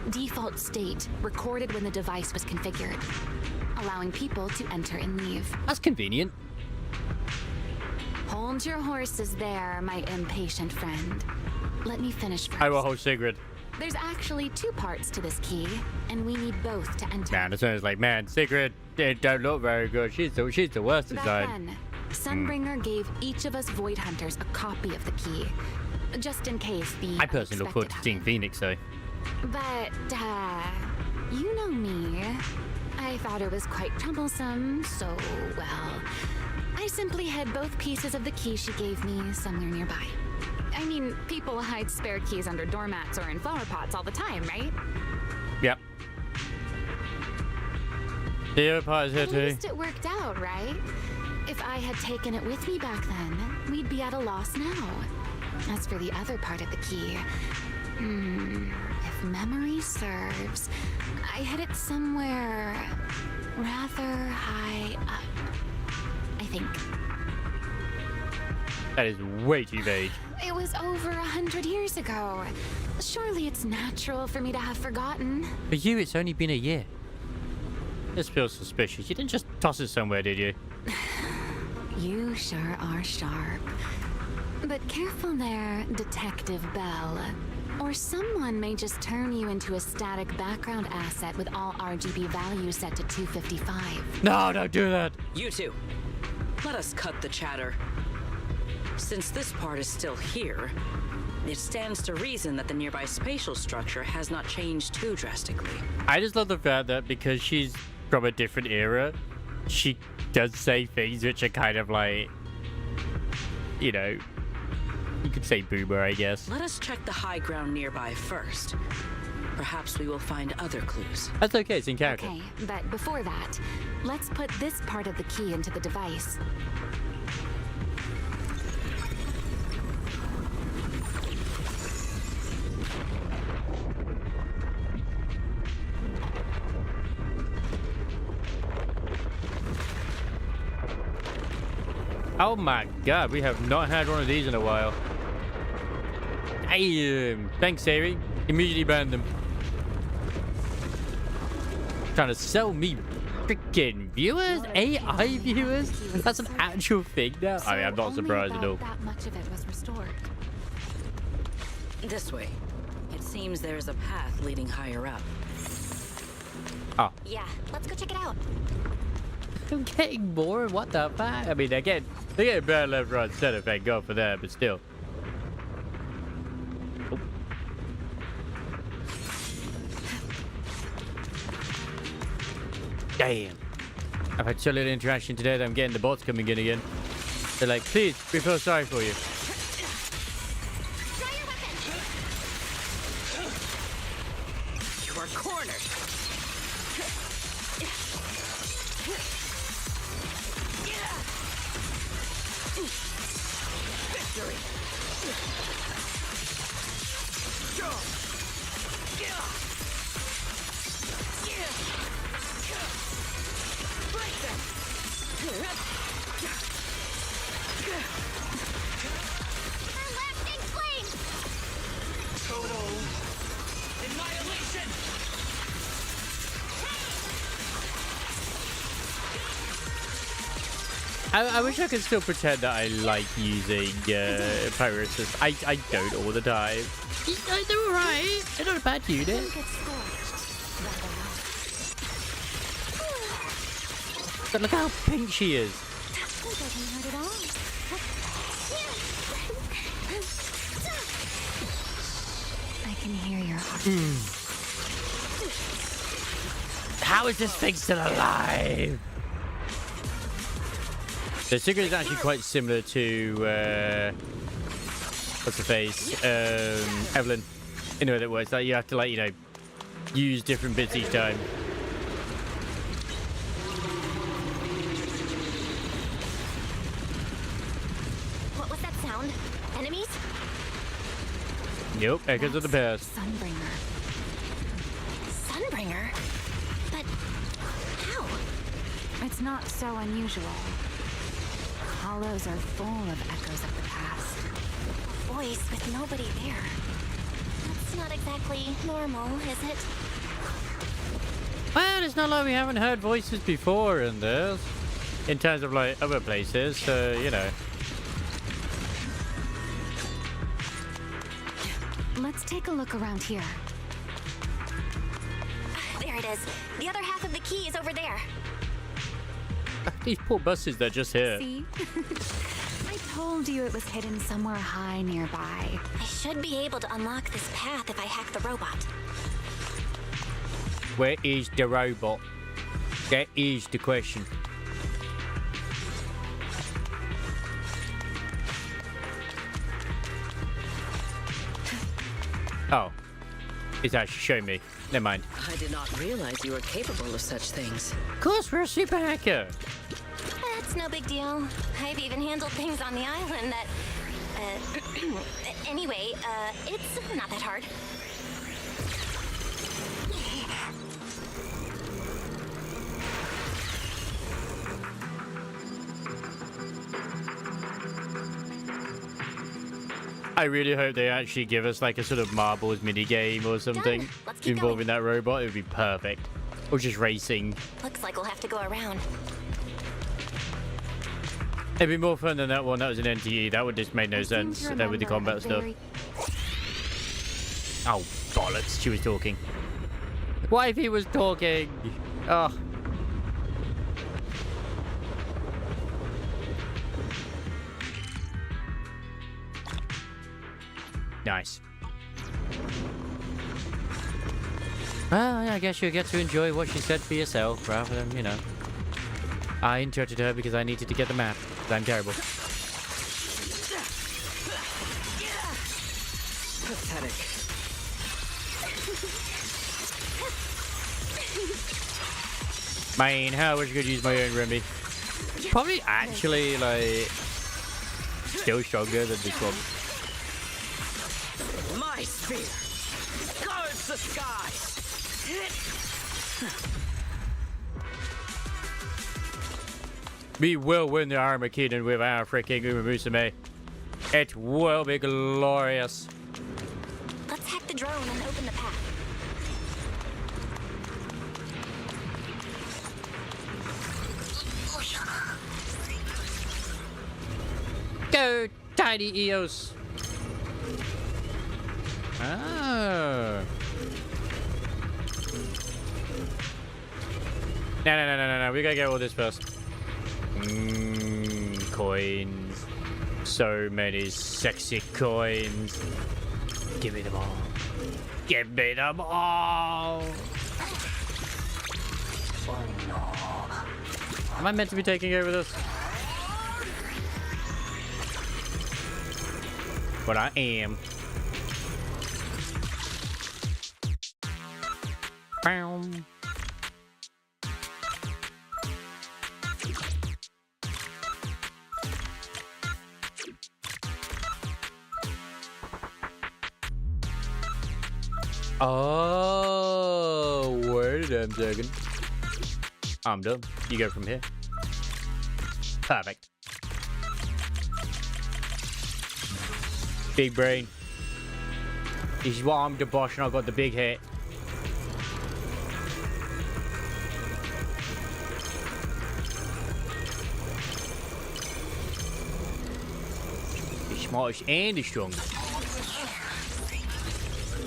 [SPEAKER 11] default state recorded when the device was configured, allowing people to enter and leave.
[SPEAKER 1] That's convenient.
[SPEAKER 11] Hold your horses there, my impatient friend. Let me finish first.
[SPEAKER 1] I will hold Sigrid.
[SPEAKER 11] There's actually two parts to this key, and we need both to enter.
[SPEAKER 1] Man, this one is like, man, Sigrid, it don't look very good. She's the worst
[SPEAKER 11] Back
[SPEAKER 1] design.
[SPEAKER 11] then, Sunbringer gave each of us Void Hunters a copy of the key, just in case the
[SPEAKER 1] I personally look forward to seeing Phoenix, though.
[SPEAKER 11] But, you know me. I thought it was quite troublesome, so, well, I simply hid both pieces of the key she gave me somewhere nearby. I mean, people hide spare keys under doormats or in flower pots all the time, right?
[SPEAKER 1] Yep. The other part is here
[SPEAKER 11] At
[SPEAKER 1] too.
[SPEAKER 11] least it worked out, right? If I had taken it with me back then, we'd be at a loss now. As for the other part of the key, if memory serves, I hid it somewhere rather high up, I think.
[SPEAKER 1] That is way too vague.
[SPEAKER 11] It was over 100 years ago. Surely it's natural for me to have forgotten.
[SPEAKER 1] For you, it's only been a year. This feels suspicious. You didn't just toss it somewhere, did you?
[SPEAKER 11] You sure are sharp. But careful there, Detective Bell. Or someone may just turn you into a static background asset with all RGB values set to 255.
[SPEAKER 1] No, don't do that.
[SPEAKER 9] You two, let us cut the chatter. Since this part is still here, it stands to reason that the nearby spatial structure has not changed too drastically.
[SPEAKER 1] I just love the fact that because she's from a different era, she does say things which are kind of like, you know, you could say boomer, I guess.
[SPEAKER 9] Let us check the high ground nearby first. Perhaps we will find other clues.
[SPEAKER 1] That's okay, it's in character.
[SPEAKER 11] Okay, but before that, let's put this part of the key into the device.
[SPEAKER 1] Oh my god, we have not had one of these in a while. Damn. Thanks, Sari. Immediately banned them. Trying to sell me freaking viewers? AI viewers? That's an actual thing now? I mean, I'm not surprised at all.
[SPEAKER 11] That much of it was restored.
[SPEAKER 9] This way. It It seems there's a path leading higher up.
[SPEAKER 1] Oh.
[SPEAKER 3] Yeah, let's go check it out.
[SPEAKER 1] I'm getting more. What the fuck? I mean, they're getting bad left, right, center. Thank God for that, but still. Oh. Damn. I've had so little interaction today that I'm getting the bots coming in again. They're like, please, we feel sorry for you.
[SPEAKER 3] Try your weapon.
[SPEAKER 9] You are cornered. Victory. Break them.
[SPEAKER 3] Lasting flame.
[SPEAKER 10] Total
[SPEAKER 7] Annihilation!
[SPEAKER 1] I wish I could still pretend that I like using pirates. I don't all the time. They're alright. They're not a bad unit. But look how pink she is.
[SPEAKER 11] I can hear your heart.
[SPEAKER 1] How is this thing still alive? The secret is actually quite similar to what's the face? Evelyn. In the way that works. Like you have to, like, you know, use different bits each time.
[SPEAKER 3] What was that sound? Enemies?
[SPEAKER 1] Yep, echoes of the past.
[SPEAKER 11] Sunbringer.
[SPEAKER 3] Sunbringer? But how?
[SPEAKER 11] It's not so unusual. Hollows are full of echoes of the past.
[SPEAKER 3] A voice with nobody there. That's not exactly normal, is it?
[SPEAKER 1] Well, it's not like we haven't heard voices before in this. In terms of, like, other places, so, you know.
[SPEAKER 11] Let's take a look around here.
[SPEAKER 3] There it is. The other half of the key is over there.
[SPEAKER 1] These poor buses, they're just here.
[SPEAKER 11] See? I told you it was hidden somewhere high nearby.
[SPEAKER 3] I should be able to unlock this path if I hack the robot.
[SPEAKER 1] Where is the robot? That is the question. Oh. It's actually showing me. Never mind.
[SPEAKER 9] I did not realize you were capable of such things.
[SPEAKER 1] Of course, we're a super hacker.
[SPEAKER 3] That's no big deal. I've even handled things on the island that... anyway, it's not that hard.
[SPEAKER 1] I really hope they actually give us like a sort of marbles mini game or something
[SPEAKER 3] Let's keep
[SPEAKER 1] involving that robot. It would be perfect. Or just racing.
[SPEAKER 3] Looks like we'll have to go around.
[SPEAKER 1] It'd be more fun than that one. That was an NTE. That would just make no sense with the combat stuff. Oh, bollocks. She was talking. What if he was talking? Oh. Nice. Well, yeah, I guess you'll get to enjoy what she said for yourself, rather than, you know. I interrupted her because I needed to get the map. I'm terrible.
[SPEAKER 9] Pathetic.
[SPEAKER 1] Man, how was I going to use my own Remy? Probably actually, like, still stronger than this one.
[SPEAKER 9] My spear guards the skies.
[SPEAKER 1] We will win the Armageddon with our freaking Uma Musume. It will be glorious.
[SPEAKER 3] Let's hack the drone and open the path.
[SPEAKER 1] Go, tiny Eos. Oh. No. We gotta get all this first. Coins. So many sexy coins. Give me them all. Give me them all. Am I meant to be taking over this? But I am. Boom. Oh, wait a second. I'm done. You go from here. Perfect. Big brain. This is why I'm the boss and I've got the big head. The smartest and the strongest.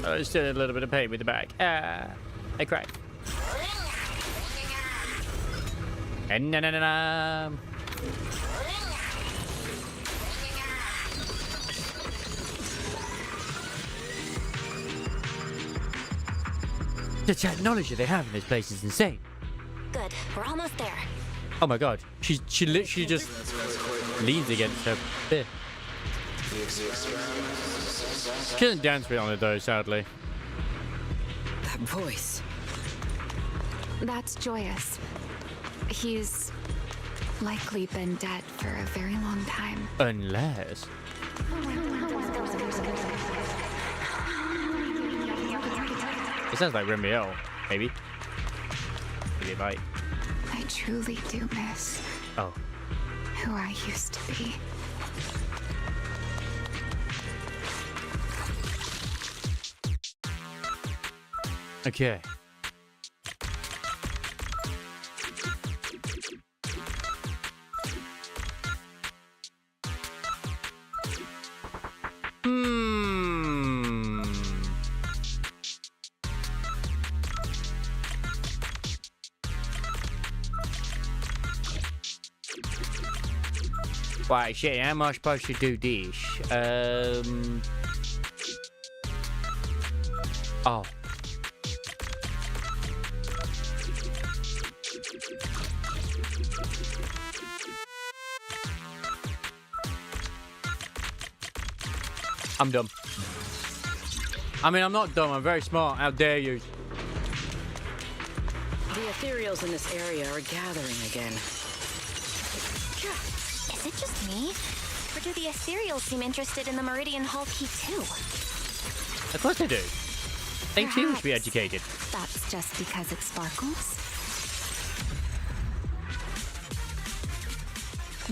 [SPEAKER 1] Oh, still a little bit of pain with the back. I cried. And na. The technology they have in this place is insane.
[SPEAKER 3] Good, we're almost there.
[SPEAKER 1] Oh my god, she literally just leans against her bit. She doesn't dance with on it though, sadly.
[SPEAKER 9] That voice.
[SPEAKER 11] That's Joyous. He's likely been dead for a very long time.
[SPEAKER 1] Unless... It sounds like Remiel, maybe. Maybe right.
[SPEAKER 11] I truly do miss who I used to be.
[SPEAKER 1] Okay. Right, shit, how am I supposed to do this? Oh. I'm dumb. I mean, I'm not dumb. I'm very smart. How dare you?
[SPEAKER 9] The ethereals in this area are gathering again.
[SPEAKER 3] Is it just me? Or do the ethereals seem interested in the Meridian Hall key too?
[SPEAKER 1] Of course they do. They too should be educated.
[SPEAKER 11] That's just because it sparkles.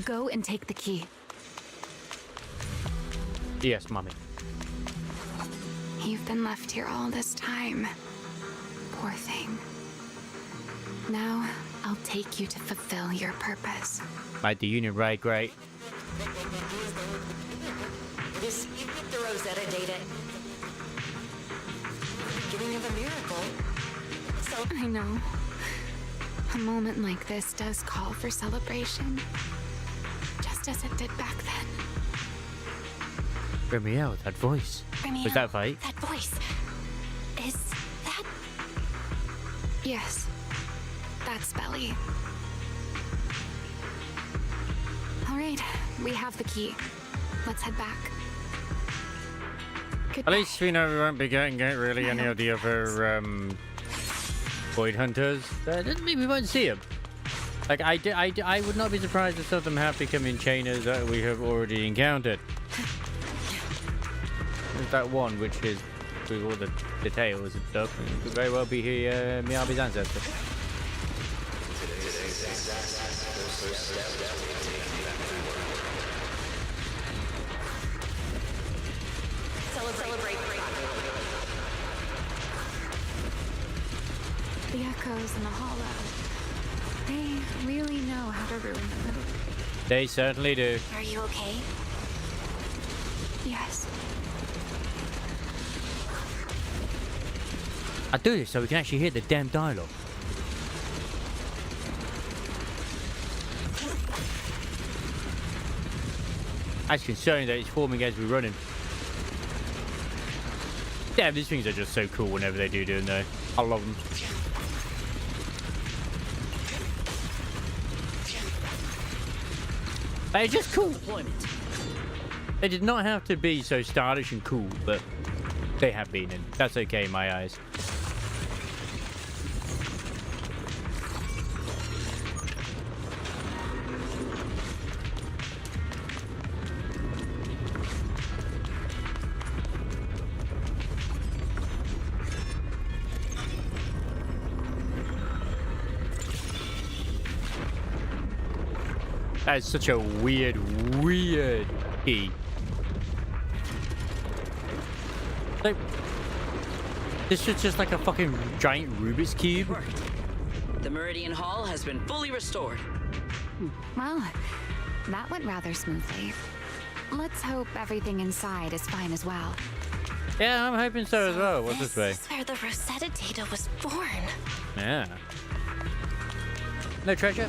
[SPEAKER 11] Go and take the key.
[SPEAKER 1] Yes, mommy.
[SPEAKER 11] You've been left here all this time. Poor thing. Now, I'll take you to fulfill your purpose.
[SPEAKER 1] Like the Union, right? Great.
[SPEAKER 6] This the Rosetta data. Beginning of a miracle. So
[SPEAKER 11] I know. A moment like this does call for celebration. Just as it did back then.
[SPEAKER 1] Remiel, that voice.
[SPEAKER 3] Remiel,
[SPEAKER 1] Was that right?
[SPEAKER 3] that voice. Is that...
[SPEAKER 11] Yes. That's Belly. All right, we have the key. Let's head back.
[SPEAKER 1] At least we know we won't be getting really any of the other void hunters. That doesn't mean we won't see them. Like I would not be surprised if some of them have become enchainers that we have already encountered. There's that one which is with all the tails and stuff, and could very well be Miyabi's ancestor.
[SPEAKER 6] celebrate.
[SPEAKER 11] The echoes in the hollow. They really know how to ruin the mood.
[SPEAKER 1] They certainly do.
[SPEAKER 3] Are you okay?
[SPEAKER 11] Yes.
[SPEAKER 1] I do this so we can actually hear the damn dialogue. That's concerning that it's forming as we're running. Damn, these things are just so cool whenever they do them though. I love them. They're just cool. They did not have to be so stylish and cool, but they have been, and that's okay in my eyes. That is such a weird key. Like, this is just like a fucking giant Rubik's Cube.
[SPEAKER 9] Perfect. The Meridian Hall has been fully restored.
[SPEAKER 11] Well, that went rather smoothly. Let's hope everything inside is fine as well.
[SPEAKER 1] Yeah, I'm hoping so as well. What's this way?
[SPEAKER 3] This is where the Rosetta data was born.
[SPEAKER 1] Yeah. No treasure?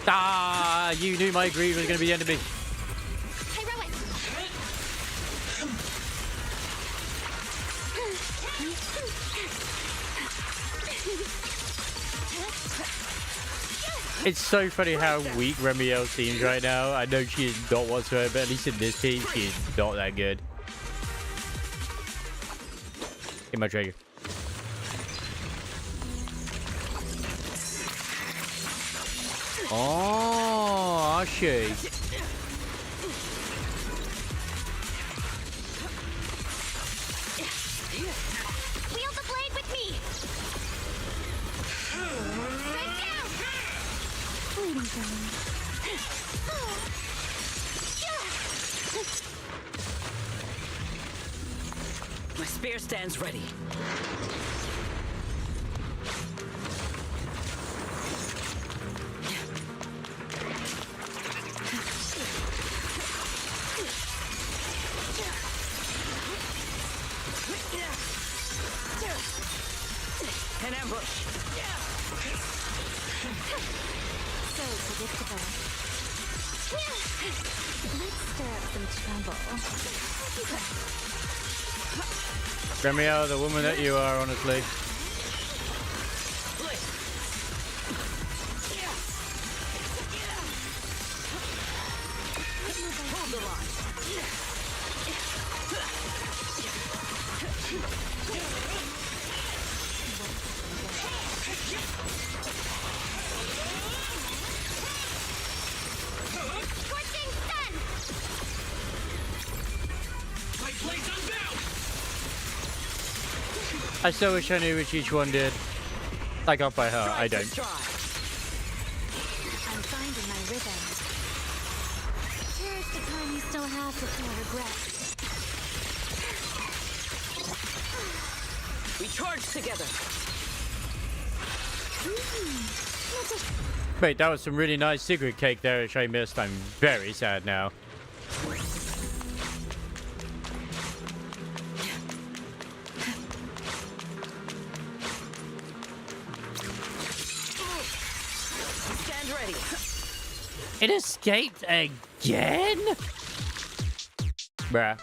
[SPEAKER 1] Ah, you knew my greed was going to be the enemy.
[SPEAKER 3] Hey, Rowan!
[SPEAKER 1] It's so funny how weak Remiel seems right now. I know she is not whatsoever, but at least in this team, she is not that good. Get my treasure. Oh, I see.
[SPEAKER 3] Wield the blade with me! Straight down!
[SPEAKER 9] My spear stands ready. An ambush.
[SPEAKER 11] So predictable. Let's stir up some trouble.
[SPEAKER 1] Remiel, the woman that you are, honestly.
[SPEAKER 9] Hold the line.
[SPEAKER 3] Scorching sun!
[SPEAKER 7] My blade's unbound!
[SPEAKER 1] I so wish I knew which each one did. I got by her. I don't.
[SPEAKER 11] I'm finding my rhythm. Here's the time you still have before regret.
[SPEAKER 9] We charge together.
[SPEAKER 1] Wait, that was some really nice secret cake there, which I missed. I'm very sad now.
[SPEAKER 9] Stand ready.
[SPEAKER 1] It escaped again? Bruh.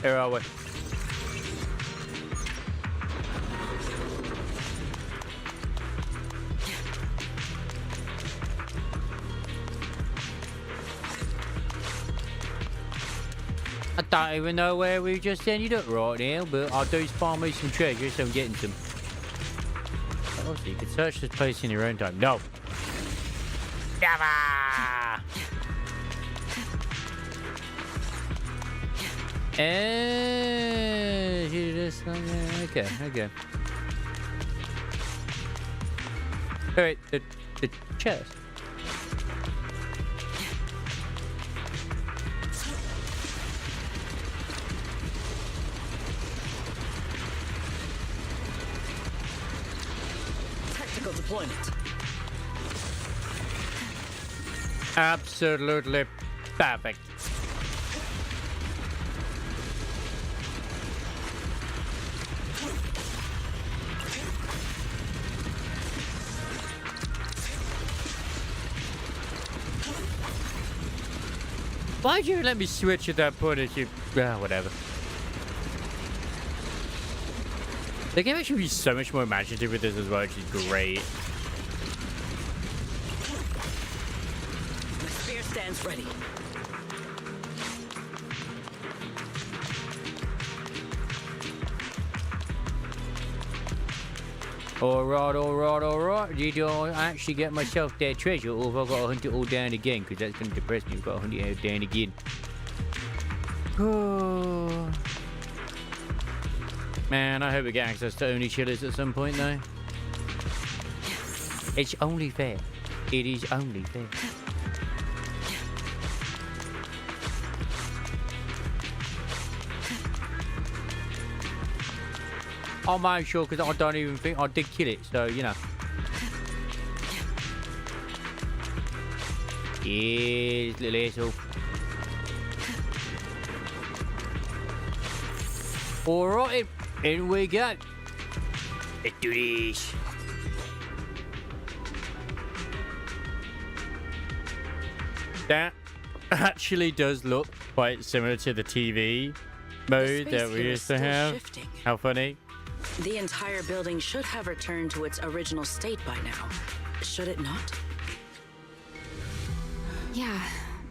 [SPEAKER 1] Where are we? I don't even know where we just ended up right now, but I do spawn me some treasure, so I'm getting some. Also, you can search this place in your own time. No. Never! And you just okay, okay. Alright, the chest.
[SPEAKER 9] deployment.
[SPEAKER 1] Absolutely perfect. Why'd you let me switch at that point if you... whatever. The game actually be so much more imaginative with this as well, which is great.
[SPEAKER 9] My spear stands ready.
[SPEAKER 1] Alright. Did I actually get myself that treasure, or have I got to hunt it all down again? Because that's going to depress me. I've got to hunt it all down again. Oh. Man, I hope we get access to only chillers at some point, though. It's only fair. It is only fair. I'll make sure, because I don't even think I did kill it, so, you know. Yes, little asshole. Alright, in we go. Let's do this. That actually does look quite similar to the TV mode that we used to have.
[SPEAKER 9] Shifting.
[SPEAKER 1] How funny.
[SPEAKER 9] The entire building should have returned to its original state by now. Should it not?
[SPEAKER 11] Yeah,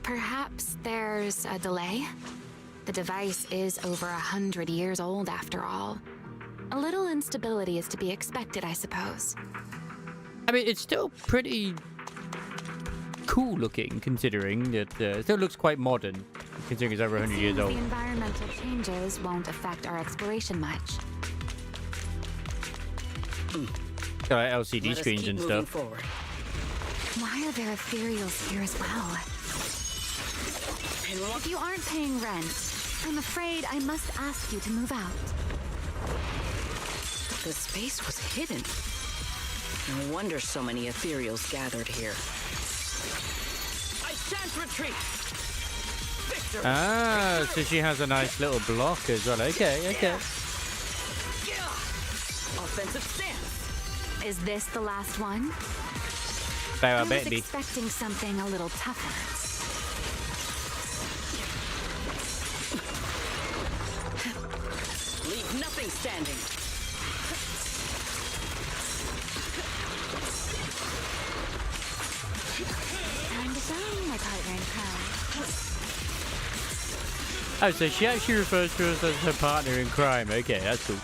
[SPEAKER 11] perhaps there's a delay. The device is over 100 years old after all. A little instability is to be expected, I suppose.
[SPEAKER 1] I mean, it's still pretty cool looking, considering that it still looks quite modern, considering it's over 100 years old.
[SPEAKER 11] The environmental changes won't affect our exploration much.
[SPEAKER 1] Got LCD screens and stuff.
[SPEAKER 9] Forward.
[SPEAKER 11] Why are there ethereals here as well? If you aren't paying rent, I'm afraid I must ask you to move out.
[SPEAKER 9] The space was hidden. No wonder so many ethereals gathered here. I shan't retreat. Victory.
[SPEAKER 1] Ah, so she has a nice little block as well. Okay.
[SPEAKER 9] Offensive stance.
[SPEAKER 11] Is this the last one?
[SPEAKER 1] I
[SPEAKER 11] I was
[SPEAKER 1] bet be.
[SPEAKER 11] expecting something a little tougher.
[SPEAKER 9] Leave nothing standing.
[SPEAKER 11] Time to shine, my partner in crime.
[SPEAKER 1] Oh, so she actually refers to us as her partner in crime. Okay, that's cool.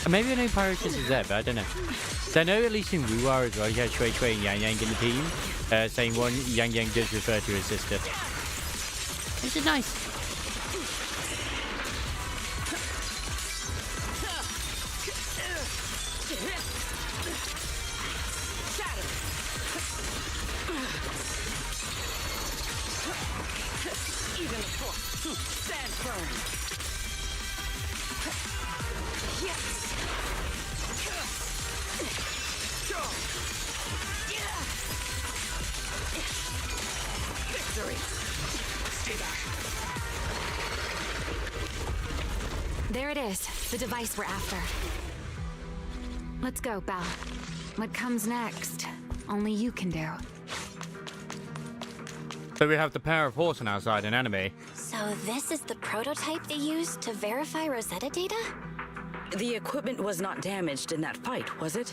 [SPEAKER 1] Maybe I know Pirate ZZZ, but I don't know. So I know at least in Wuar as well, you had Shui Shui and Yang Yang in the team. Same one, Yang Yang does refer to his sister. This is nice.
[SPEAKER 9] Even the force. Stand firm. Victory. Stay back.
[SPEAKER 11] There it is, the device we're after. Let's go, Belle. What comes next, only you can do.
[SPEAKER 1] So we have the power of horse on our side in anime.
[SPEAKER 3] So this is the prototype they used to verify Rosetta data?
[SPEAKER 9] The equipment was not damaged in that fight, was it?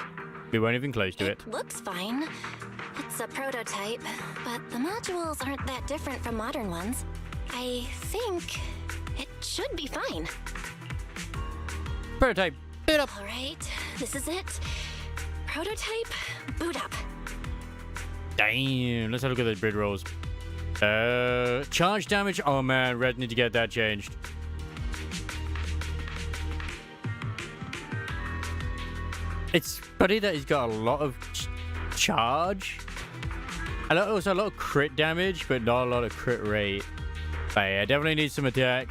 [SPEAKER 1] We weren't even close to it.
[SPEAKER 3] Looks fine. It's a prototype, but the modules aren't that different from modern ones. I think it should be fine.
[SPEAKER 1] Prototype, boot up.
[SPEAKER 3] All right, this is it. Prototype, boot up.
[SPEAKER 1] Damn, let's have a look at those bid rolls. Charge damage. Oh man, Red need to get that changed. It's funny that he's got a lot of charge. Also a lot of crit damage, but not a lot of crit rate. But yeah, definitely needs some attack.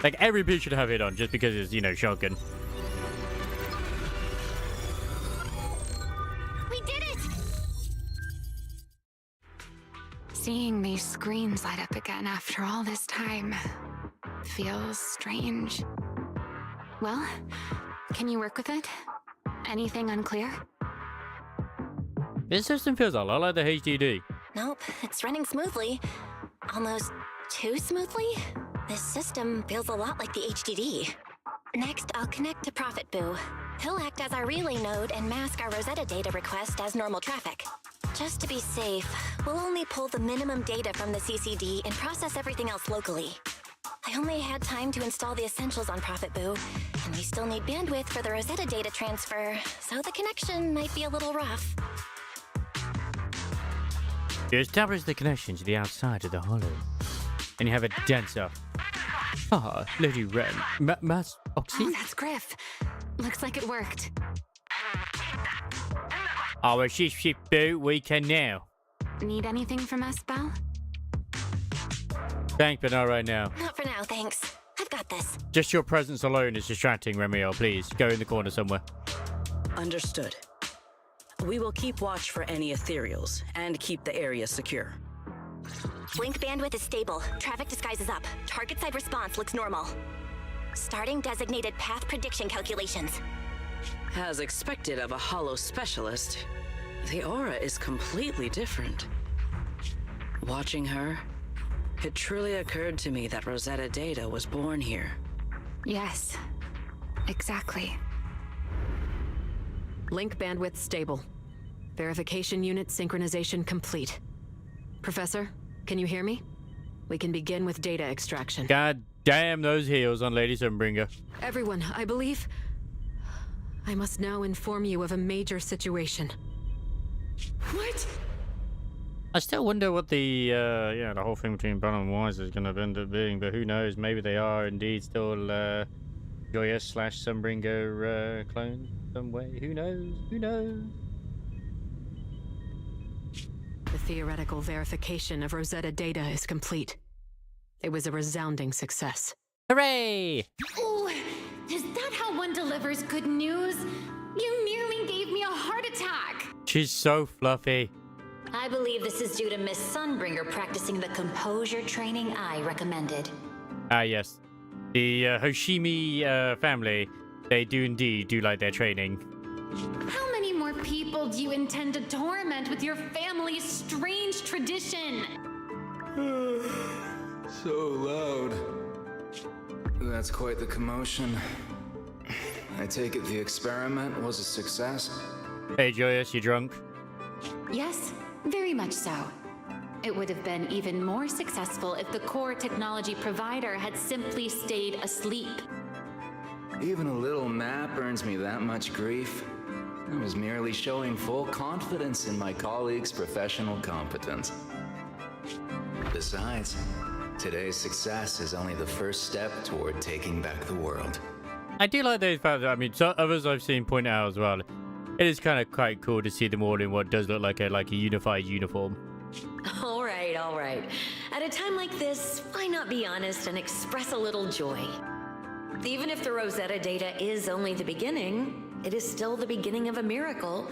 [SPEAKER 1] Like, every piece should have it on just because it's, you know, shotgun.
[SPEAKER 2] We did it!
[SPEAKER 11] Seeing these screens light up again after all this time feels strange. Well, can you work with it? Anything unclear?
[SPEAKER 1] This system feels a lot like the HDD.
[SPEAKER 3] Nope, it's running smoothly. Almost too smoothly? This system feels a lot like the HDD. Next, I'll connect to Boo. He'll act as our relay node and mask our Rosetta data request as normal traffic. Just to be safe, we'll only pull the minimum data from the CCD and process everything else locally. I only had time to install the essentials on Boo, and we still need bandwidth for the Rosetta data transfer, so the connection might be a little rough.
[SPEAKER 1] You establish the connection to the outside of the hollow, and you have a denser. Ah, Lady Wren. Mass Oxy?
[SPEAKER 11] Oh, that's Griff. Looks like it worked.
[SPEAKER 1] Our ship boo, we can now.
[SPEAKER 11] Need anything from us, Belle?
[SPEAKER 1] Thanks, but not right now.
[SPEAKER 3] Not for now, thanks. I've got this.
[SPEAKER 1] Just your presence alone is distracting, Remiel. Please, go in the corner somewhere.
[SPEAKER 9] Understood. We will keep watch for any ethereals and keep the area secure.
[SPEAKER 3] Link bandwidth is stable. Traffic disguise is up. Target side response looks normal. Starting designated path prediction calculations.
[SPEAKER 9] As expected of a hollow specialist, the aura is completely different. Watching her, it truly occurred to me that Rosetta Data was born here.
[SPEAKER 11] Yes, exactly.
[SPEAKER 12] Link bandwidth stable. Verification unit synchronization complete. Professor, can you hear me? We can begin with data extraction.
[SPEAKER 1] God damn those heels on Lady Sunbringer.
[SPEAKER 12] Everyone, I believe... I must now inform you of a major situation. What?
[SPEAKER 1] I still wonder what the the whole thing between Bell and Wise is going to end up being, but who knows? Maybe they are indeed still Joyous / Sunbringer clones some way. Who knows? Who knows?
[SPEAKER 12] The theoretical verification of Rosetta data is complete. It was a resounding success.
[SPEAKER 1] Hooray!
[SPEAKER 11] Oh, is that how one delivers good news? You nearly gave me a heart attack.
[SPEAKER 1] She's so fluffy.
[SPEAKER 6] I believe this is due to Miss Sunbringer practicing the composure training I recommended.
[SPEAKER 1] Ah, yes. The Hoshimi family, they do indeed do like their training.
[SPEAKER 11] How many more people do you intend to torment with your family's strange tradition?
[SPEAKER 13] So loud. That's quite the commotion. I take it the experiment was a success?
[SPEAKER 1] Hey, Joyous, you drunk?
[SPEAKER 11] Yes, very much so. It would have been even more successful if the core technology provider had simply stayed asleep.
[SPEAKER 13] Even a little nap earns me that much grief. I was merely showing full confidence in my colleagues' professional competence. Besides, today's success is only the first step toward taking back the world.
[SPEAKER 1] I do like those fact. I mean, so others I've seen point out as well. It is kind of quite cool to see them all in what does look like a unified uniform.
[SPEAKER 6] All right. At a time like this, why not be honest and express a little joy? Even if the Rosetta data is only the beginning, it is still the beginning of a miracle.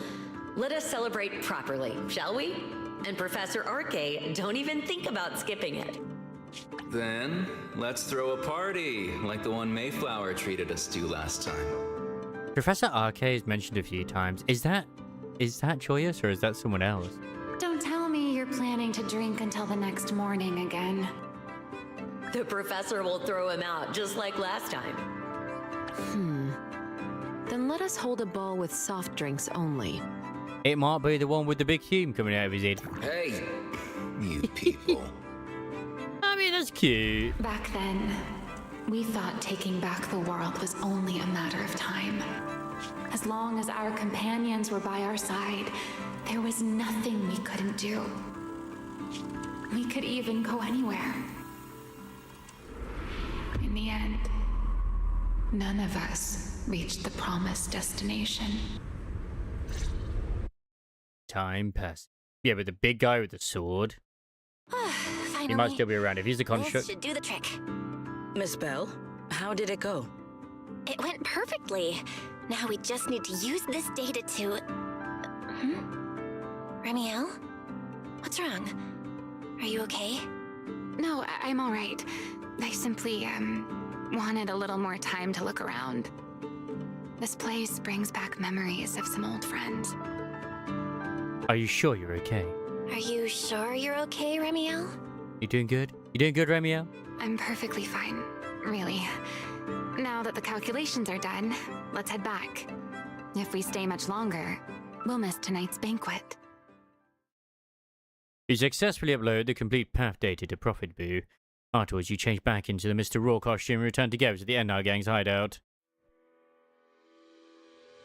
[SPEAKER 6] Let us celebrate properly, shall we? And Professor Arke, don't even think about skipping it.
[SPEAKER 13] Then, let's throw a party, like the one Mayflower treated us to last time.
[SPEAKER 1] Professor Arke is mentioned a few times. Is that Joyous or is that someone else?
[SPEAKER 11] Don't tell me you're planning to drink until the next morning again.
[SPEAKER 6] The professor will throw him out just like last time.
[SPEAKER 12] Then let us hold a ball with soft drinks only.
[SPEAKER 1] It might be the one with the big hume coming out of his head.
[SPEAKER 13] Hey, you people.
[SPEAKER 1] I mean, that's cute.
[SPEAKER 11] Back then, we thought taking back the world was only a matter of time. As long as our companions were by our side, there was nothing we couldn't do. We could even go anywhere. In the end, none of us reached the promised destination.
[SPEAKER 1] Time passed. Yeah, but the big guy with the sword.
[SPEAKER 3] Finally.
[SPEAKER 1] He might still be around if he's a
[SPEAKER 3] This
[SPEAKER 1] construct.
[SPEAKER 3] should do the trick.
[SPEAKER 9] Miss Bell, How did it go?
[SPEAKER 3] It went perfectly. Now we just need to use this data to... Remiel? What's wrong? Are you okay?
[SPEAKER 11] No, I'm all right. I simply, wanted a little more time to look around. This place brings back memories of some old friends.
[SPEAKER 1] Are you sure you're okay?
[SPEAKER 3] Are you sure you're okay, Remiel?
[SPEAKER 1] You doing good? You doing good, Remiel?
[SPEAKER 11] I'm perfectly fine, really. Now that the calculations are done, let's head back. If we stay much longer, we'll miss tonight's banquet.
[SPEAKER 1] You successfully upload the complete path data to Bangboo. Afterwards, you change back into the Mr. Raw costume and return together to the NR Gang's hideout.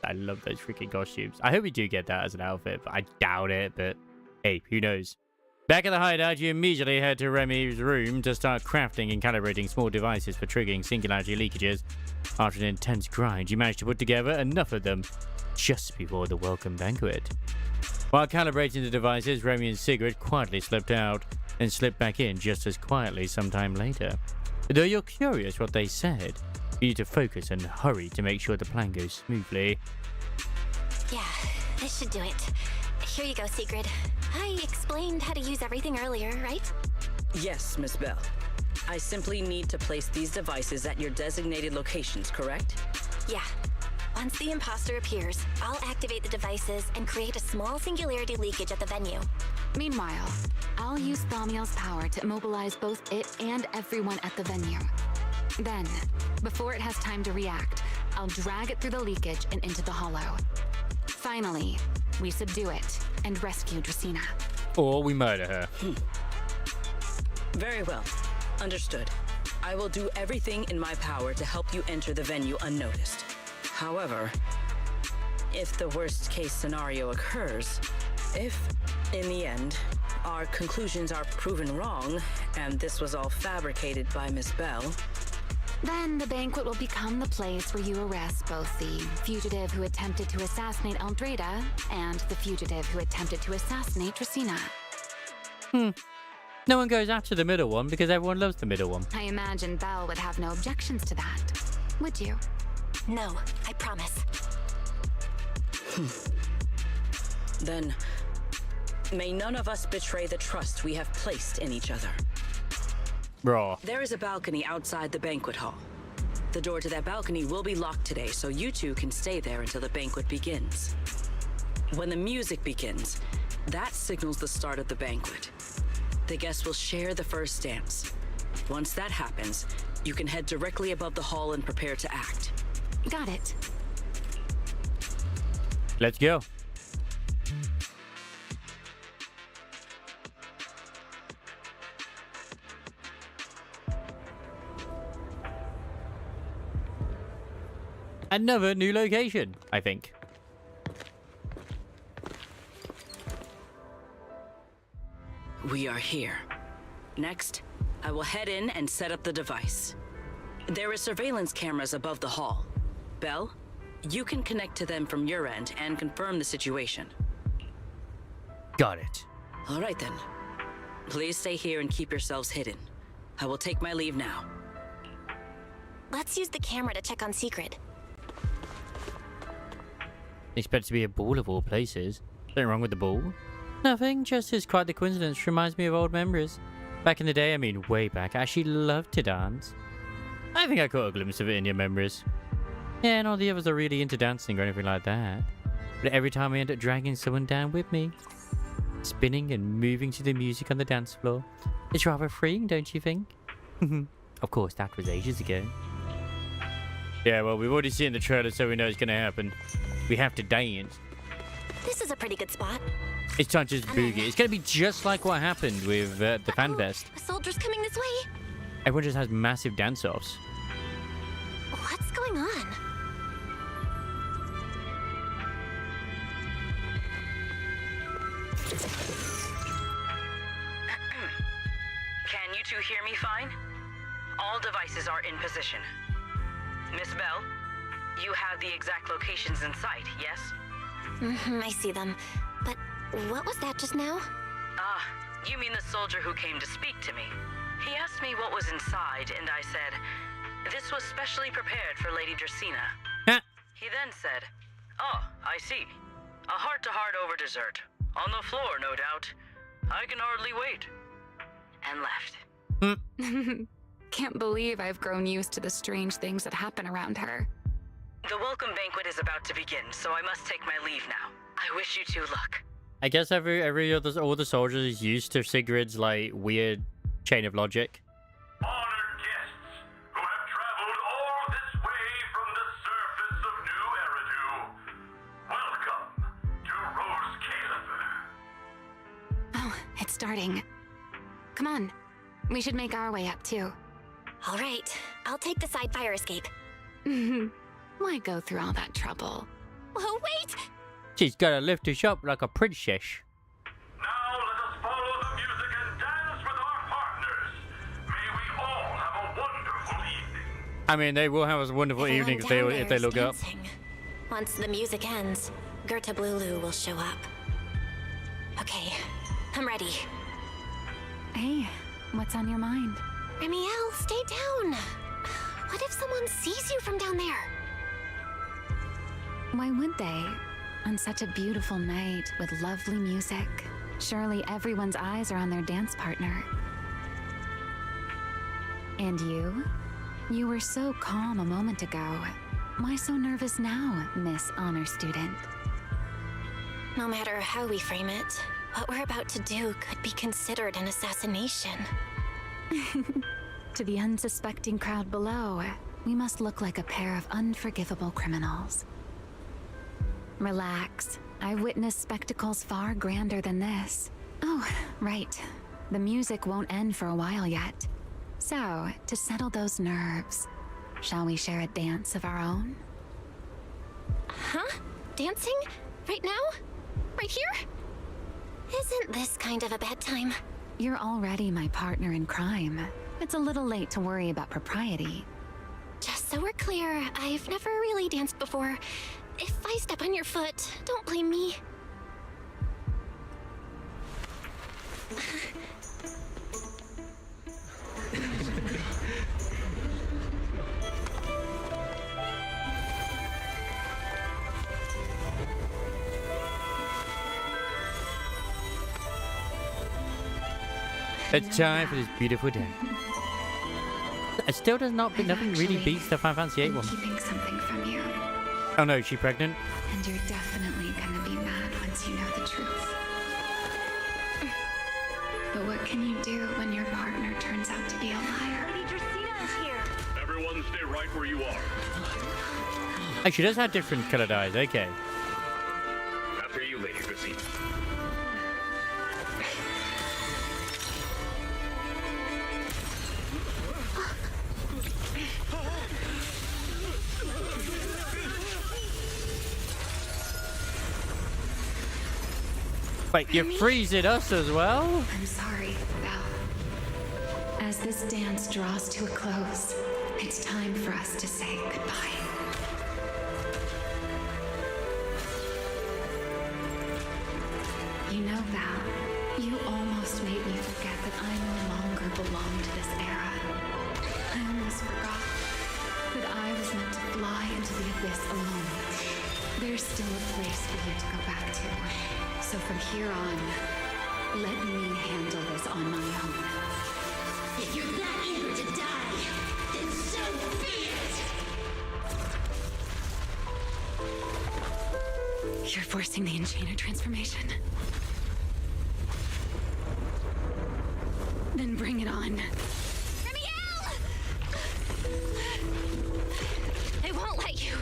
[SPEAKER 1] I love those freaking costumes. I hope we do get that as an outfit, but I doubt it, but hey, who knows. Back at the hideout, you immediately head to Remy's room to start crafting and calibrating small devices for triggering singularity leakages. After an intense grind, you manage to put together enough of them just before the welcome banquet. While calibrating the devices, Remy and Sigrid quietly slipped out and slipped back in just as quietly sometime later. Though you're curious what they said, you need to focus and hurry to make sure the plan goes smoothly.
[SPEAKER 3] Yeah, this should do it. Here you go, Sigrid. I explained how to use everything earlier, right?
[SPEAKER 9] Yes, Miss Bell. I simply need to place these devices at your designated locations, correct?
[SPEAKER 3] Yeah. Once the imposter appears, I'll activate the devices and create a small singularity leakage at the venue.
[SPEAKER 11] Meanwhile, I'll use Thaumiel's power to immobilize both it and everyone at the venue. Then, before it has time to react, I'll drag it through the leakage and into the hollow. Finally, we subdue it and rescue Dracaena.
[SPEAKER 1] Or we murder her.
[SPEAKER 9] Very well. Understood. I will do everything in my power to help you enter the venue unnoticed. However, if the worst case scenario occurs, if, in the end, our conclusions are proven wrong, and this was all fabricated by Miss Bell,
[SPEAKER 11] then the banquet will become the place where you arrest both the fugitive who attempted to assassinate Eldrada and the fugitive who attempted to assassinate Dracaena.
[SPEAKER 1] No one goes after the middle one because everyone loves the middle one.
[SPEAKER 11] I imagine Belle would have no objections to that. Would you?
[SPEAKER 3] No, I promise.
[SPEAKER 9] Then may none of us betray the trust we have placed in each other.
[SPEAKER 1] Raw.
[SPEAKER 9] There is a balcony outside the banquet hall. The door to that balcony will be locked today, so you two can stay there until the banquet begins. When the music begins, that signals the start of the banquet. The guests will share the first dance. Once that happens, you can head directly above the hall and prepare to act.
[SPEAKER 11] Got it.
[SPEAKER 1] Let's go. Another new location, I think.
[SPEAKER 9] We are here. Next, I will head in and set up the device. There are surveillance cameras above the hall. Belle, you can connect to them from your end and confirm the situation.
[SPEAKER 1] Got it.
[SPEAKER 9] All right then. Please stay here and keep yourselves hidden. I will take my leave now.
[SPEAKER 3] Let's use the camera to check on Sigrid.
[SPEAKER 1] Expect to be a ball of all places. Nothing wrong with the ball. Nothing, just as quite the coincidence reminds me of old memories. Back in the day, I mean way back, I actually loved to dance. I think I caught a glimpse of it in your memories. Yeah, and all the others are really into dancing or anything like that. But every time I end up dragging someone down with me, spinning and moving to the music on the dance floor, it's rather freeing, don't you think? Of course, that was ages ago. Yeah, well, we've already seen the trailer, so we know it's going to happen. We have to dance.
[SPEAKER 3] This is a pretty good spot.
[SPEAKER 1] It's time to just boogie. It's going to be just like what happened with the fan fest.
[SPEAKER 3] A soldier's coming this way.
[SPEAKER 1] Everyone just has massive dance-offs.
[SPEAKER 3] What's going on?
[SPEAKER 9] Can you two hear me fine? All devices are in position. Miss Bell, you have the exact locations in sight, yes?
[SPEAKER 3] I see them. But what was that just now?
[SPEAKER 9] Ah, you mean the soldier who came to speak to me. He asked me what was inside, and I said, This was specially prepared for Lady Dracaena.
[SPEAKER 1] Huh.
[SPEAKER 9] He then said, "Oh, I see. A heart-to-heart over dessert. On the floor, no doubt. I can hardly wait." And left.
[SPEAKER 11] Can't believe I've grown used to the strange things that happen around her.
[SPEAKER 9] The welcome banquet is about to begin, so I must take my leave now. I wish you two luck.
[SPEAKER 1] I guess all the soldiers is used to Sigrid's like weird chain of logic.
[SPEAKER 14] Honored guests who have traveled all this way from the surface of New Eridu, welcome to Rose Caliber.
[SPEAKER 11] Oh, it's starting. Come on. We should make our way up, too.
[SPEAKER 3] All right, I'll take the side fire escape.
[SPEAKER 11] Why go through all that trouble?
[SPEAKER 3] Oh, wait!
[SPEAKER 1] She's gotta lift us up like a princess.
[SPEAKER 14] Now let us follow the music and dance with our partners. May we all have a wonderful evening.
[SPEAKER 1] I mean, they will have a wonderful evening if they look up.
[SPEAKER 3] Once the music ends, Gerta Blulu will show up. Okay, I'm ready.
[SPEAKER 11] Hey, what's on your mind?
[SPEAKER 2] Ramiel, stay down. What if someone sees you from down there?
[SPEAKER 11] Why would they? On such a beautiful night with lovely music. Surely everyone's eyes are on their dance partner. And you? You were so calm a moment ago. Why so nervous now, Miss Honor Student?
[SPEAKER 3] No matter how we frame it, what we're about to do could be considered an assassination.
[SPEAKER 11] To the unsuspecting crowd below, we must look like a pair of unforgivable criminals. Relax. I've witnessed spectacles far grander than this. Oh, right. The music won't end for a while yet. So, to settle those nerves, shall we share a dance of our own?
[SPEAKER 3] Huh? Dancing? Right now? Right here? Isn't this kind of a bad time?
[SPEAKER 11] You're already my partner in crime. It's a little late to worry about propriety.
[SPEAKER 3] Just so we're clear, I've never really danced before. If I step on your foot, don't blame me.
[SPEAKER 1] It's time for this beautiful day. It still does not, nothing really beats the Final Fantasy VIII one.
[SPEAKER 11] Keeping something from you.
[SPEAKER 1] Oh no, is she pregnant?
[SPEAKER 11] And you're definitely gonna be mad once you know the truth. But what can you do when your partner turns out to be a liar?
[SPEAKER 2] Lady Dracaena is here.
[SPEAKER 14] Everyone stay right where you are.
[SPEAKER 1] Oh, she does have different colored eyes, okay.
[SPEAKER 14] After you, Lady Dracaena.
[SPEAKER 1] Wait, you're freezing us as well?
[SPEAKER 11] I'm sorry, Belle. As this dance draws to a close, it's time for us to say goodbye. You know, Val, you almost made me forget that I no longer belong to this era. I almost forgot that I was meant to fly into the abyss alone. There's still a place for you to go back to. So from here on, let me handle this on my own.
[SPEAKER 2] If you're that eager to die, then so be it!
[SPEAKER 11] You're forcing the Enchainer transformation. Then bring it on.
[SPEAKER 3] Ramiel! I won't let you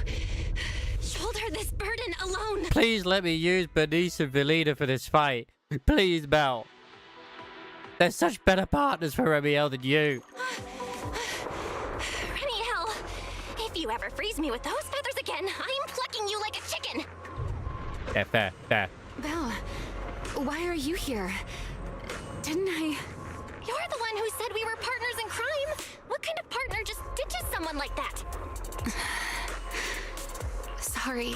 [SPEAKER 3] shoulder this burden alone.
[SPEAKER 1] Please let me use Bernice and Velina for this fight. Please, Belle. They're such better partners for Ramiel than you.
[SPEAKER 3] Ramiel, if you ever freeze me with those feathers again, I'm plucking you like a chicken.
[SPEAKER 1] Yeah, fair, fair.
[SPEAKER 11] Belle, why are you here? Didn't I...
[SPEAKER 3] You're the one who said we were partners in crime. What kind of partner just ditches someone like that?
[SPEAKER 11] Sorry.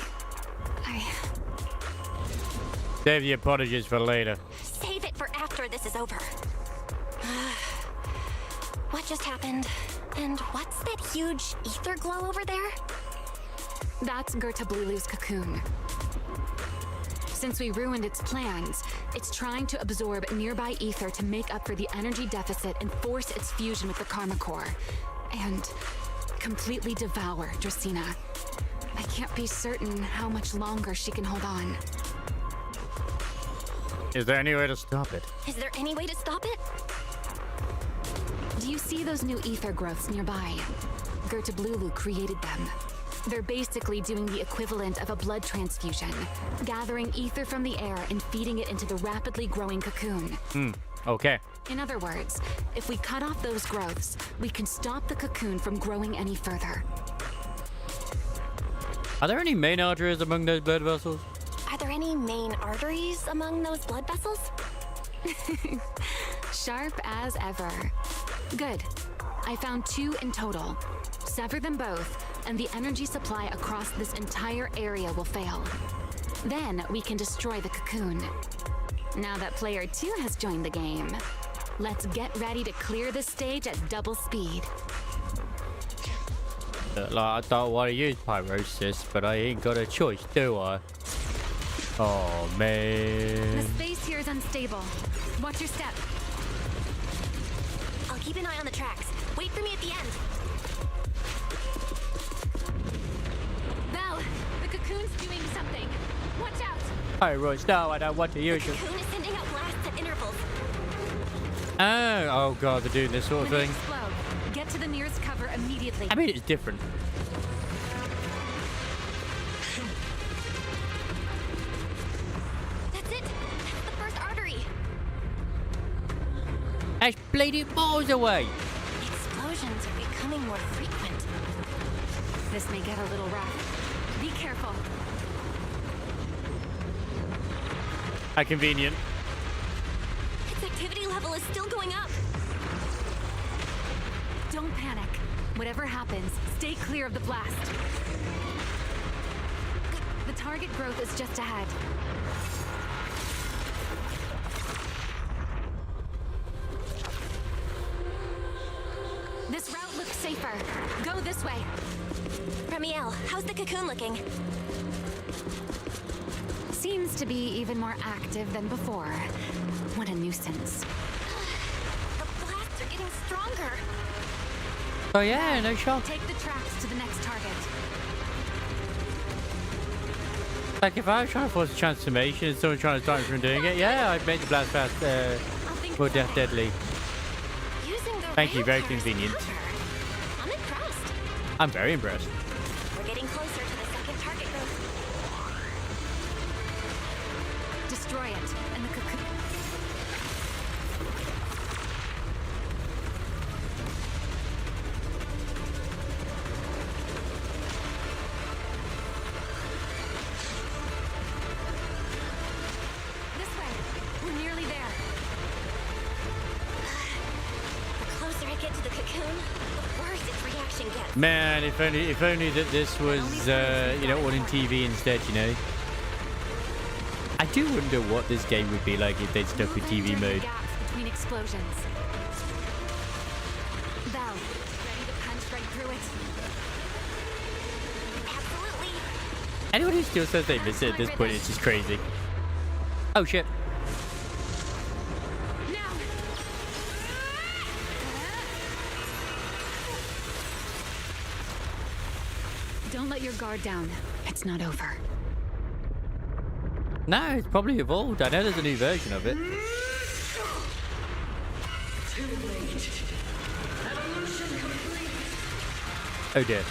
[SPEAKER 1] Save the apologies for later.
[SPEAKER 3] Save it for after this is over. What just happened? And what's that huge ether glow over there?
[SPEAKER 11] That's Blulu's cocoon. Since we ruined its plans, it's trying to absorb nearby ether to make up for the energy deficit and force its fusion with the Karma Core. And completely devour Dracaena. I can't be certain how much longer she can hold on.
[SPEAKER 1] Is there any way to stop it?
[SPEAKER 3] Is there any way to stop it?
[SPEAKER 11] Do you see those new ether growths nearby? Blulu created them. They're basically doing the equivalent of a blood transfusion, gathering ether from the air and feeding it into the rapidly growing cocoon.
[SPEAKER 1] Okay.
[SPEAKER 11] In other words, if we cut off those growths, we can stop the cocoon from growing any further.
[SPEAKER 1] Are there any main arteries among those blood vessels?
[SPEAKER 3] Are there any main arteries among those blood vessels?
[SPEAKER 11] Sharp as ever. Good. I found 2 in total. Sever them both, and the energy supply across this entire area will fail. Then we can destroy the cocoon. Now that player 2 has joined the game, let's get ready to clear the stage at double speed.
[SPEAKER 1] I don't want to use pyrosis, but I ain't got a choice, do I? Oh,
[SPEAKER 11] The
[SPEAKER 1] man.
[SPEAKER 11] space here is unstable. Watch your step.
[SPEAKER 3] I'll keep an eye on the tracks. Wait for me at the end.
[SPEAKER 11] Belle, the cocoon's doing something. Watch out!
[SPEAKER 1] Pyros, no, I don't want to use
[SPEAKER 3] The
[SPEAKER 1] it.
[SPEAKER 3] cocoon is sending out blasts at intervals.
[SPEAKER 1] Oh god, they're doing this sort of
[SPEAKER 11] When they
[SPEAKER 1] thing.
[SPEAKER 11] explode, get to the nearest cover immediately.
[SPEAKER 1] I mean, it's different.
[SPEAKER 3] That's it. That's the first artery.
[SPEAKER 1] That's bleeding miles away.
[SPEAKER 3] Explosions are becoming more frequent.
[SPEAKER 11] This may get a little rough. Be careful.
[SPEAKER 1] How convenient.
[SPEAKER 3] Its activity level is still going up.
[SPEAKER 11] Don't panic. Whatever happens, stay clear of the blast. The target growth is just ahead. This route looks safer. Go this way.
[SPEAKER 3] Ramiel, how's the cocoon looking?
[SPEAKER 11] Seems to be even more active than before. What a nuisance.
[SPEAKER 3] The blasts are getting stronger.
[SPEAKER 1] Oh yeah, no shock.
[SPEAKER 11] Take the tracks to the next target.
[SPEAKER 1] Like if I was trying to force a transformation and someone trying to stop me from doing it, yeah, I'd make the blast fast more death deadly.
[SPEAKER 3] Using the
[SPEAKER 1] Thank you, very
[SPEAKER 3] rail cars
[SPEAKER 1] convenient.
[SPEAKER 3] as cover. I'm impressed.
[SPEAKER 1] I'm very impressed.
[SPEAKER 3] We're getting closer to the second target growth.
[SPEAKER 11] Destroy it, and the cocoon. This way. We're nearly there.
[SPEAKER 3] The closer I get to the cocoon, the worse its reaction gets.
[SPEAKER 1] Man, if only that this was you know, on in TV instead, you know. I do wonder what this game would be like if they'd stuck with TV
[SPEAKER 11] Movement
[SPEAKER 1] mode.
[SPEAKER 11] gaps between explosions. Belle, ready to punch right through it?
[SPEAKER 3] Absolutely.
[SPEAKER 1] Anyone who still says they miss it at this point is just crazy. Oh shit.
[SPEAKER 11] Now! Don't let your guard down. It's not over.
[SPEAKER 1] No, it's probably evolved. I know there's a new version of it. Oh dear.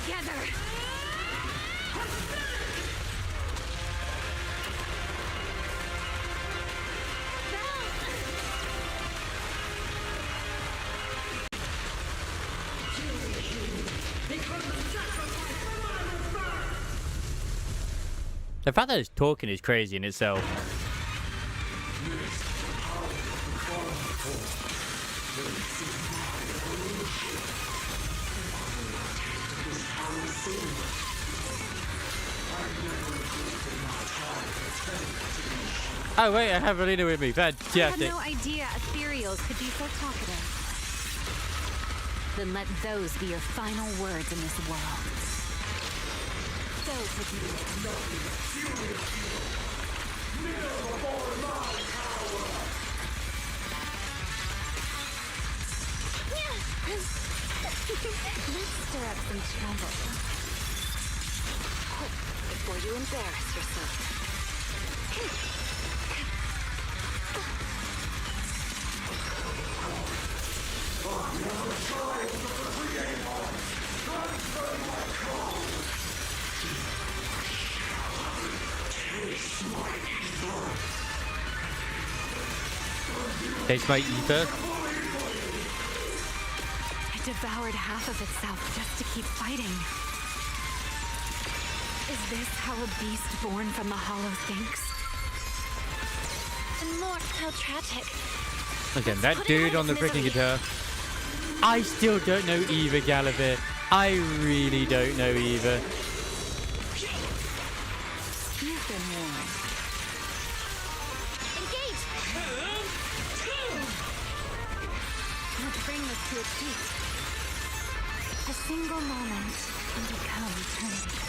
[SPEAKER 11] Together!
[SPEAKER 1] The fact that it's talking is crazy in itself. Oh wait, I have Alina with me.
[SPEAKER 11] I had
[SPEAKER 1] Fantastic.
[SPEAKER 11] no idea ethereals could be so talkative. Then let those be your final words in this world. Those would
[SPEAKER 2] Let's stir up some trouble. Quick, before you embarrass yourself.
[SPEAKER 1] Taste my ether.
[SPEAKER 11] It devoured half of itself just to keep fighting. Is this how a beast born from the hollow thinks?
[SPEAKER 2] And more, how tragic.
[SPEAKER 1] Again, that dude on the freaking guitar. I still don't know either, Gallivant. I really don't know either.
[SPEAKER 11] You've been warned.
[SPEAKER 2] Engage!
[SPEAKER 11] Let's bring this to a peak. A single moment can become eternity.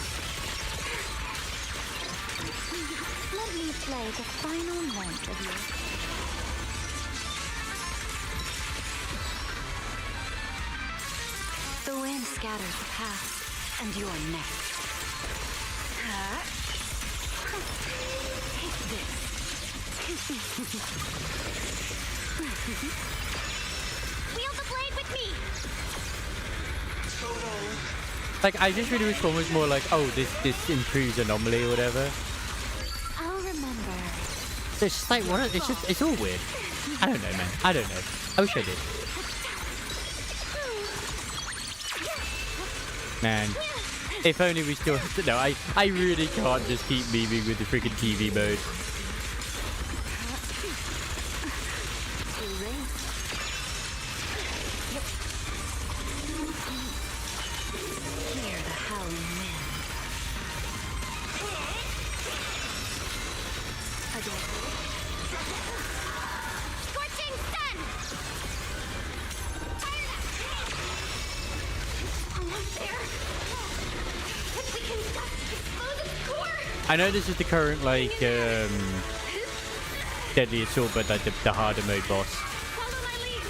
[SPEAKER 2] Let me play the final note of you.
[SPEAKER 11] The wind scatters the past, and you're next. Take this.
[SPEAKER 2] Wield the blade with me!
[SPEAKER 1] Like, I just really wish one was more like, oh, this improves anomaly or whatever.
[SPEAKER 2] I'll remember.
[SPEAKER 1] It's just like, what? It's all weird. I don't know, man. I don't know. I wish I did. Man, if only we still had to know. I really can't just keep memeing with the freaking TV mode.
[SPEAKER 11] Hear the howling wind. Again.
[SPEAKER 2] Scorching sun! Almost there. If we can just explode the core!
[SPEAKER 1] I know this is the current, like, Deadly Assault, but like the harder mode boss.
[SPEAKER 2] Follow my lead!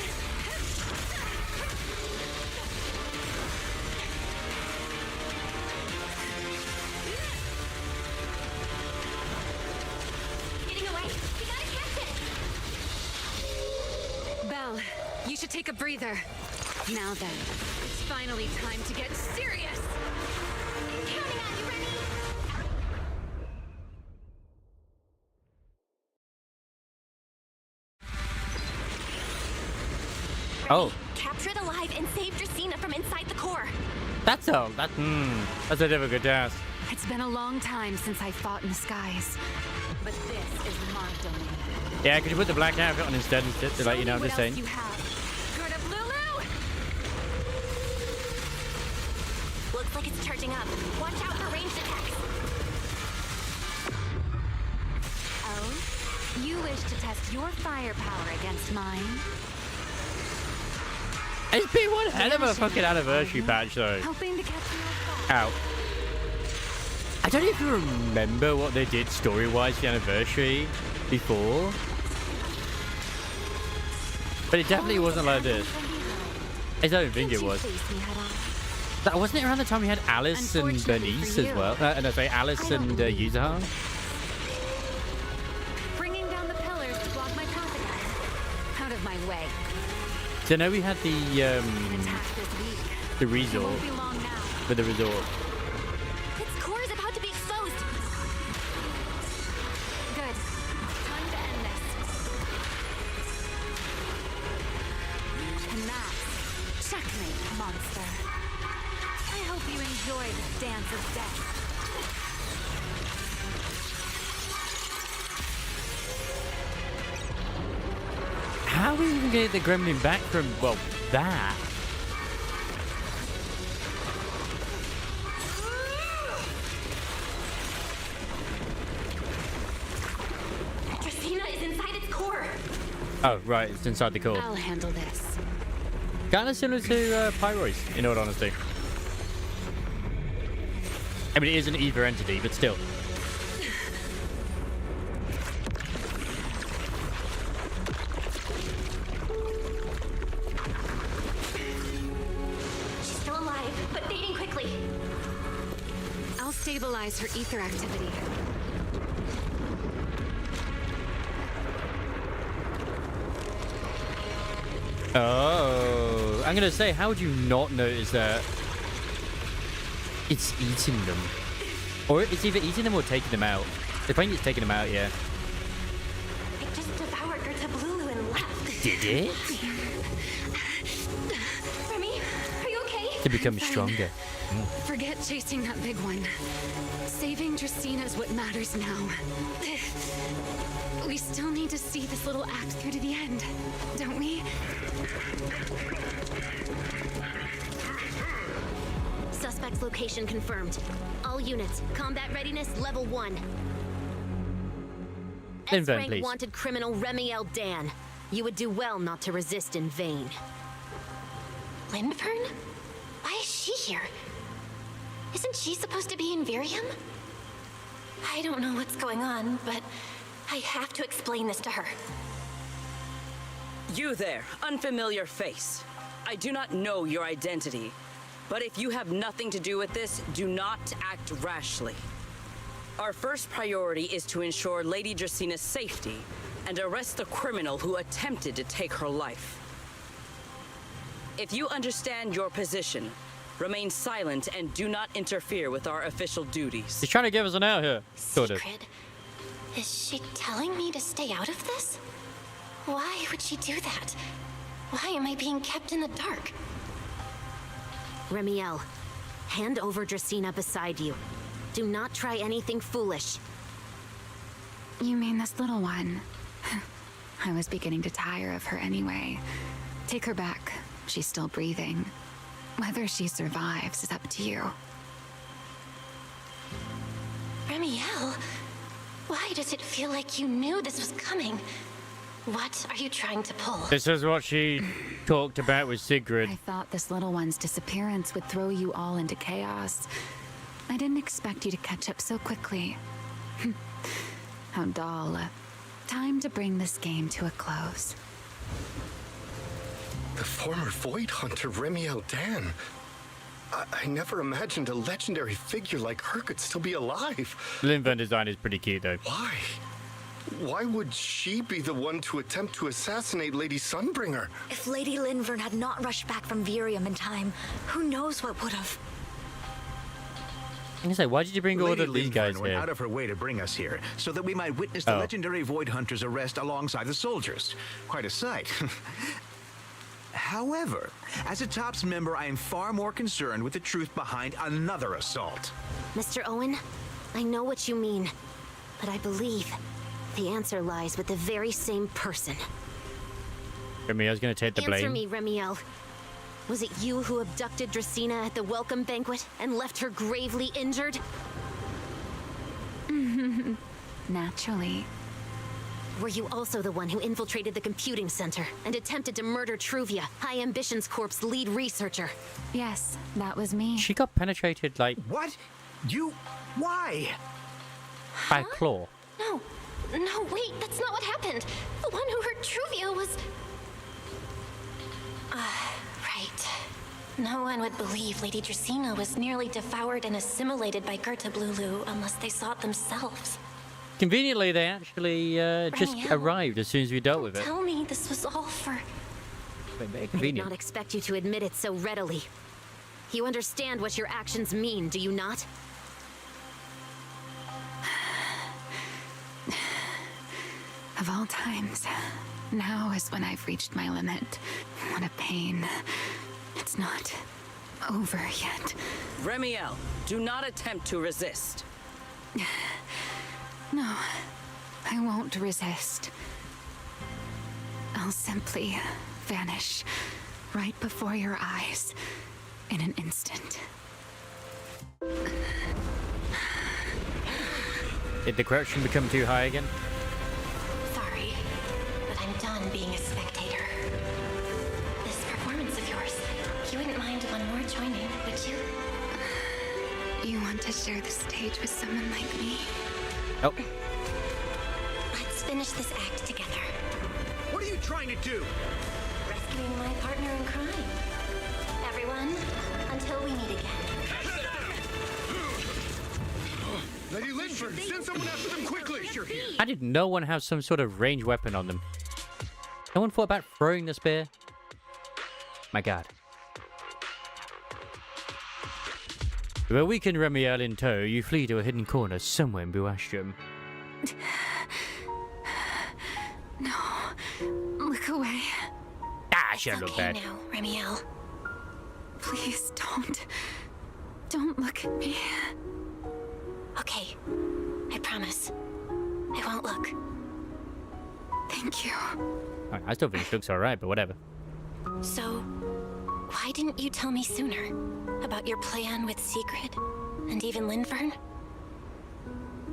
[SPEAKER 2] Getting away! We gotta catch it!
[SPEAKER 11] Belle, you should take a breather. Now then, it's finally time to get serious.
[SPEAKER 2] Counting on you, Remy!
[SPEAKER 1] Oh,
[SPEAKER 3] Capture it alive and save Dracena from inside the core.
[SPEAKER 1] that's a that's a difficult task.
[SPEAKER 11] It's been a long time since I fought in the skies, but this is my domain.
[SPEAKER 1] Yeah, could you put the black outfit on instead to let you know? I'm
[SPEAKER 11] What
[SPEAKER 1] just
[SPEAKER 11] else
[SPEAKER 1] saying.
[SPEAKER 11] you have? Good up, Lulu!
[SPEAKER 3] Looks like it's charging up. Watch out for ranged attacks.
[SPEAKER 11] Oh? You wish to test your firepower against mine?
[SPEAKER 1] It's been one hell of a fucking anniversary patch, though.
[SPEAKER 11] Hoping to catch me off guard.
[SPEAKER 1] Ow. I don't even remember what they did story-wise for the anniversary before. But it definitely wasn't like this. I don't think it was. That wasn't it around the time we had Alice and Bernice as well? And I say Alice and Yuzuha.
[SPEAKER 11] Bringing down the pillars to block my path again. Out of my way.
[SPEAKER 1] So now we had the
[SPEAKER 11] Attack this week. It
[SPEAKER 1] resort
[SPEAKER 11] won't be long now.
[SPEAKER 1] for the resort.
[SPEAKER 3] Its core is about to be exposed.
[SPEAKER 11] Good. Time to end this. And that's checkmate, monster. I hope you enjoy this dance of death.
[SPEAKER 1] How are we even get the gremlin back from, well, that? Oh, right. It's inside the core.
[SPEAKER 8] I'll handle this.
[SPEAKER 1] Kind of similar to Pyroids, in all honesty. I mean, it is an Eva entity, but still.
[SPEAKER 4] She's still alive, but fading quickly.
[SPEAKER 8] I'll stabilize her ether activity.
[SPEAKER 1] Oh, I'm gonna say, how would you not notice that it's eating them? Or it's either eating them or taking them out. The point is taking them out, yeah.
[SPEAKER 4] It just devoured Gerta Blulu and left.
[SPEAKER 1] Did it?
[SPEAKER 4] Remy, are you okay?
[SPEAKER 1] To become stronger.
[SPEAKER 8] Forget chasing that big one. Saving Dracaena is what matters now. We still need to see this little act through to the end, don't we?
[SPEAKER 2] Suspect's location confirmed. All units, combat readiness level 1.
[SPEAKER 1] Then,
[SPEAKER 2] S-rank
[SPEAKER 1] please.
[SPEAKER 2] wanted criminal Remiel Dan. You would do well not to resist in vain.
[SPEAKER 3] Lindburn? Why is she here? Isn't she supposed to be in Virium? I don't know what's going on, but I have to explain this to her.
[SPEAKER 9] You there, unfamiliar face. I do not know your identity, but if you have nothing to do with this, do not act rashly. Our first priority is to ensure Lady Draceena's safety and arrest the criminal who attempted to take her life. If you understand your position, remain silent and do not interfere with our official duties.
[SPEAKER 1] He's trying to give us an out here. Sort of.
[SPEAKER 3] Secret? Is she telling me to stay out of this? Why would she do that? Why am I being kept in the dark?
[SPEAKER 2] Remiel, hand over Dracaena beside you. Do not try anything foolish.
[SPEAKER 11] You mean this little one? I was beginning to tire of her anyway. Take her back. She's still breathing. Whether she survives is up to you.
[SPEAKER 3] Remiel, why does it feel like you knew this was coming? What are you trying to pull?
[SPEAKER 1] This is what she talked about with Sigrid.
[SPEAKER 11] I thought this little one's disappearance would throw you all into chaos. I didn't expect you to catch up so quickly. How dull. Time to bring this game to a close.
[SPEAKER 15] The former Void Hunter Remiel Dan. I never imagined a legendary figure like her could still be alive.
[SPEAKER 1] Linven design is pretty cute, though.
[SPEAKER 15] Why? Why would she be the one to attempt to assassinate Lady Sunbringer?
[SPEAKER 16] If Lady Linvern had not rushed back from Virium in time, who knows what would have.
[SPEAKER 1] I'm gonna say, why did you bring all
[SPEAKER 17] Lady
[SPEAKER 1] of these guys
[SPEAKER 17] Linvern went
[SPEAKER 1] here?
[SPEAKER 17] out of her way to bring us here, so that we might witness the legendary Void Hunter's arrest alongside the soldiers. Quite a sight. However, as a TOPS member, I am far more concerned with the truth behind another assault.
[SPEAKER 2] Mr. Owen, I know what you mean, but I believe the answer lies with the very same person.
[SPEAKER 1] Remiel's gonna take the
[SPEAKER 2] Answer
[SPEAKER 1] blame.
[SPEAKER 2] me, Remiel. Was it you who abducted Dracaena at the welcome banquet and left her gravely injured?
[SPEAKER 11] Naturally.
[SPEAKER 2] Were you also the one who infiltrated the computing center and attempted to murder Truvia, High Ambitions Corp's lead researcher?
[SPEAKER 11] Yes, that was me.
[SPEAKER 1] She got penetrated, like...
[SPEAKER 17] What? You... Why?
[SPEAKER 1] By a claw.
[SPEAKER 3] No, wait, that's not what happened. The one who hurt Truvia was... right. No one would believe Lady Dracaena was nearly devoured and assimilated by Gerta Blulu unless they saw it themselves.
[SPEAKER 1] Conveniently, they actually just
[SPEAKER 3] Remiel,
[SPEAKER 1] arrived as soon as we dealt with it.
[SPEAKER 3] Tell me this was all for...
[SPEAKER 1] Very
[SPEAKER 2] I did
[SPEAKER 1] convenient.
[SPEAKER 2] not expect you to admit it so readily. You understand what your actions mean, do you not?
[SPEAKER 11] Of all times, now is when I've reached my limit. What a pain. It's not over yet.
[SPEAKER 9] Remiel, do not attempt to resist.
[SPEAKER 11] No, I won't resist. I'll simply vanish right before your eyes in an instant.
[SPEAKER 1] Did the correction become too high again?
[SPEAKER 3] Sorry, but I'm done. fun being a spectator. This performance of yours, you wouldn't mind one more joining, would you?
[SPEAKER 11] You want to share the stage with someone like me?
[SPEAKER 1] Oh.
[SPEAKER 3] Let's finish this act together.
[SPEAKER 17] What are you trying to do?
[SPEAKER 3] Rescuing my partner in crime. Everyone, until we meet again.
[SPEAKER 15] Lady Linford, send someone after them quickly!
[SPEAKER 1] How did no one have some sort of ranged weapon on them? No one thought about throwing the spear? My god. With a weakened Remiel in tow, you flee to a hidden corner somewhere in Buastrum.
[SPEAKER 11] No. Look away.
[SPEAKER 1] Ah, she look bad.
[SPEAKER 3] Now, Remiel.
[SPEAKER 11] Please don't. Don't look at me.
[SPEAKER 3] Okay. I promise. I won't look.
[SPEAKER 11] Thank you.
[SPEAKER 1] I still think she looks alright, but whatever.
[SPEAKER 3] So, why didn't you tell me sooner about your plan with Secret and even Linfern?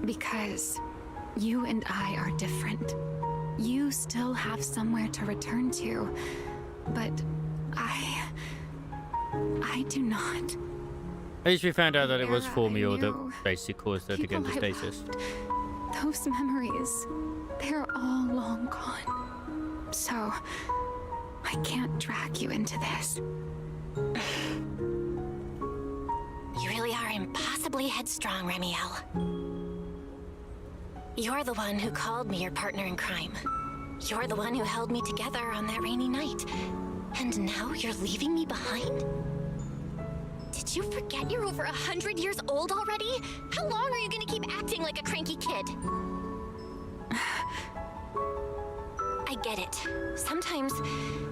[SPEAKER 11] Because you and I are different. You still have somewhere to return to, but I do not.
[SPEAKER 1] At least we found out that it was Formule that basically caused her to go into stasis.
[SPEAKER 11] Those memories, they're all long gone. So, I can't drag you into this.
[SPEAKER 3] You really are impossibly headstrong, Remiel. You're the one who called me your partner in crime. You're the one who held me together on that rainy night. And now you're leaving me behind? Did you forget you're over 100 years old already? How long are you gonna keep acting like a cranky kid? I get it. Sometimes,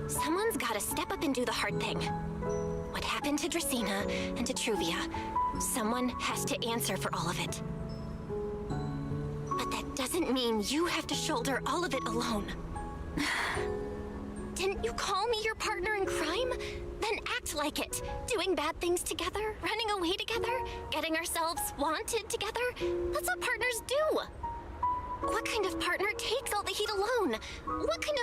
[SPEAKER 3] someone's gotta step up and do the hard thing. What happened to Dracena and to Truvia, someone has to answer for all of it. But that doesn't mean you have to shoulder all of it alone. Didn't you call me your partner in crime? Then act like it. Doing bad things together, running away together, getting ourselves wanted together. That's what partners do. What kind of partner takes all the heat alone? What kind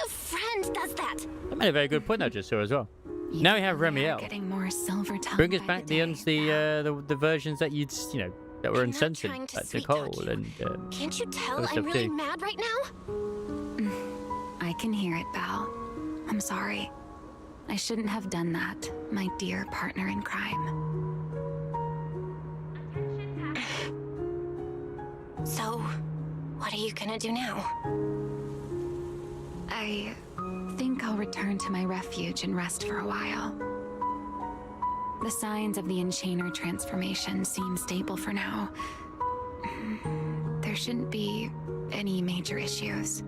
[SPEAKER 3] of friend does that?
[SPEAKER 1] That made a very good point I just saw as well. Now we have Remiel.
[SPEAKER 11] Getting more silver tongue.
[SPEAKER 1] Bring us back the versions that that were uncensored, like Nicole and.
[SPEAKER 3] Can't you tell I'm really mad right now?
[SPEAKER 11] I can hear it, Belle. I'm sorry. I shouldn't have done that, my dear partner in crime.
[SPEAKER 3] So, what are you gonna do now?
[SPEAKER 11] I think I'll return to my refuge and rest for a while. The signs of the Enchainer transformation seem stable for now. There shouldn't be any major issues.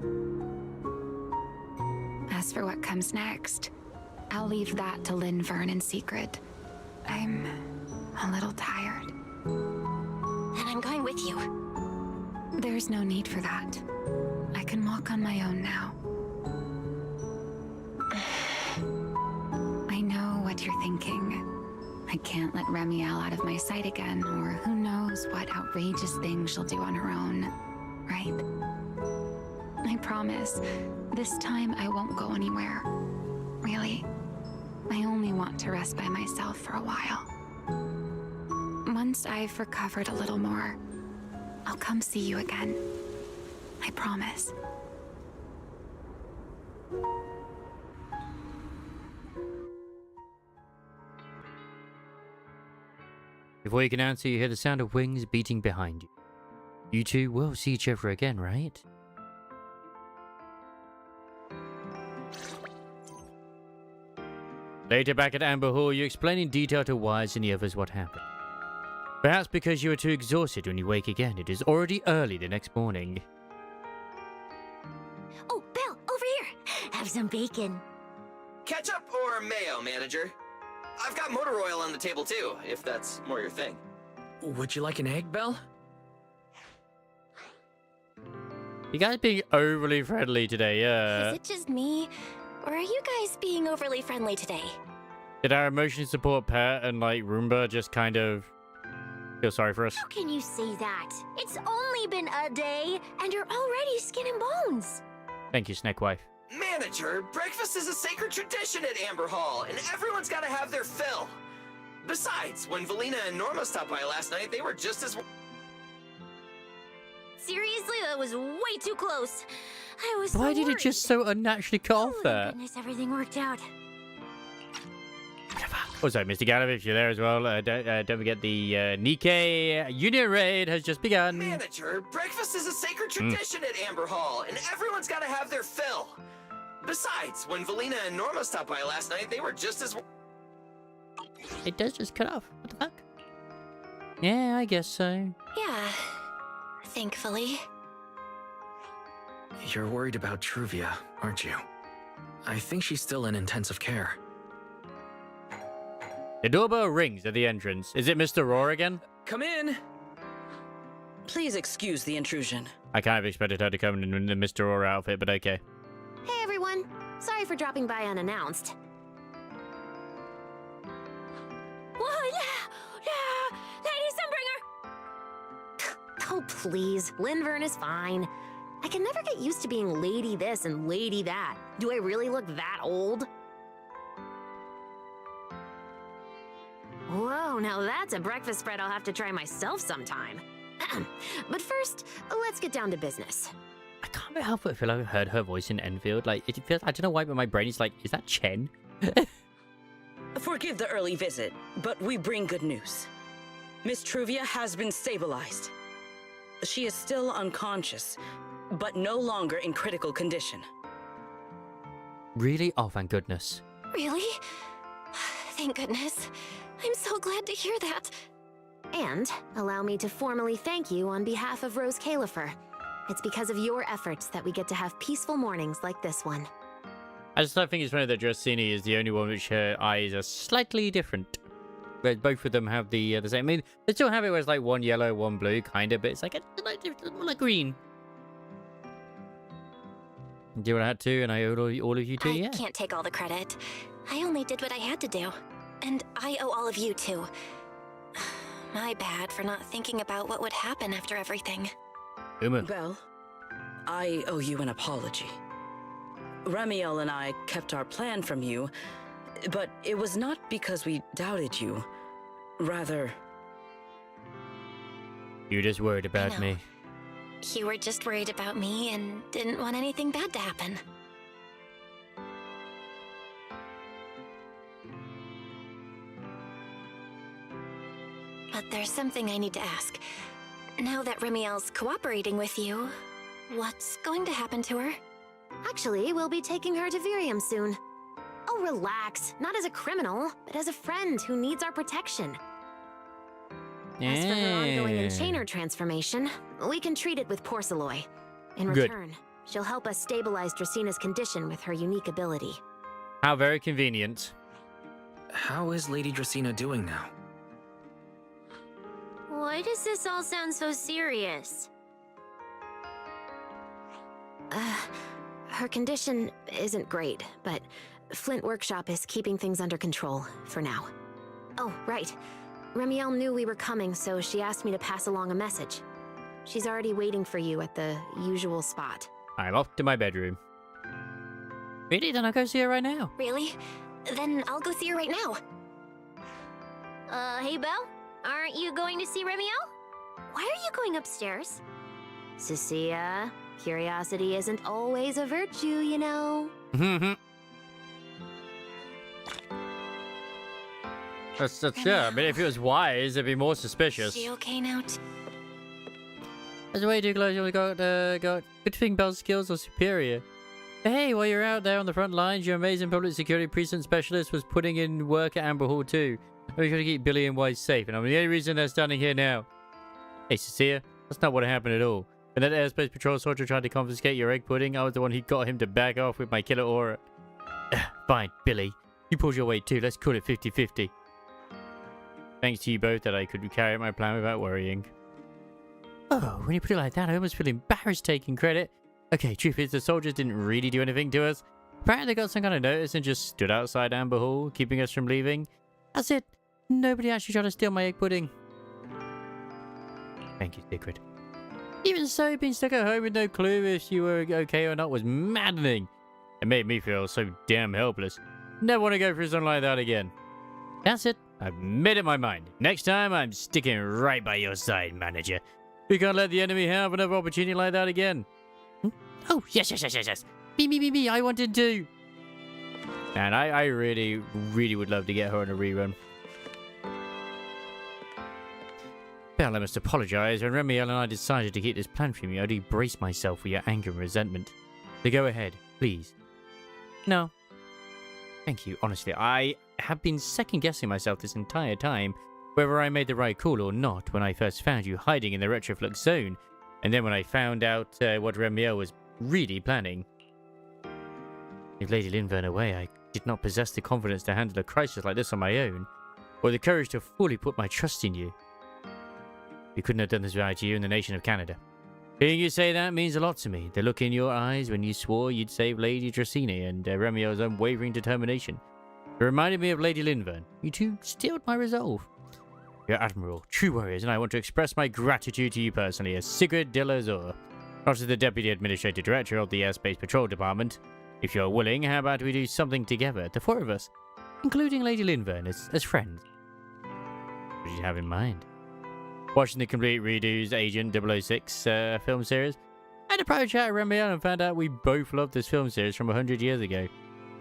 [SPEAKER 11] As for what comes next, I'll leave that to Linfern in secret. I'm a little tired.
[SPEAKER 3] Then I'm going with you.
[SPEAKER 11] There's no need for that. I can walk on my own now. I know what you're thinking. I can't let Remiel out of my sight again, or who knows what outrageous thing she'll do on her own, right? I promise, this time I won't go anywhere. Really, I only want to rest by myself for a while. Once I've recovered a little more, I'll come see you again. I promise.
[SPEAKER 1] Before you can answer, you hear the sound of wings beating behind you. You two will see each other again, right? Later back at Amber Hall, you explain in detail to Wise and the others what happened. Perhaps because you are too exhausted when you wake again, it is already early the next morning.
[SPEAKER 16] Oh, Belle, over here! Have some bacon.
[SPEAKER 7] Ketchup or mayo, manager? I've got motor oil on the table too, if that's more your thing.
[SPEAKER 5] Would you like an egg, Belle?
[SPEAKER 1] You guys being overly friendly today,
[SPEAKER 3] Is it just me? Or are you guys being overly friendly today?
[SPEAKER 1] Did our emotion support pet and like Roomba just kind of feel sorry for us?
[SPEAKER 4] How can you say that? It's only been a day, and you're already skin and bones.
[SPEAKER 1] Thank you, Snake Wife.
[SPEAKER 7] Manager, breakfast is a sacred tradition at Amber Hall, and everyone's gotta have their fill. Besides, when Valina and Norma stopped by last night, they were just as...
[SPEAKER 4] Seriously, that was way too close. I was
[SPEAKER 1] Why
[SPEAKER 4] so
[SPEAKER 1] did it
[SPEAKER 4] worried.
[SPEAKER 1] just so unnaturally cut off
[SPEAKER 4] Thank
[SPEAKER 1] there?
[SPEAKER 4] goodness everything worked out.
[SPEAKER 1] Also, Mr. Gallop, if you're there as well, don't forget the Nikkei Union Raid has just begun.
[SPEAKER 7] Manager, breakfast is a sacred tradition at Amber Hall, and everyone's gotta have their fill. Besides, when Valina and Norma stopped by last night, they were just as...
[SPEAKER 1] It does just cut off. What the fuck? Yeah, I guess so.
[SPEAKER 3] Yeah, thankfully.
[SPEAKER 5] You're worried about Truvia, aren't you? I think she's still in intensive care.
[SPEAKER 1] The doorbell rings at the entrance. Is it Mr. Roar again?
[SPEAKER 9] Come in. Please excuse the intrusion.
[SPEAKER 1] I kind of expected her to come in the Mr. Roar outfit, but okay.
[SPEAKER 2] Hey everyone, sorry for dropping by unannounced.
[SPEAKER 4] Whoa, yeah, Lady Sunbringer!
[SPEAKER 2] Oh please, Linvern is fine. I can never get used to being lady this and lady that. Do I really look that old? Whoa, now that's a breakfast spread I'll have to try myself sometime. But first, let's get down to business.
[SPEAKER 1] I can't help but feel like I've heard her voice in Enfield. Like, it feels, I don't know why, but my brain is like, is that Chen?
[SPEAKER 9] Forgive the early visit, but we bring good news. Miss Truvia has been stabilized. She is still unconscious, but no longer in critical condition.
[SPEAKER 1] Really? Oh, thank goodness.
[SPEAKER 3] Really? Thank goodness. I'm so glad to hear that.
[SPEAKER 2] And allow me to formally thank you on behalf of Rose Califer. It's because of your efforts that we get to have peaceful mornings like this one.
[SPEAKER 1] I just think it's funny that Dressini is the only one which her eyes are slightly different. But both of them have the same. I mean, they still have it where it's like one yellow, one blue, kind of, but it's like like green. Do what I had to, and I owe all of you too, yeah?
[SPEAKER 3] I can't take all the credit. I only did what I had to do. And I owe all of you too. My bad for not thinking about what would happen after everything.
[SPEAKER 9] Belle, I owe you an apology. Ramiel and I kept our plan from you, but it was not because we doubted you. Rather...
[SPEAKER 1] You just worried about me.
[SPEAKER 3] You were just worried about me and didn't want anything bad to happen. But there's something I need to ask. Now that Remiel's cooperating with you, what's going to happen to her?
[SPEAKER 2] Actually, we'll be taking her to Virium soon. Oh, relax. Not as a criminal, but as a friend who needs our protection. As for her ongoing enchainer transformation, we can treat it with Porceloy. In
[SPEAKER 1] Good.
[SPEAKER 2] return, she'll help us stabilize Dracina's condition with her unique ability.
[SPEAKER 1] How very convenient.
[SPEAKER 5] How is Lady Dracina doing now?
[SPEAKER 4] Why does this all sound so serious?
[SPEAKER 2] Her condition isn't great, but Flint Workshop is keeping things under control for now. Oh, right. Remiel knew we were coming, so she asked me to pass along a message. She's already waiting for you at the usual spot.
[SPEAKER 1] I'm off to my bedroom. Really? Then I'll go see her right now.
[SPEAKER 3] Really? Then I'll go see her right now.
[SPEAKER 4] Hey, Belle? Aren't you going to see Remiel? Why are you going upstairs?
[SPEAKER 2] Cecilia, curiosity isn't always a virtue, you know.
[SPEAKER 1] That's yeah. I mean, if it was wise, it'd be more suspicious.
[SPEAKER 3] Is she okay now?
[SPEAKER 1] As a way to close, you got good thing Belle's skills are superior. Hey, while you're out there on the front lines, your amazing public security precinct specialist was putting in work at Amber Hall too. Make sure to keep Billy and Wise safe, and I'm the only reason they're standing here now. Hey, Cecilia, that's not what happened at all. When that airspace patrol soldier tried to confiscate your egg pudding, I was the one who got him to back off with my killer aura. Fine, Billy. You pulled your weight too. Let's call it 50-50. Thanks to you both that I could carry out my plan without worrying. Oh, when you put it like that, I almost feel embarrassed taking credit. Okay, truth is, the soldiers didn't really do anything to us. Apparently they got some kind of notice and just stood outside Amber Hall, keeping us from leaving. That's it. Nobody actually tried to steal my egg pudding. Thank you, Secret. Even so, being stuck at home with no clue if you were okay or not was maddening. It made me feel so damn helpless. Never want to go through something like that again. That's it. I've made up my mind. Next time, I'm sticking right by your side, manager. We can't let the enemy have another opportunity like that again. Oh, yes. Me. I wanted to. And I really would love to get her on a rerun. Belle, I must apologize. When Remiel and I decided to keep this plan from you, I do brace myself for your anger and resentment. So go ahead, please. No. Thank you, honestly. I have been second-guessing myself this entire time, whether I made the right call or not when I first found you hiding in the Retroflux zone, and then when I found out what Remiel was really planning. With Lady Linvern away, I did not possess the confidence to handle a crisis like this on my own, or the courage to fully put my trust in you. We couldn't have done this without you in the nation of Canada. Hearing you say that means a lot to me. The look in your eyes when you swore you'd save Lady Dracaena and Remiel's unwavering determination. It reminded me of Lady Linvern. You two steeled my resolve. You're admirable, true warriors, and I want to express my gratitude to you personally as Sigrid de la Zor, not as the Deputy Administrative Director of the Airspace Patrol Department. If you're willing, how about we do something together, the four of us, including Lady Linvern, as friends? What did you have in mind? Watching the complete redos Agent 006 film series, I had a private chat with Remiel and found out we both loved this film series from 100 years ago.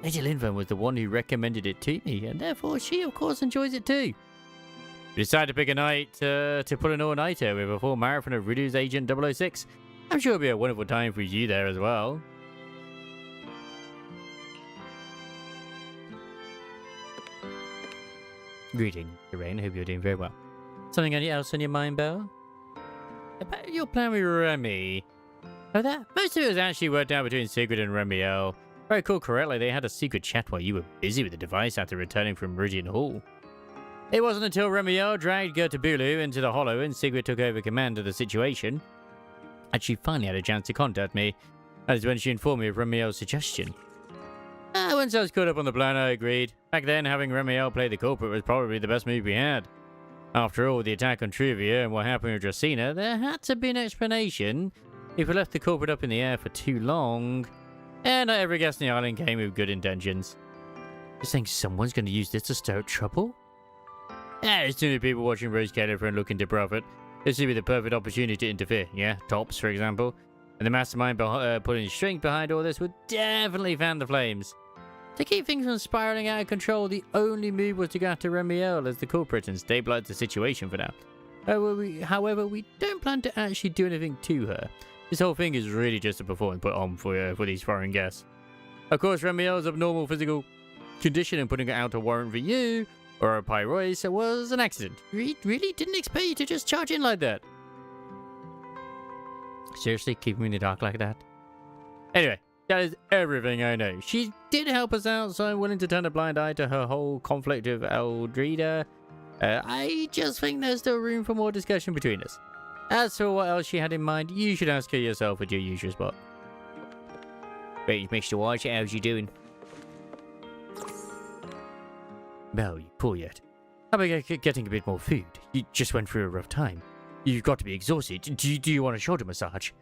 [SPEAKER 1] Lady Linvern was the one who recommended it to me, and therefore she, of course, enjoys it too. We decided to pick a night to put an all-nighter with a full marathon of redos Agent 006. I'm sure it'll be a wonderful time for you there as well. Greetings, Lorraine. Hope you're doing very well. Something else on your mind, Belle? About your plan with Remy. Oh, that? Most of it was actually worked out between Sigrid and Remiel. If I recall correctly, they had a secret chat while you were busy with the device after returning from Meridian Hall. It wasn't until Remiel dragged Gertabulu into the Hollow and Sigrid took over command of the situation, and she finally had a chance to contact me. That is when she informed me of Remiel's suggestion. Once I was caught up on the plan, I agreed. Back then, having Remiel play the culprit was probably the best move we had. After all, the attack on Truvia and what happened with Dracaena, there had to be an explanation. If we left the culprit up in the air for too long, and not every guest on the island came with good intentions. You're saying someone's going to use this to stir up trouble? There's too many people watching Rose Callifer and looking to profit. This would be the perfect opportunity to interfere. Yeah, Tops, for example. And the mastermind putting strength behind all this would definitely fan the flames. To keep things from spiraling out of control, the only move was to go after Remiel as the culprit and stabilize the situation for now. However, we don't plan to actually do anything to her. This whole thing is really just a performance put on for these foreign guests. Of course, Remiel's abnormal physical condition and putting it out a warrant for you, or a Pyrois, was an accident. We really didn't expect you to just charge in like that. Seriously, keep me in the dark like that? Anyway, that is everything I know. She did help us out, so I'm willing to turn a blind eye to her whole conflict with Eldreda. I just think there's still room for more discussion between us. As for what else she had in mind, you should ask her yourself at your usual spot. Wait, Mr. White, how's you doing? Belle, you poor yet. How about getting a bit more food? You just went through a rough time. You've got to be exhausted. Do you want a shoulder massage?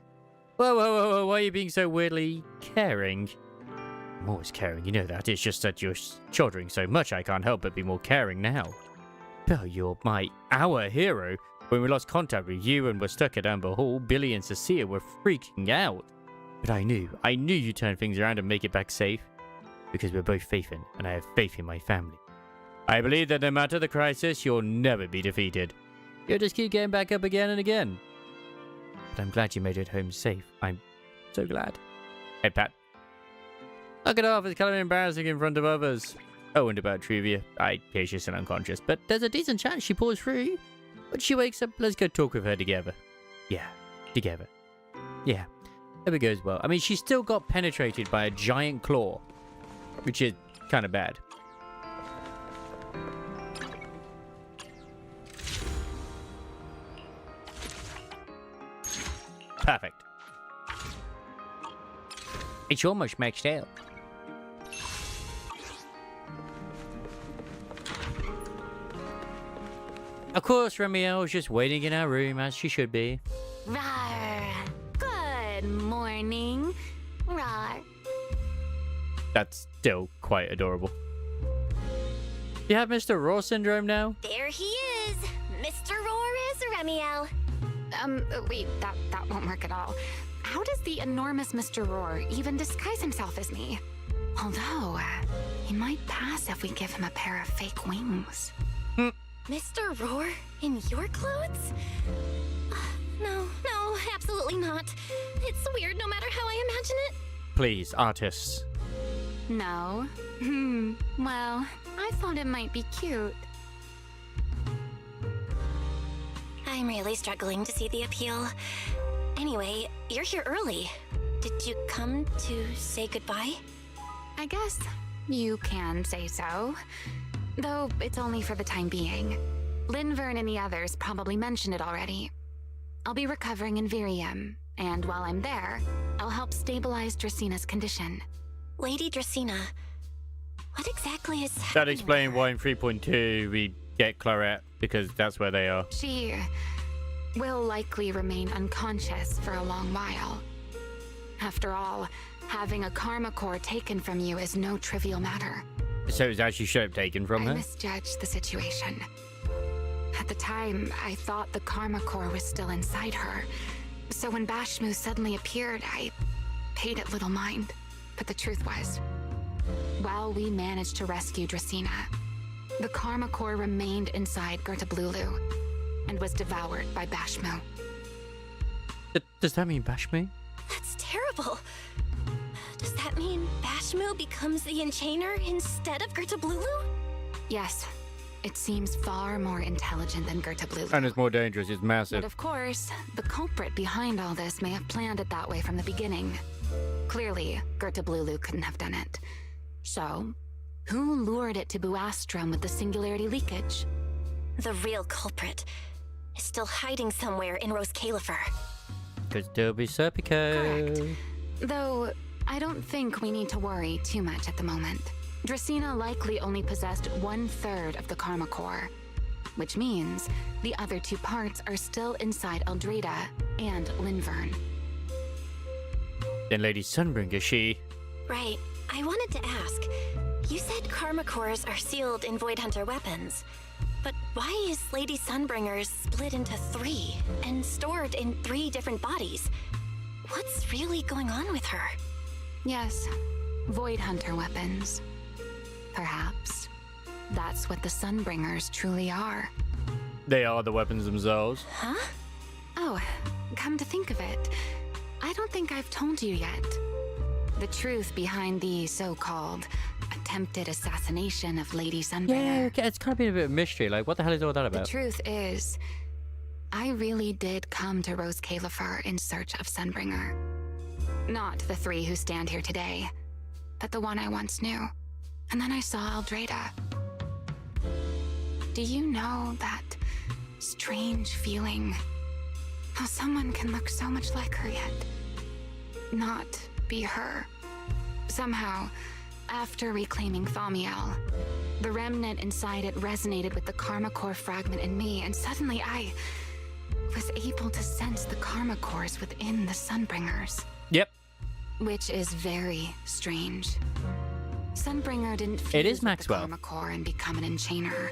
[SPEAKER 1] Whoa, why are you being so weirdly caring? I'm always caring, you know that. It's just that you're shouldering so much I can't help but be more caring now. Belle, you're our hero. When we lost contact with you and were stuck at Amber Hall, Billy and Cecilia were freaking out. But I knew you'd turn things around and make it back safe. Because we're both faith in, and I have faith in my family. I believe that no matter the crisis, you'll never be defeated. You'll just keep getting back up again and again. But I'm glad you made it home safe. I'm so glad. Hey, Pat. Knock it off, it's kind of embarrassing in front of others. Oh, and about Truvia, I hear she's still unconscious, but there's a decent chance she pulls through. When she wakes up, let's go talk with her together. Yeah, together. Yeah, hope it goes well. I mean, she still got penetrated by a giant claw, which is kind of bad. Perfect. It's almost maxed out. Of course, Remiel was just waiting in our room as she should be.
[SPEAKER 2] Rawr.
[SPEAKER 11] morning.
[SPEAKER 2] Rawr.
[SPEAKER 1] That's still quite adorable. You have Mr. Raw syndrome now?
[SPEAKER 2] There he is. Mr. Roar is Remiel.
[SPEAKER 11] Wait, that won't work at all. How does the enormous Mr. Roar even disguise himself as me? Although, he might pass if we give him a pair of fake wings.
[SPEAKER 3] Mr. Roar in your clothes? No, absolutely not. It's weird no matter how I imagine it.
[SPEAKER 1] Please, artists.
[SPEAKER 11] No? Well, I thought it might be cute.
[SPEAKER 3] I'm really struggling to see the appeal. Anyway, you're here early. Did you come to say goodbye?
[SPEAKER 11] I guess you can say so. Though it's only for the time being. Linvern and the others probably mentioned it already. I'll be recovering in Virium, and while I'm there, I'll help stabilize Dracena's condition.
[SPEAKER 3] Lady Dracena, what exactly is
[SPEAKER 1] That
[SPEAKER 3] happening?
[SPEAKER 1] explains why in 3.2 we get Clarette, because that's where they are.
[SPEAKER 11] She will likely remain unconscious for a long while. After all, having a karma core taken from you is no trivial matter.
[SPEAKER 1] So it's actually should have taken from
[SPEAKER 11] I
[SPEAKER 1] her?
[SPEAKER 11] misjudged the situation. At the time, I thought the karma core was still inside her. So when Bashmu suddenly appeared, I paid it little mind. But the truth was, while we managed to rescue Dracena, the karma core remained inside Gertablulu and was devoured by Bashmu.
[SPEAKER 1] Does that mean Bashmu?
[SPEAKER 3] That's terrible. Does that mean Bashmu becomes the Enchainer instead of Gertablulu?
[SPEAKER 11] Yes, it seems far more intelligent than Gertablulu.
[SPEAKER 1] And it's more dangerous, it's massive.
[SPEAKER 11] But of course, the culprit behind all this may have planned it that way from the beginning. Clearly, Gertablulu couldn't have done it. So, who lured it to Buastrum with the singularity leakage?
[SPEAKER 3] The real culprit is still hiding somewhere in Rose Califer.
[SPEAKER 1] Could still be Serpico.
[SPEAKER 11] Correct. Though, I don't think we need to worry too much at the moment. Dracena likely only possessed 1/3 of the karma core, which means the other 2 parts are still inside Eldrada and Linvern.
[SPEAKER 1] Then Lady Sunbringer, she...
[SPEAKER 3] Right. I wanted to ask. You said karma cores are sealed in Void Hunter weapons. But why is Lady Sunbringer's split into 3 and stored in 3 different bodies? What's really going on with her?
[SPEAKER 11] Yes, Void Hunter weapons. Perhaps. That's what the Sunbringers truly are.
[SPEAKER 1] They are the weapons themselves.
[SPEAKER 3] Huh?
[SPEAKER 11] Oh, come to think of it, I don't think I've told you yet. The truth behind the so-called attempted assassination of Lady Sunbringer.
[SPEAKER 1] Yeah, it's kind of been a bit of a mystery. Like, what the hell is all that
[SPEAKER 11] The
[SPEAKER 1] about?
[SPEAKER 11] truth is, I really did come to Rose Califer in search of Sunbringer. Not the 3 who stand here today, but the one I once knew. And then I saw Eldrada. Do you know that strange feeling? How someone can look so much like her yet not be her. Somehow, after reclaiming Thaumiel, the remnant inside it resonated with the karma core fragment in me, and suddenly I was able to sense the karma cores within the Sunbringers.
[SPEAKER 1] Yep.
[SPEAKER 11] Which is very strange. Sunbringer didn't fuse
[SPEAKER 1] It is
[SPEAKER 11] with
[SPEAKER 1] Maxwell.
[SPEAKER 11] the karma core and become an enchainer.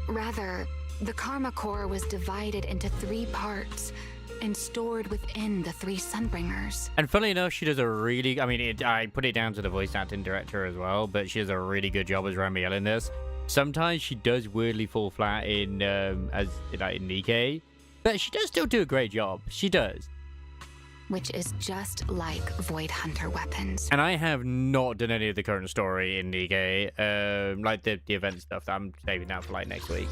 [SPEAKER 11] Rather, the karma core was divided into 3 parts and stored within the 3 Sunbringers.
[SPEAKER 1] And funnily enough, she does a really... I mean, I put it down to the voice acting director as well, but she does a really good job as Ramiel in this. Sometimes she does weirdly fall flat in in Nikke, but she does still do a great job. She does.
[SPEAKER 11] Which is just like Void Hunter weapons.
[SPEAKER 1] And I have not done any of the current story in Nikke, like the event stuff that I'm saving that for like next week.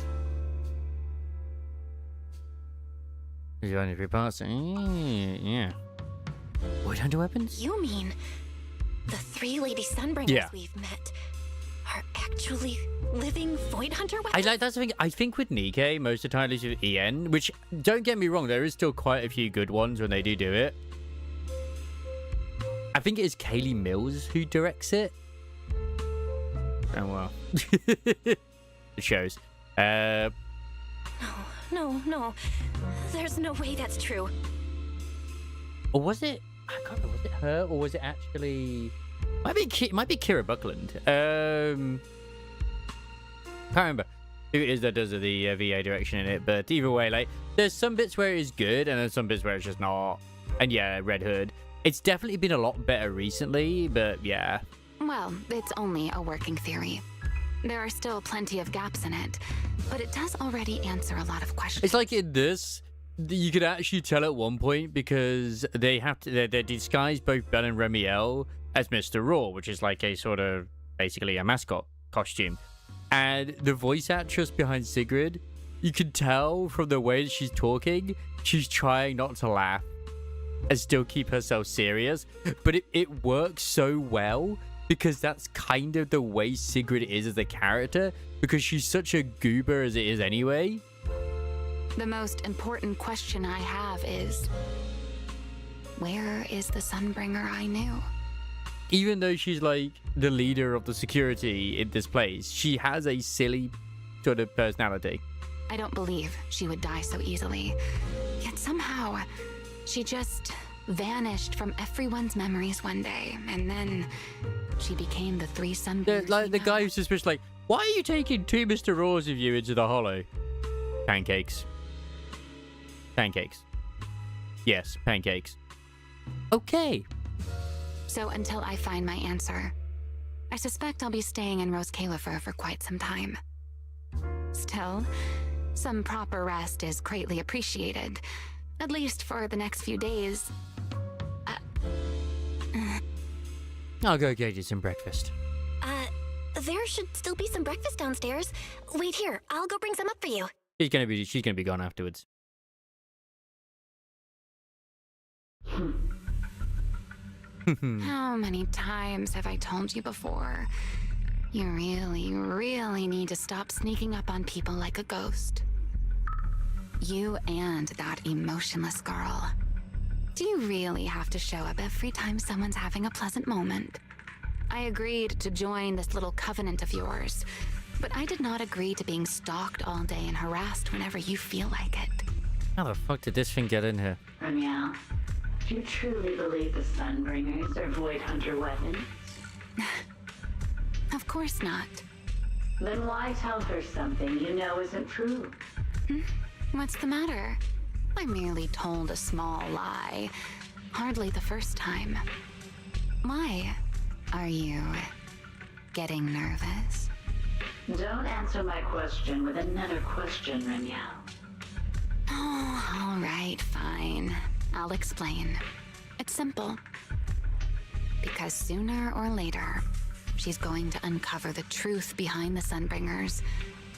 [SPEAKER 1] There's only 3 parts. Yeah. Void Hunter weapons?
[SPEAKER 3] You mean the 3 Lady Sunbringers
[SPEAKER 1] Yeah.
[SPEAKER 3] we've met are actually living Void Hunter weapons?
[SPEAKER 1] That's the thing. I think with Nikke, most of the time it's with EN, which, don't get me wrong, there is still quite a few good ones when they do it. I think it is Kaylee Mills who directs it. Oh, well. It shows.
[SPEAKER 3] No. There's no way that's true.
[SPEAKER 1] Or was it? I can't remember, was it her or was it actually... Might be Kira Buckland. Can't remember who it is that does the VA direction in it, but either way, like, there's some bits where it's good and there's some bits where it's just not. And yeah, Red Hood. It's definitely been a lot better recently, but yeah.
[SPEAKER 11] Well, it's only a working theory. There are still plenty of gaps in it, but it does already answer a lot of questions.
[SPEAKER 1] It's like in this, you could actually tell at one point because they have to, they disguise both Belle and Remiel as Mr. Raw, which is like a sort of, basically a mascot costume. And the voice actress behind Sigrid, you can tell from the way that she's talking, she's trying not to laugh and still keep herself serious. But it works so well because that's kind of the way Sigrid is as a character, because she's such a goober as it is anyway.
[SPEAKER 11] The most important question I have is, where is the Sunbringer I knew?
[SPEAKER 1] Even though she's like the leader of the security in this place, she has a silly sort of personality.
[SPEAKER 11] I don't believe she would die so easily. Yet somehow, she just vanished from everyone's memories one day, and then she became the three Sunbringers.
[SPEAKER 1] Like the guy who's suspicious, like, why are you taking two Mr. Raws of you into the hollow? Pancakes. Pancakes. Yes, pancakes. Okay.
[SPEAKER 11] So until I find my answer, I suspect I'll be staying in Rose Califer for quite some time. Still, some proper rest is greatly appreciated, at least for the next few days.
[SPEAKER 1] I'll go get you some breakfast.
[SPEAKER 3] There should still be some breakfast downstairs. Wait here, I'll go bring some up for you.
[SPEAKER 1] She's gonna be gone afterwards.
[SPEAKER 11] How many times have I told you before? You really, really need to stop sneaking up on people like a ghost. You and that emotionless girl. Do you really have to show up every time someone's having a pleasant moment? I agreed to join this little covenant of yours, but I did not agree to being stalked all day and harassed whenever you feel like it.
[SPEAKER 1] How the fuck did this thing get in here?
[SPEAKER 18] Remiel, do you truly believe the Sunbringers are Void Hunter weapons?
[SPEAKER 11] Of course not.
[SPEAKER 18] Then why tell her something you know isn't true?
[SPEAKER 11] What's the matter? I merely told a small lie. Hardly the first time. Why? Are you getting nervous?
[SPEAKER 18] Don't answer my question with another question, Remiel.
[SPEAKER 11] Oh, all right, fine. I'll explain. It's simple. Because sooner or later, she's going to uncover the truth behind the Sunbringers,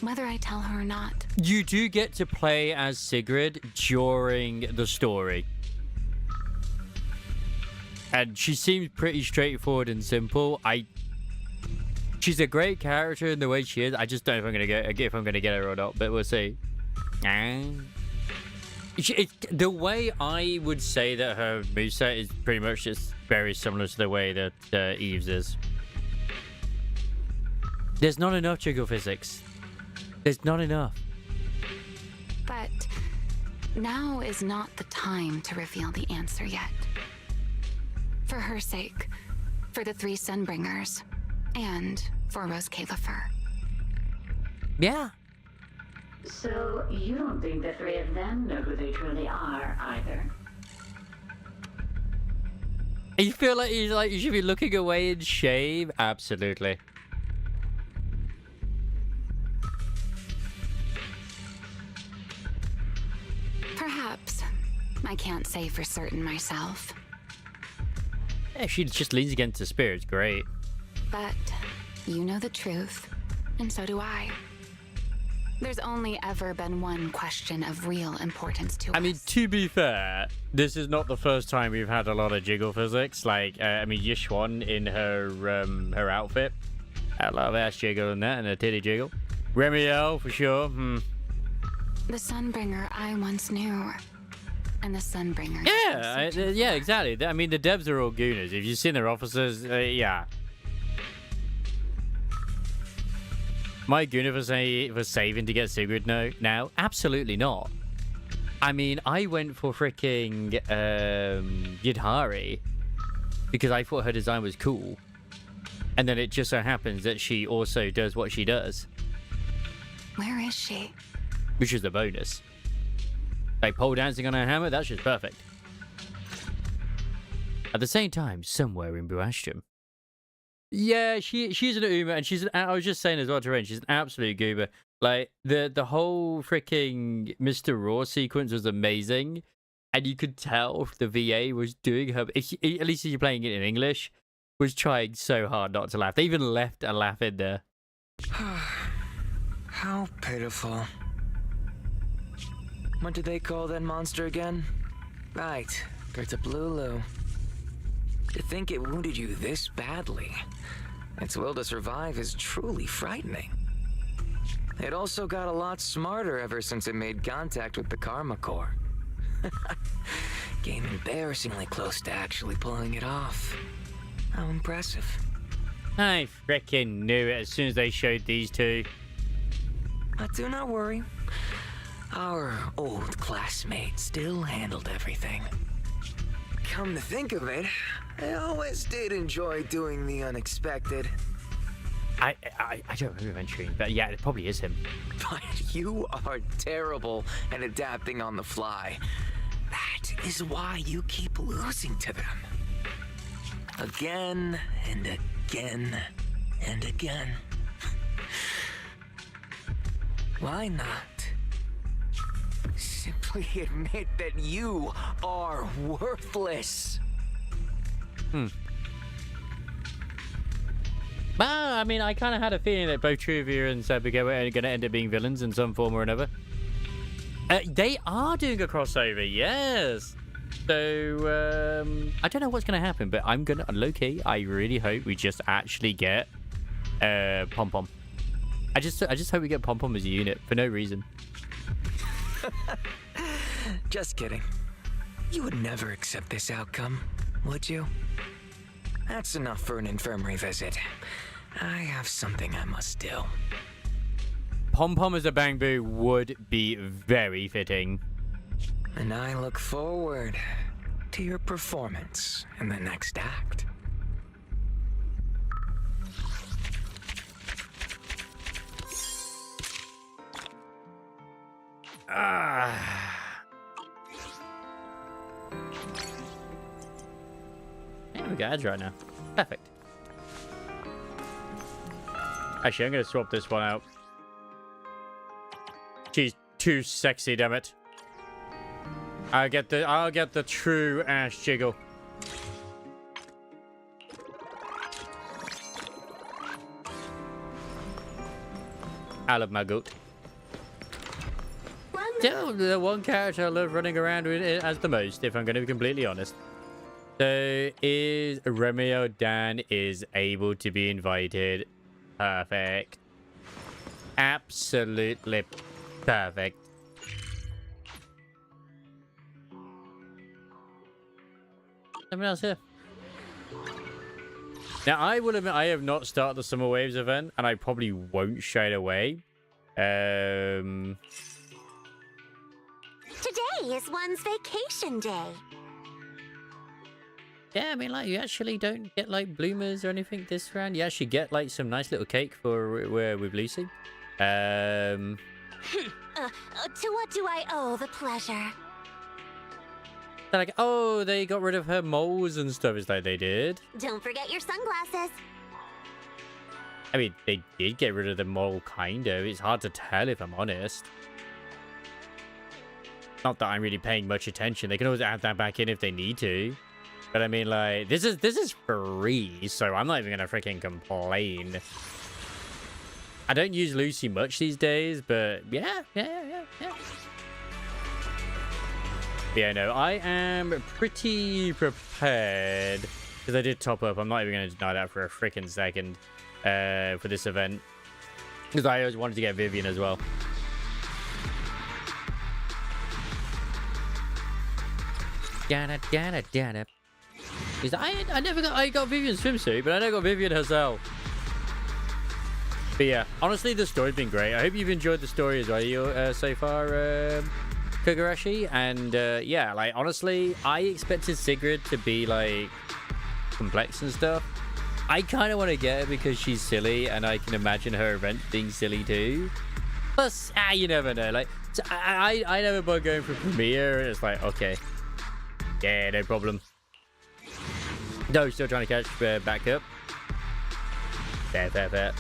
[SPEAKER 11] whether I tell her or not.
[SPEAKER 1] You do get to play as Sigrid during the story. And she seems pretty straightforward and simple. She's a great character in the way she is. I just don't know if I'm gonna get her or not, but we'll see. The way I would say that her moveset is pretty much just very similar to the way that Eve's is. There's not enough jiggle physics. There's not enough.
[SPEAKER 11] But now is not the time to reveal the answer yet. For her sake, for the three Sunbringers, and for Rose Califer.
[SPEAKER 1] Yeah.
[SPEAKER 18] So you don't think the three of them know who they truly are either?
[SPEAKER 1] You feel like you should be looking away in shame? Absolutely.
[SPEAKER 11] Perhaps. I can't say for certain myself.
[SPEAKER 1] Yeah, she just leans against the spirits. Great.
[SPEAKER 11] But you know the truth, and so do I. There's only ever been one question of real importance to us.
[SPEAKER 1] I mean, to be fair, this is not the first time we've had a lot of jiggle physics. Like, I mean, Yishwan in her outfit. A lot of ass jiggle in that, and a titty jiggle. Remiel, for sure.
[SPEAKER 11] The Sunbringer I once knew. And the Sunbringer.
[SPEAKER 1] Yeah, yeah, exactly. I mean, the devs are all gooners. If you've seen their officers, yeah. My gooner for saving to get Sigrid now? Absolutely not. I mean, I went for freaking Yidhari because I thought her design was cool. And then it just so happens that she also does what she does.
[SPEAKER 11] Where is she?
[SPEAKER 1] Which is the bonus. Like pole dancing on her hammer, that's just perfect. At the same time, somewhere in Buastrom. Yeah, she's an Uma, and I was just saying as well to Rain, she's an absolute goober. Like, the whole freaking Mr. Raw sequence was amazing. And you could tell the VA was doing her, at least if you're playing it in English, was trying so hard not to laugh. They even left a laugh in there.
[SPEAKER 19] How pitiful. What did they call that monster again? Right, Gertablulu. To think it wounded you this badly. Its will to survive is truly frightening. It also got a lot smarter ever since it made contact with the Karma Core. Came embarrassingly close to actually pulling it off. How impressive.
[SPEAKER 1] I frickin' knew it as soon as they showed these two.
[SPEAKER 19] But do not worry. Our old classmate still handled everything. Come to think of it, I always did enjoy doing the unexpected.
[SPEAKER 1] I don't remember mentioning, but yeah, it probably is him.
[SPEAKER 19] But you are terrible at adapting on the fly. That is why you keep losing to them. Again and again and again. Why not simply admit that you are worthless?
[SPEAKER 1] Well, I mean, I kind of had a feeling that both Truvia and Sabugo were going to end up being villains in some form or another. They are doing a crossover, yes. So, I don't know what's going to happen, but I'm going to, low-key, I really hope we just actually get Pom Pom. I just hope we get Pom Pom as a unit for no reason.
[SPEAKER 19] Just kidding. You would never accept this outcome, would you? That's enough for an infirmary visit. I have something I must do.
[SPEAKER 1] Pom Pom as a Bangboo would be very fitting.
[SPEAKER 19] And I look forward to your performance in the next act.
[SPEAKER 1] Yeah, we got ads right now. Perfect. Actually, I'm going to swap this one out. She's too sexy, damn it. I'll get the true ass jiggle. I love my goat. Still, the one character I love running around with as the most, if I'm going to be completely honest. So, is Romeo Dan is able to be invited. Perfect. Absolutely perfect. Something else here. Now, I will admit I have not started the Summer Waves event, and I probably won't straight away.
[SPEAKER 2] Today is one's vacation day.
[SPEAKER 1] Yeah, I mean, like, you actually don't get, like, bloomers or anything this round. You actually get, like, some nice little cake for with Lucy.
[SPEAKER 2] To what do I owe the pleasure?
[SPEAKER 1] They're like, oh, they got rid of her moles and stuff. It's like they did.
[SPEAKER 2] Don't forget your sunglasses.
[SPEAKER 1] I mean, they did get rid of the mole, kind of. It's hard to tell, if I'm honest. Not that I'm really paying much attention. They can always add that back in if they need to. But I mean, like, this is free, so I'm not even gonna freaking complain. I don't use Lucy much these days, but yeah. Yeah, no, I am pretty prepared because I did top up. I'm not even gonna deny that for a freaking second for this event because I always wanted to get Vivian as well. I got Vivian's swimsuit, but I never got Vivian herself. But yeah, honestly, the story's been great. I hope you've enjoyed the story as well, so far. Kogarashi, and yeah, like honestly, I expected Sigrid to be like complex and stuff. I kind of want to get her because she's silly, and I can imagine her event being silly too. Plus, you never know. Like, so I never bug going for Premiere, and it's like, okay, yeah, no problem. No, still trying to catch back up. Fair.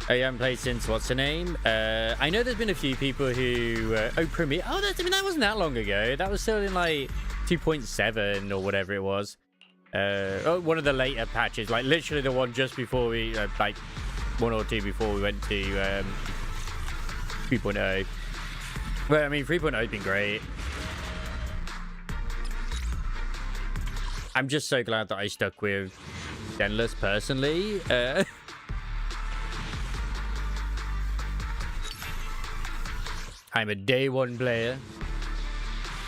[SPEAKER 1] Oh, you haven't played since what's her name? I know there's been a few people who Premiere. Oh, that wasn't that long ago. That was still in like 2.7 or whatever it was. One of the later patches, like literally the one just before we like 1 or 2 before we went to 3.0. But I mean, 3.0 has been great. I'm just so glad that I stuck with Denless personally. I'm a day 1 player.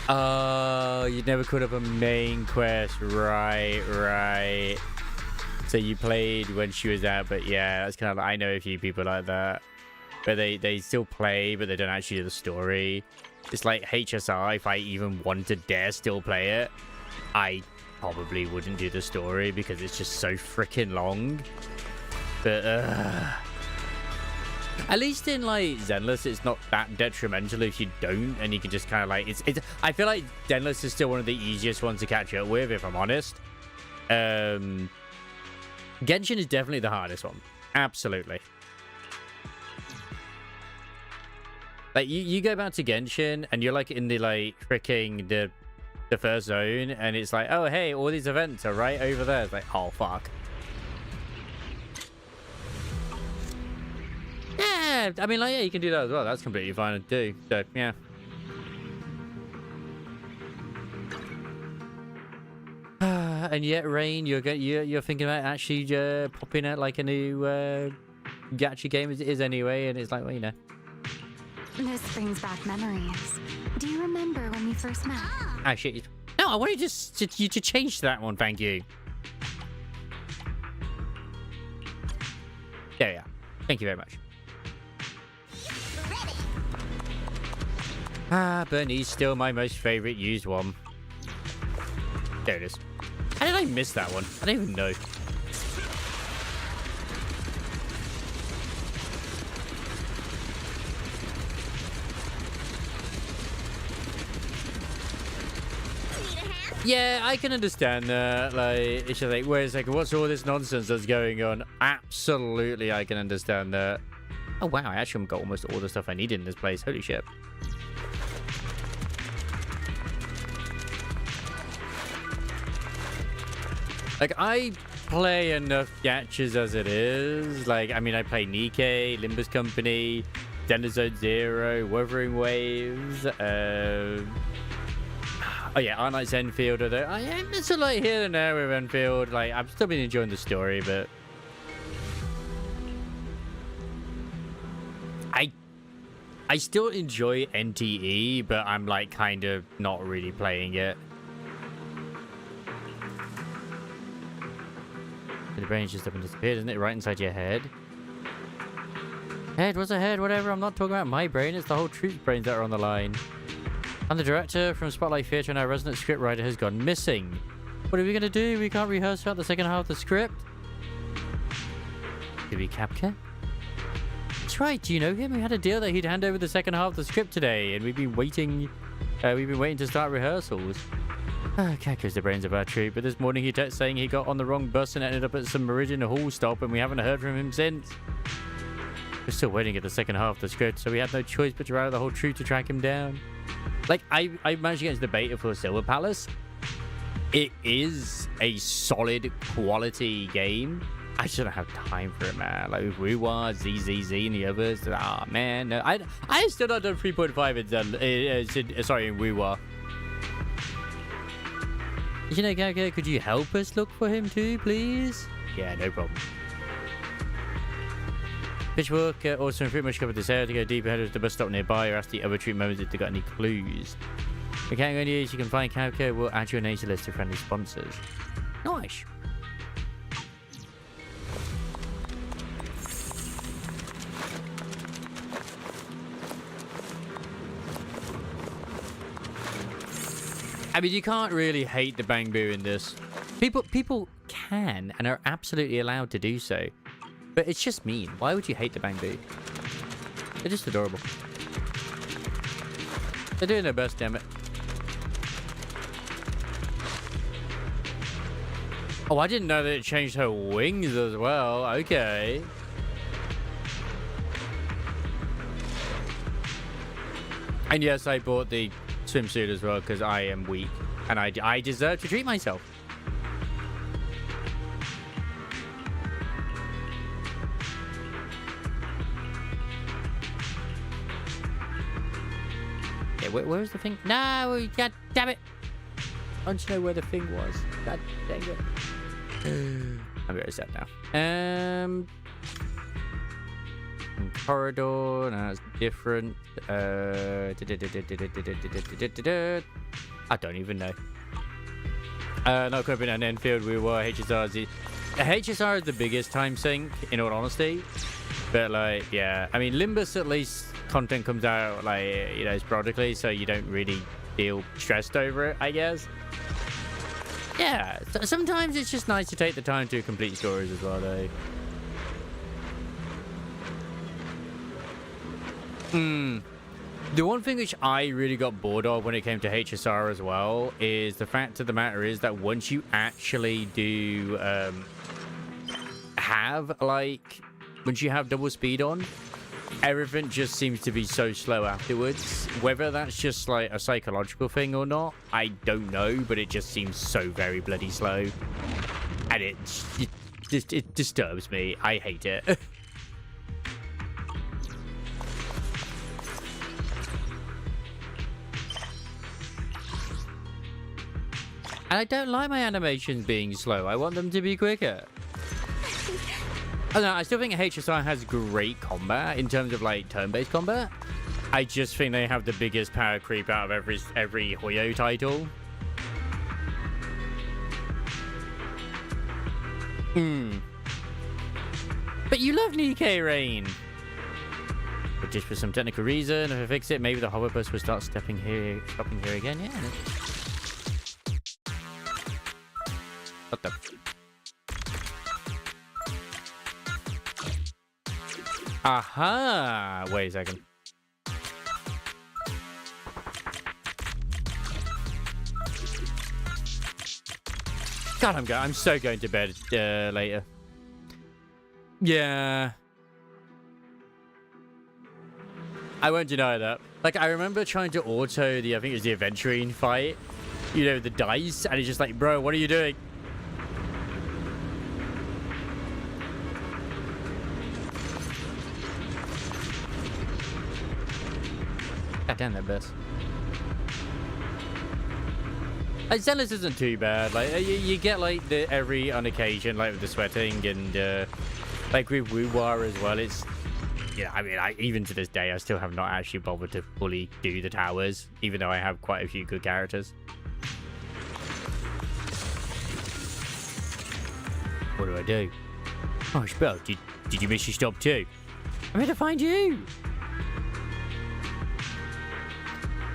[SPEAKER 1] Oh, you never caught up a main quest. Right. So you played when she was out, but yeah, that's kind of like, I know a few people like that. But they still play, but they don't actually do the story. It's like HSR, if I even wanted to dare still play it, I probably wouldn't do the story because it's just so freaking long. But, at least in like Zenless, it's not that detrimental if you don't, and you can just kind of like it's. I feel like Zenless is still one of the easiest ones to catch up with, if I'm honest. Genshin is definitely the hardest one, absolutely. Like you go back to Genshin and you're like in the like freaking the first zone, and it's like, oh hey, all these events are right over there. It's like, oh fuck. Yeah, I mean, like, yeah, you can do that as well. That's completely fine to do. So, yeah. And yet, Rain, you're thinking about actually popping out like a new gacha game as it is anyway, and it's like, well, you know.
[SPEAKER 11] This brings back memories. Do you remember when we first met?
[SPEAKER 1] Ah, shit. No, I wanted you to change that one, thank you. Yeah. Thank you very much. Bernie's still my most favorite used one. There it is. How did I miss that one? I don't even know. Yeah, I can understand that. Like, it's just like, wait a second, what's all this nonsense that's going on? Absolutely, I can understand that. Oh wow, I actually got almost all the stuff I needed in this place. Holy shit. Like, I play enough gachas as it is. Like, I mean, I play Nikkei, Limbus Company, Denizone Zero, Wuthering Waves, oh yeah, Our Knight's Enfield, although I am sort of like here and there with Enfield. Like, I've still been enjoying the story, but I still enjoy NTE, but I'm like kind of not really playing it. The brain just up and disappeared, isn't it? Right inside your head. Head, what's a head? Whatever. I'm not talking about my brain. It's the whole troop's brains that are on the line. I'm the director from Spotlight Theatre, and our resident scriptwriter has gone missing. What are we going to do? We can't rehearse out the second half of the script. Did we Capca? That's right. Do you know him? We had a deal that he'd hand over the second half of the script today, and we've been waiting to start rehearsals. Kakko's the brains of our troop, but this morning he texted saying he got on the wrong bus and ended up at some Meridian Hall stop, and we haven't heard from him since. We're still waiting at the second half of the script, so we had no choice but to rally the whole troop to track him down. Like, I managed to get into the beta for Silver Palace. It is a solid quality game. I just don't have time for it, man. Like with Wuwa, ZZZ, and the others. Ah, man. No, I still not done 3.5 in Wuwa. You know, Gaga, could you help us look for him too, please? Yeah, no problem. Pitchfork also pretty much covered this area. To go deeper, head to the bus stop nearby or ask the other troop members if they got any clues. We can't go any use. You can find Calco. We'll add you a nature list of friendly sponsors. Nice. I mean, you can't really hate the Bangboo in this. People can and are absolutely allowed to do so. But it's just mean. Why would you hate the Bangboo? They're just adorable. They're doing their best, damn it. Oh, I didn't know that it changed her wings as well. Okay. And yes, I bought the swimsuit as well because I am weak. And I deserve to treat myself. Yeah, where's the thing? No, god damn it. I want to know where the thing was. God dang it. I'm very sad now. Corridor, no, it's different. I don't even know. Not equipping an Enfield, we were HSR. HSR is the biggest time sink, in all honesty. But, like, yeah. I mean, Limbus, at least, content comes out, like, you know, sporadically, so you don't really feel stressed over it, I guess. Yeah, sometimes it's just nice to take the time to complete stories as well, though. The one thing which I really got bored of when it came to HSR as well is the fact of the matter is that once you actually do once you have double speed on, everything just seems to be so slow afterwards. Whether that's just like a psychological thing or not, I don't know, but it just seems so very bloody slow. And it disturbs me. I hate it. And I don't like my animations being slow. I want them to be quicker. I don't know, I still think HSI has great combat in terms of like turn-based combat. I just think they have the biggest power creep out of every Hoyo title. But you love Nikkei Rain. But just for some technical reason, if I fix it, maybe the hover bus will start stopping here again. Yeah. What the? Aha! Wait a second. God, I'm so going to bed later. Yeah. I won't deny that. Like, I remember trying to auto I think it was the Aventurine fight. You know, the dice, and it's just like, bro, what are you doing? God damn that bus. Like, Zealous isn't too bad. Like, you get like every on occasion, like with the sweating and like with Wuwar as well. It's I mean, even to this day, I still have not actually bothered to fully do the towers, even though I have quite a few good characters. What do I do? Oh, Spell, did you miss your stop too? I'm here to find you.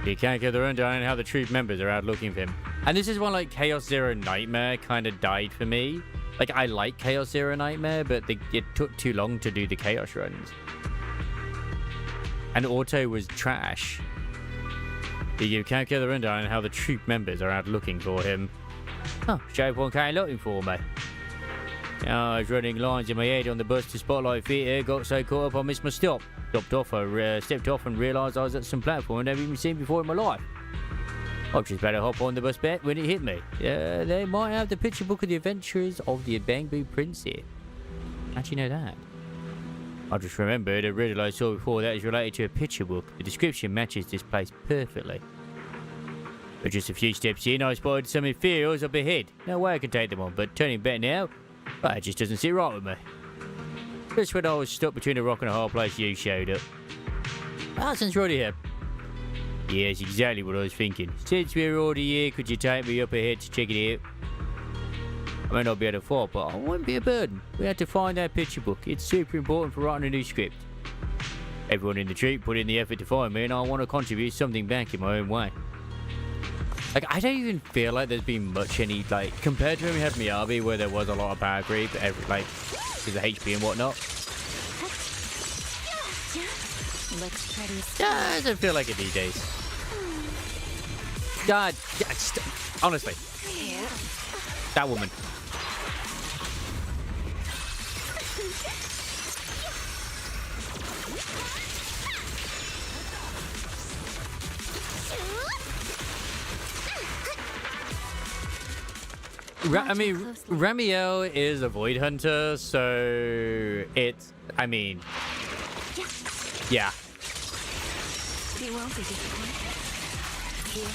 [SPEAKER 1] You can't get the rundown on how the troop members are out looking for him. And this is one like Chaos Zero Nightmare kind of died for me. Like, I like Chaos Zero Nightmare, but it took too long to do the Chaos runs. And Auto was trash. You can't get the rundown on how the troop members are out looking for him. Oh, Shape one came looking for me. I was running lines in my head on the bus to Spotlight Theatre, got so caught up I missed my stop. Stepped off and realised I was at some platform I'd never even seen before in my life. I just better hop on the bus back when it hit me. They might have the picture book of the adventures of the Bangboo Prince here. How'd you know that? I just remembered a riddle I saw before that is related to a picture book. The description matches this place perfectly. But just a few steps in, I spotted some inferiors up ahead. No way I could take them on, but turning back now, it just doesn't sit right with me. Just when I was stuck between a rock and a hard place, you showed up. Since we're already here. Yes, exactly what I was thinking. Since we're already here, could you take me up ahead to check it out? I may not be able to fight, but I won't be a burden. We have to find that picture book. It's super important for writing a new script. Everyone in the troop put in the effort to find me, and I want to contribute something back in my own way. Like, I don't even feel like there's been much any, like, compared to when we had Miyabi, where there was a lot of power creep, like, because of HP and whatnot.
[SPEAKER 11] Looks pretty.
[SPEAKER 1] Yeah, I don't feel like it these days. God, yeah, honestly. That woman. I mean, Ramiel is a Void Hunter, so it's, I mean, yeah.
[SPEAKER 8] He won't be disappointed. Here.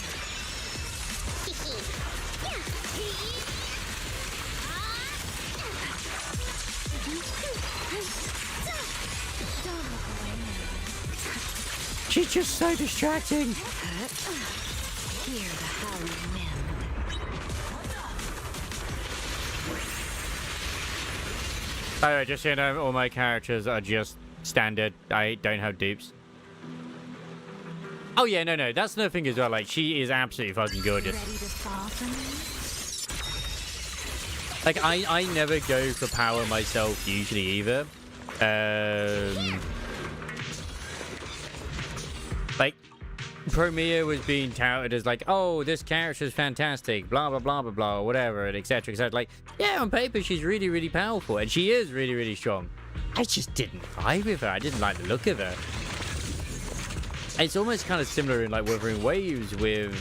[SPEAKER 1] She's just so distracting.
[SPEAKER 8] Hear the howling wind.
[SPEAKER 1] Alright, just so you know, all my characters are just standard. I don't have dupes. Oh yeah, no, that's another thing as well. Like, she is absolutely fucking gorgeous.
[SPEAKER 8] Ready to fall for me?
[SPEAKER 1] Like, I never go for power myself usually either. Like, Promia was being touted as like, oh, this character is fantastic, blah blah blah blah blah, or whatever, and etc. etc. Like, yeah, on paper she's really really powerful, and she is really really strong. I just didn't vibe with her. I didn't like the look of her. It's almost kind of similar in like Wuthering Waves with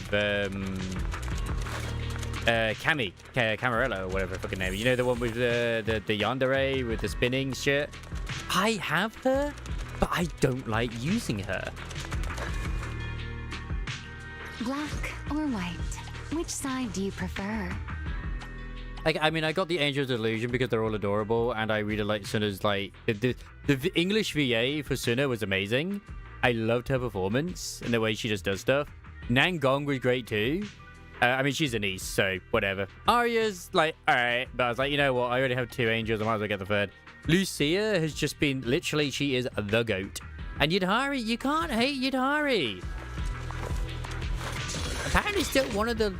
[SPEAKER 1] Camarilla or whatever fucking name. You know, the one with the yandere with the spinning shit. I have her, but I don't like using her.
[SPEAKER 11] Black or white? Which side do you prefer?
[SPEAKER 1] Like, I mean, I got the Angel's Illusion because they're all adorable, and I really like Suna's, like, the English VA for Suna was amazing. I loved her performance and the way she just does stuff. Nangong was great too. I mean, she's an East, so whatever. Arya's like, alright, but I was like, you know what? I already have 2 angels, I might as well get the 3rd. Lucia has just been, literally, she is the GOAT. And Yudhari, you can't hate Yudhari. Apparently still one of the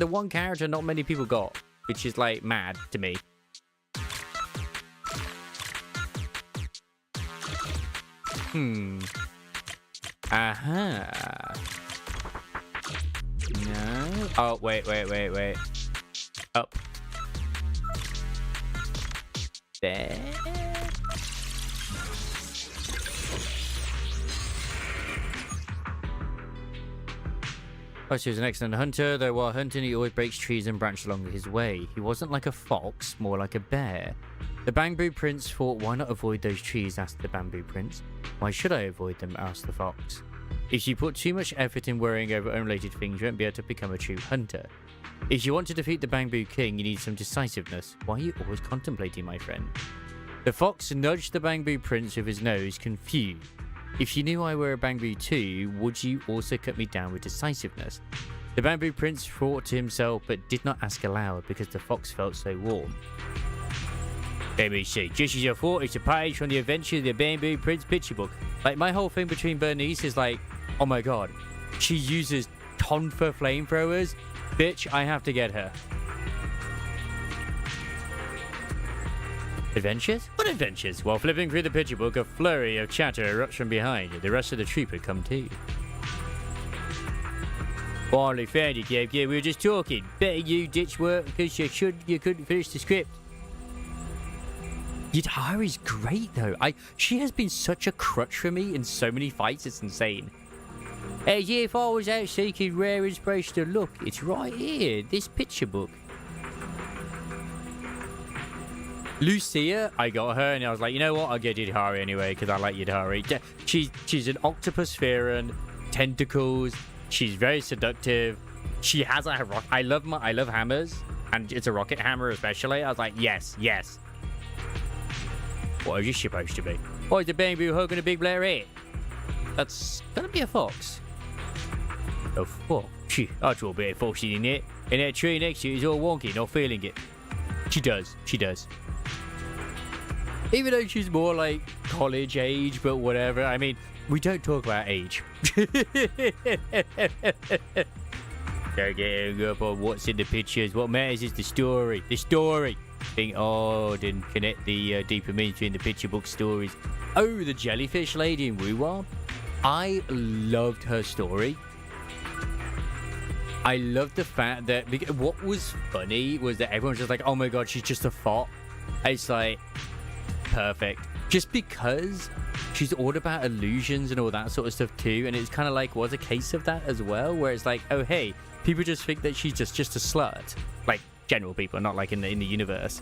[SPEAKER 1] one character not many people got, which is like mad to me. No. Oh, wait. Up. There. He was an excellent hunter, though while hunting he always breaks trees and branches along his way. He wasn't like a fox, more like a bear. The Bangboo Prince thought, why not avoid those trees, asked the Bangboo Prince. Why should I avoid them, asked the fox. If you put too much effort in worrying over unrelated things, you won't be able to become a true hunter. If you want to defeat the Bangboo King, you need some decisiveness. Why are you always contemplating, my friend? The fox nudged the Bangboo Prince with his nose, confused. If you knew I were a Bangboo too, would you also cut me down with decisiveness? The Bangboo Prince thought to himself, but did not ask aloud because the fox felt so warm. Let me see. Just as I thought, it's a page from the Adventures of the Bangboo Prince picture book. Like, my whole thing between Bernice is like, oh my god, she uses Tonfa flamethrowers? Bitch, I have to get her. Adventures? What adventures? While flipping through the picture book, a flurry of chatter erupts from behind you. The rest of the troop had come too. Finally found it, Gabe. Yeah, we were just talking. Better you ditch work because you couldn't finish the script. Yudhari's great though. She has been such a crutch for me in so many fights, it's insane. As if I was out seeking rare inspiration to look, it's right here, this picture book. Lucia, I got her, and I was like, you know what? I'll get Yudhari anyway, because I like Yudhari. She's an octopus Spheron, tentacles. She's very seductive. She has a rock. I love hammers, and it's a rocket hammer especially. I was like, yes. What are you supposed to be? Oh, is the Bangboo hugging a big black rat? That's gonna be a fox. A fox? Gee, I draw a bit of foxy in it. And that tree next to you is all wonky, not feeling it. She does. Even though she's more like college age, but whatever. I mean, we don't talk about age. Don't get hung up on what's in the pictures. What matters is the story. The story. Think odd and connect the deeper meaning between the picture book stories. Oh, the jellyfish lady in Wuwa. I loved her story. I loved the fact that what was funny was that everyone was just like, oh my god, she's just a thought. It's like, perfect. Just because she's all about illusions and all that sort of stuff too. And it's kind of like, was a case of that as well, where it's like, oh hey, people just think that she's just a slut. Like, general people, not like in the universe.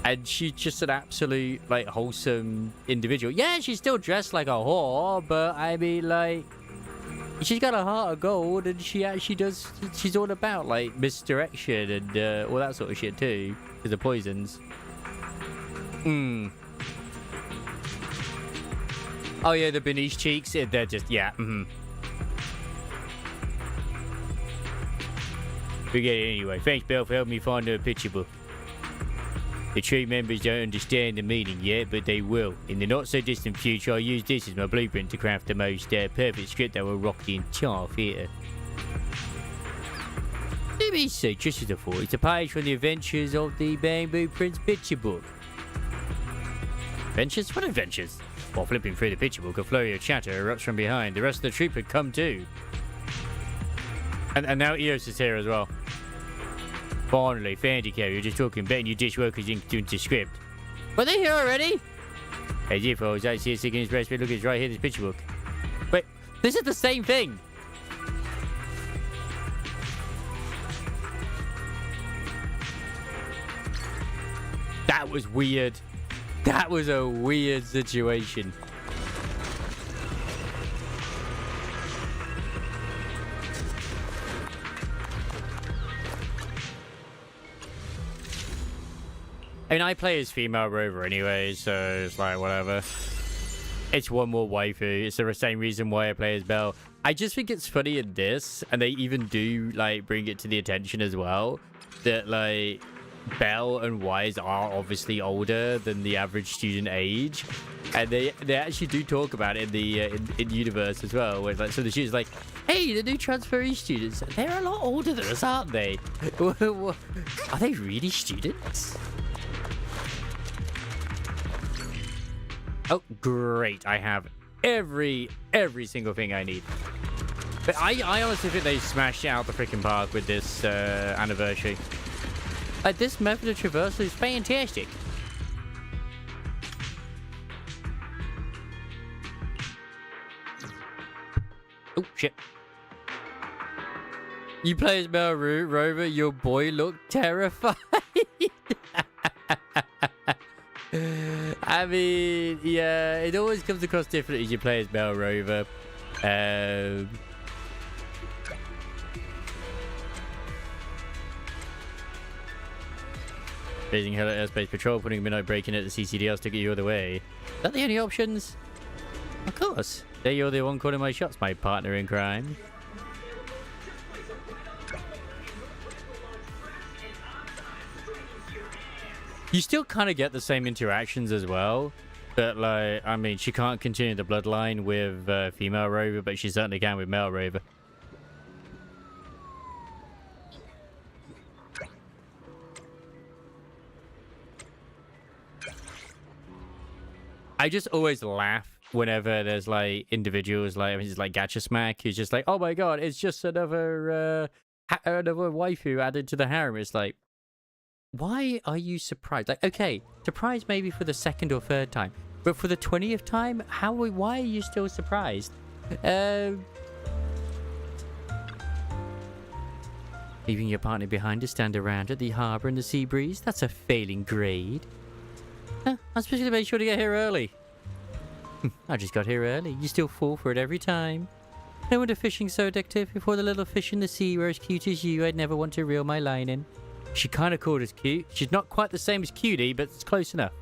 [SPEAKER 1] And she's just an absolute, like, wholesome individual. Yeah, she's still dressed like a whore, but I mean, like, she's got a heart of gold, and she actually does. She's all about like misdirection and all that sort of shit too, because the poisons. Oh yeah, the beneath cheeks. They're just Forget it anyway. Thanks, Belle, for helping me find her picture book. The tree members don't understand the meaning yet, but they will. In the not-so-distant future, I'll use this as my blueprint to craft the most perfect script that will rock the entire theatre. Let me see, just as I thought, it's a page from the adventures of the Bangboo Prince picture book. Adventures? What adventures? While flipping through the picture book, a flurry of chatter erupts from behind. The rest of the troop had come too. And now Eos is here as well. Finally, Fandy Carrier, just talking, betting you dishworkers into script. Were they here already? As if I was actually sticking his recipe. Look, it's right here in this picture book. Wait, this is the same thing. That was weird. That was a weird situation. I mean, I play as female rover anyway, so it's like, whatever. It's one more waifu. It's the same reason why I play as Belle. I just think it's funny in this, and they even do, like, bring it to the attention as well, that, like, Belle and Wise are obviously older than the average student age. And they actually do talk about it in the in universe as well, where, like, so the students like, hey, the new transferee students, they're a lot older than us, aren't they? Are they really students? Oh, great. I have every single thing I need. But I honestly think they smashed it out the freaking park with this anniversary. Like, this method of traversal is fantastic. Oh, shit. You play as Belle Rover, your boy looked terrified. I mean, yeah, it always comes across differently as you play as Belle Rover. Raising Hell at Airspace Patrol, putting a midnight break in at the CCDLs to get you other way. Is that the only options? Of course. There you're the one calling my shots, my partner in crime. You still kind of get the same interactions as well. But, like, I mean, she can't continue the bloodline with female Rover, but she certainly can with male Rover. I just always laugh whenever there's, like, individuals, like, I mean, it's like Gacha Smack, who's just like, oh my god, it's just another waifu added to the harem. It's like, why are you surprised? Like, okay, surprised maybe for the second or third time, but for the 20th time, why are you still surprised? Leaving your partner behind to stand around at the harbour in the sea breeze? That's a failing grade. Huh, I specially made sure to get here early. I just got here early. You still fall for it every time. No wonder fishing's so addictive. If all the little fish in the sea were as cute as you, I'd never want to reel my line in. She kind of called us cute. She's not quite the same as Cutie, but it's close enough.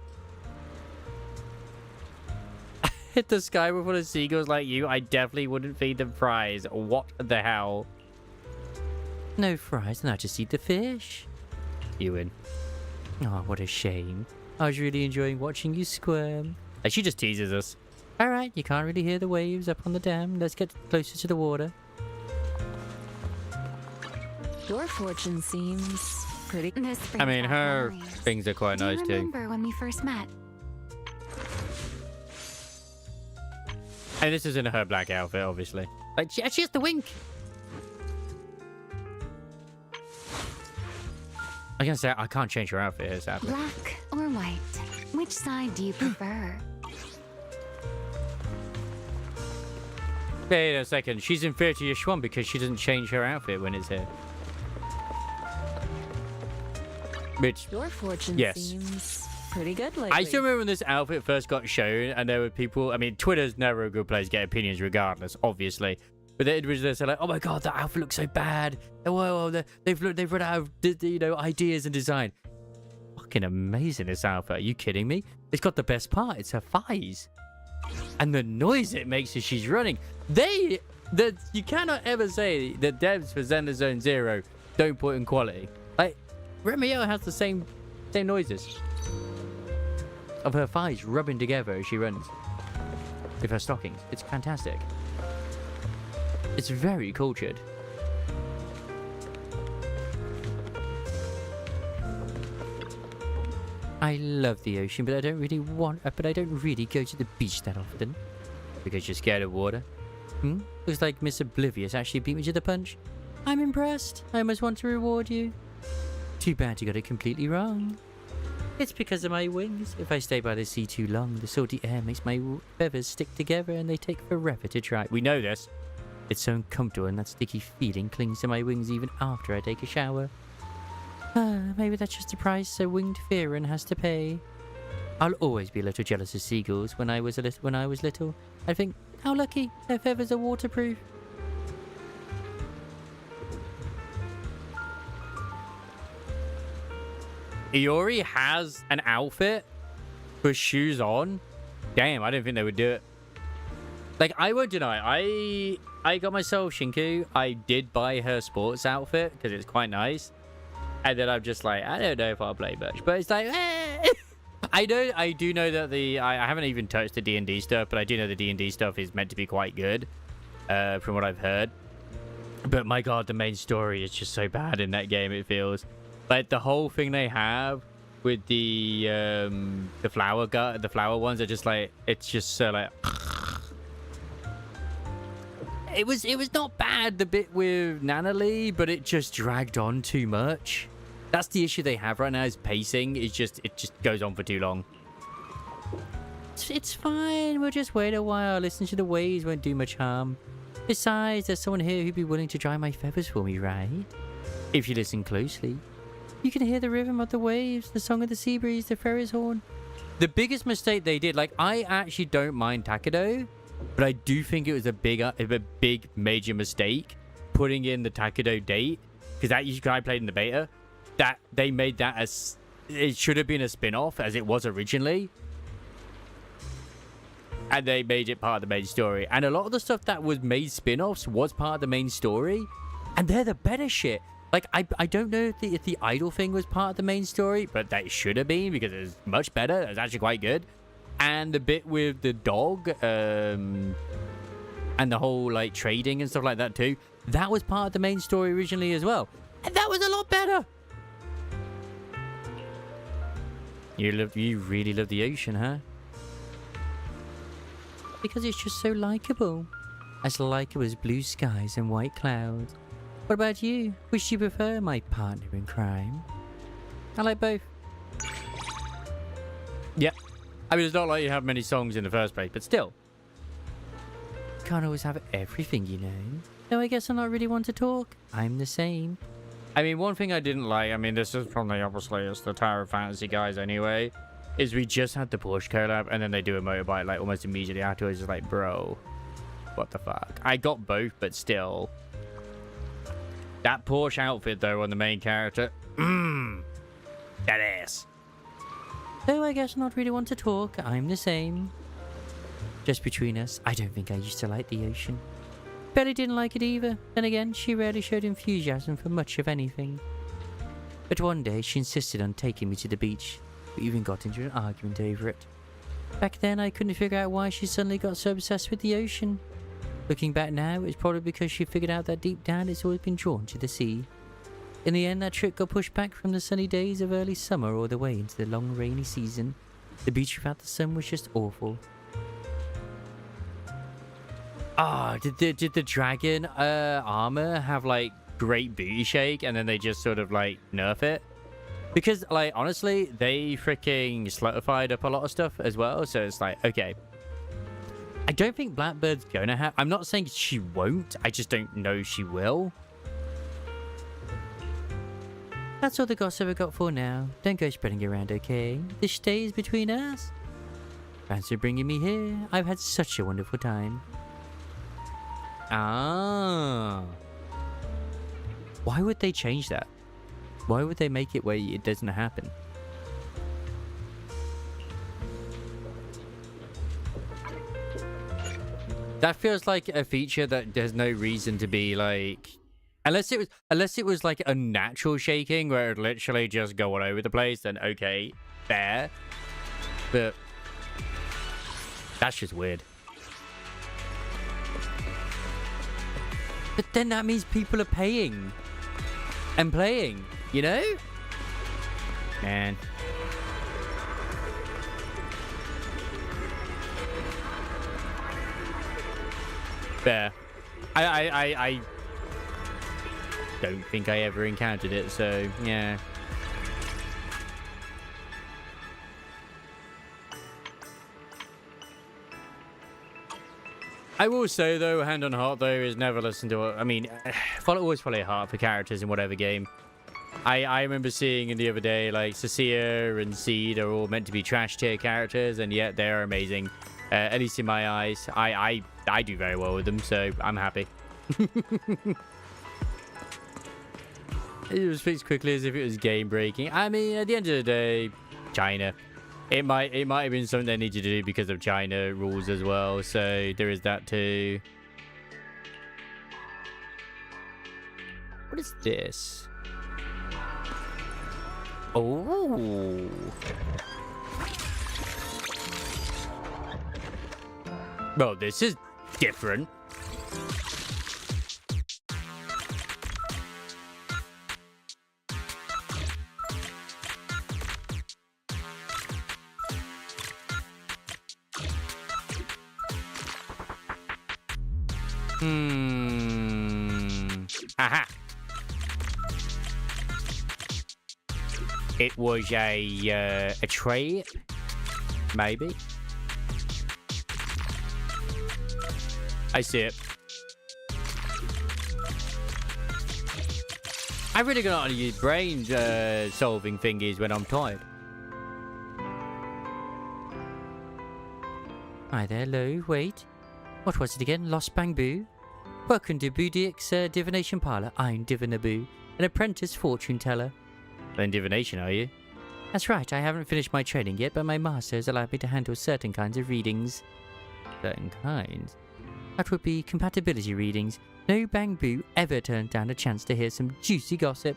[SPEAKER 1] Hit the sky with one of seagulls like you, I definitely wouldn't feed them fries. What the hell? No fries, and I just eat the fish. You win. Oh, what a shame. I was really enjoying watching you squirm. Like, she just teases us. Alright, you can't really hear the waves up on the dam. Let's get closer to the water.
[SPEAKER 8] Your fortune seems pretty...
[SPEAKER 1] I mean, her things are quite nice too.
[SPEAKER 11] Remember when we first met?
[SPEAKER 1] And this isn't her black outfit, obviously. Like, she has the wink. I can say I can't change her outfit here, sadly.
[SPEAKER 11] Black or white? Which side do you prefer?
[SPEAKER 1] Wait a second. She's inferior to Yashwan because she doesn't change her outfit when it's here. Which,
[SPEAKER 8] Your fortune
[SPEAKER 1] yes.
[SPEAKER 8] seems pretty good lately.
[SPEAKER 1] I still remember when this outfit first got shown, and there were people. I mean, Twitter's never a good place to get opinions, regardless, obviously. But it was just like, "Oh my god, that outfit looks so bad. Whoa, they've run out of ideas and design. Fucking amazing, this outfit. Are you kidding me? It's got the best part. It's her thighs, and the noise it makes as she's running. You cannot ever say that devs for Xenosaga Zone Zero don't put in quality. Like, Remiel has the same noises of her thighs rubbing together as she runs with her stockings. It's fantastic. It's very cultured. I love the ocean, but I don't really go to the beach that often because you're scared of water. Looks like Miss Oblivious actually beat me to the punch. I'm impressed. I almost want to reward you. Too bad you got it completely wrong. It's because of my wings. If I stay by the sea too long, the salty air makes my feathers stick together and they take forever to dry. We know this. It's so uncomfortable and that sticky feeling clings to my wings even after I take a shower. Maybe that's just the price a winged Fearon has to pay. I'll always be a little jealous of seagulls. When I was little, I think, how lucky their feathers are waterproof. Iori has an outfit with shoes on. Damn, I didn't think they would do it. Like, I won't deny, I got myself Shinku. I did buy her sports outfit because it's quite nice. And then I'm just like, I don't know if I'll play much. But it's like, I do know that I haven't even touched the D&D stuff, but I do know the D&D stuff is meant to be quite good, from what I've heard. But my god, the main story is just so bad in that game, it feels. Like, the whole thing they have with the flower ones are just like, it's just so like... It was not bad, the bit with Nanalee, but it just dragged on too much. That's the issue they have right now, is pacing. It just goes on for too long. It's fine, we'll just wait a while. Listen to the waves won't do much harm. Besides, there's someone here who'd be willing to dry my feathers for me, right? If you listen closely, you can hear the rhythm of the waves, the song of the sea breeze, the ferry's horn. The biggest mistake they did, like, I actually don't mind Takedo, but I do think it was a big major mistake putting in the Takedo date, because I played in the beta, that they made that as it should have been a spin-off as it was originally, and they made it part of the main story. And a lot of the stuff that was made spin-offs was part of the main story, and they're the better shit. Like, I don't know if the idol thing was part of the main story, but that should have been, because it was much better. It was actually quite good. And the bit with the dog, and the whole, like, trading and stuff like that too, that was part of the main story originally as well. And that was a lot better. You really love the ocean, huh? Because it's just so likable. As likable as blue skies and white clouds. What about you? Which do you prefer, my partner in crime? I like both. Yep. I mean, it's not like you have many songs in the first place, but still. Can't always have everything, you know. No, I guess I'm not really one to talk. I'm the same. I mean, one thing I didn't like, I mean, this is probably obviously it's the Tower of Fantasy guys anyway, is we just had the Porsche collab, and then they do a motorbike, like, almost immediately afterwards. It's like, bro, what the fuck? I got both, but still. That Porsche outfit, though, on the main character, that ass. Though I guess I not really want to talk, I'm the same. Just between us, I don't think I used to like the ocean. Belly didn't like it either. Then again, she rarely showed enthusiasm for much of anything. But one day, she insisted on taking me to the beach. We even got into an argument over it. Back then, I couldn't figure out why she suddenly got so obsessed with the ocean. Looking back now, it's probably because she figured out that deep down it's always been drawn to the sea. In the end, that trip got pushed back from the sunny days of early summer all the way into the long rainy season. The beach without the sun was just awful. Ah, did the dragon armor have like great booty shake and then they just sort of like nerf it? Because like honestly, they freaking slutified up a lot of stuff as well. So it's like, okay. I don't think Blackbird's gonna have... I'm not saying she won't. I just don't know she will. That's all the gossip I got for now. Don't go spreading it around, okay? This stays between us. Thanks for bringing me here. I've had such a wonderful time. Ah. Why would they change that? Why would they make it where it doesn't happen? That feels like a feature that there's no reason to be like, unless it was like a natural shaking where it would literally just go all over the place. Then okay, fair, but that's just weird. But then that means people are paying and playing, you know? Man. Fair. I don't think I ever encountered it, so yeah. I will say though, hand on heart though, is never listen to it. I mean, always follow your heart for characters in whatever game. I remember seeing in the other day, like Cecilia and Seed are all meant to be trash tier characters, and yet they are amazing. At least in my eyes. I do very well with them, so I'm happy. It was fixed quickly as if it was game breaking. I mean, at the end of the day, China. It might have been something they needed to do because of China rules as well, so there is that too. What is this? Oh. Well, this is different. Aha. It was a trap, maybe. I see it. I really got to use brain solving thingies when I'm tired. Hi there, hello, wait. What was it again? Lost Bangboo? Welcome to Boudick's divination parlor. I'm Divinaboo, an apprentice fortune teller. Then divination, are you? That's right, I haven't finished my training yet, but my master has allowed me to handle certain kinds of readings. Certain kinds? That would be compatibility readings. No Bangboo ever turned down a chance to hear some juicy gossip.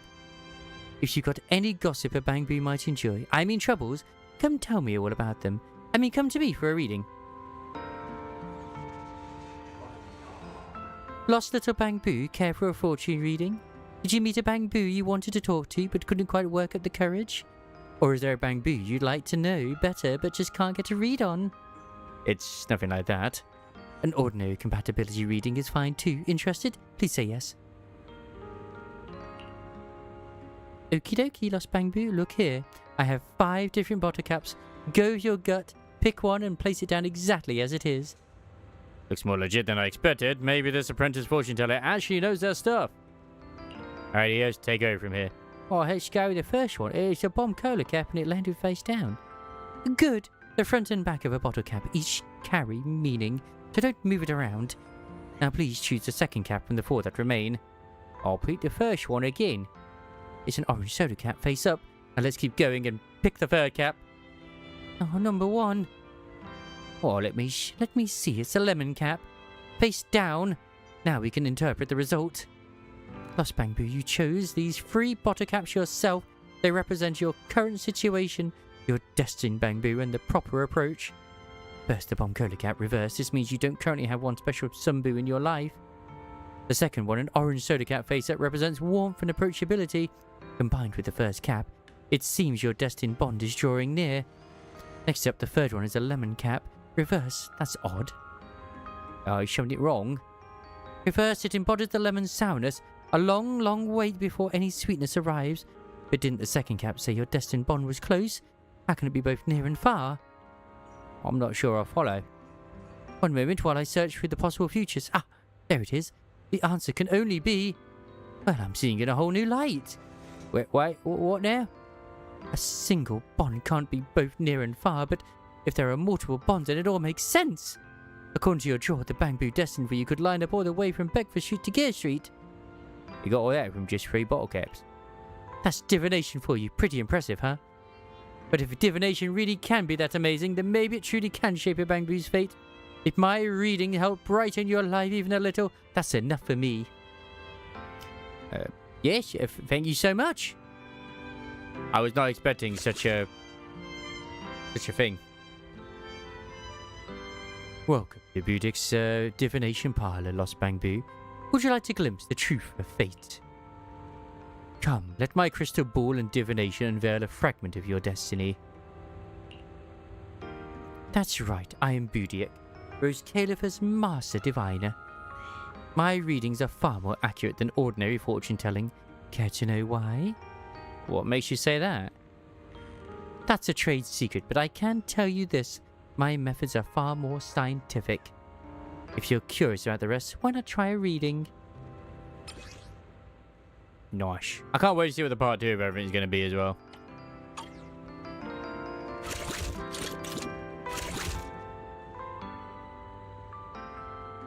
[SPEAKER 1] If you've got any gossip a Bangboo might enjoy, I mean troubles, come tell me all about them. I mean, come to me for a reading. Lost little Bangboo, care for a fortune reading? Did you meet a Bangboo you wanted to talk to but couldn't quite work up the courage? Or is there a Bangboo you'd like to know better but just can't get a read on? It's nothing like that. An ordinary compatibility reading is fine too. Interested? Please say yes. Okie dokie, Lost Bangboo, look here. I have 5 different bottle caps. Go with your gut, pick one and place it down exactly as it is. Looks more legit than I expected. Maybe this apprentice fortune teller actually knows their stuff. Alright, Eos, take over from here. Oh, let's go with the first one. It's a bomb cola cap and it landed face down. Good. The front and back of a bottle cap each carry meaning, so don't move it around. Now please choose the second cap from the 4 that remain. I'll pick the first one again. It's an orange soda cap face up. Now let's keep going and pick the third cap. Oh, number 1. Oh, let me see. It's a lemon cap. Face down. Now we can interpret the result. Lost Bangboo, you chose these 3 bottle caps yourself. They represent your current situation, your destined Bangboo, and the proper approach. First, the bomb cola cap reverse. This means you don't currently have one special Sunboo in your life. The second one, an orange soda cap face that represents warmth and approachability. Combined with the first cap, it seems your destined bond is drawing near. Next up, the third one is a lemon cap. Reverse, that's odd. Oh, he's shown it wrong. Reverse, it embodies the lemon sourness. A long, long wait before any sweetness arrives. But didn't the second cap say your destined bond was close? How can it be both near and far? I'm not sure I'll follow. One moment while I search through the possible futures. Ah, there it is. The answer can only be... Well, I'm seeing it in a whole new light. Wait, what now? A single bond can't be both near and far, but if there are multiple bonds, then it all makes sense. According to your draw, the Bangboo destined for you could line up all the way from Bedford Street to Gear Street. You got all that from just 3 bottle caps. That's divination for you. Pretty impressive, huh? But if divination really can be that amazing, then maybe it truly can shape a Bangboo's fate. If my reading helped brighten your life even a little, that's enough for me. Yes, thank you so much. I was not expecting such a thing. Welcome to Budic's divination parlor, Lost Bangboo. Would you like to glimpse the truth of fate? Come, let my crystal ball and divination unveil a fragment of your destiny. That's right, I am Budic, Rose Caliph's master diviner. My readings are far more accurate than ordinary fortune-telling. Care to know why? What makes you say that? That's a trade secret, but I can tell you this. My methods are far more scientific. If you're curious about the rest, why not try a reading? Nice. I can't wait to see what the part 2 of everything's going to be as well.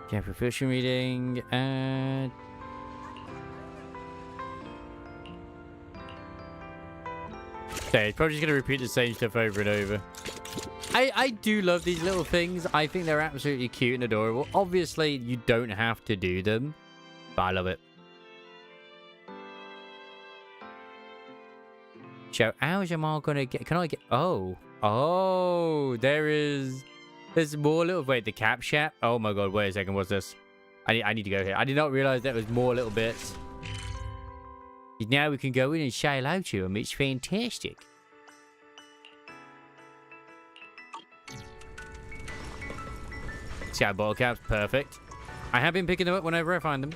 [SPEAKER 1] Okay, profession reading, and... Okay, it's probably just going to repeat the same stuff over and over. I do love these little things. I think they're absolutely cute and adorable. Obviously, you don't have to do them, but I love it. So, how am I going to get... Can I get... Oh, there's more little... Wait, the cap chat? Oh my god, wait a second, what's this? I need to go here. I did not realize there was more little bits. Now we can go in and say hello to him. It's fantastic. Scout bottle caps, perfect. I have been picking them up whenever I find them.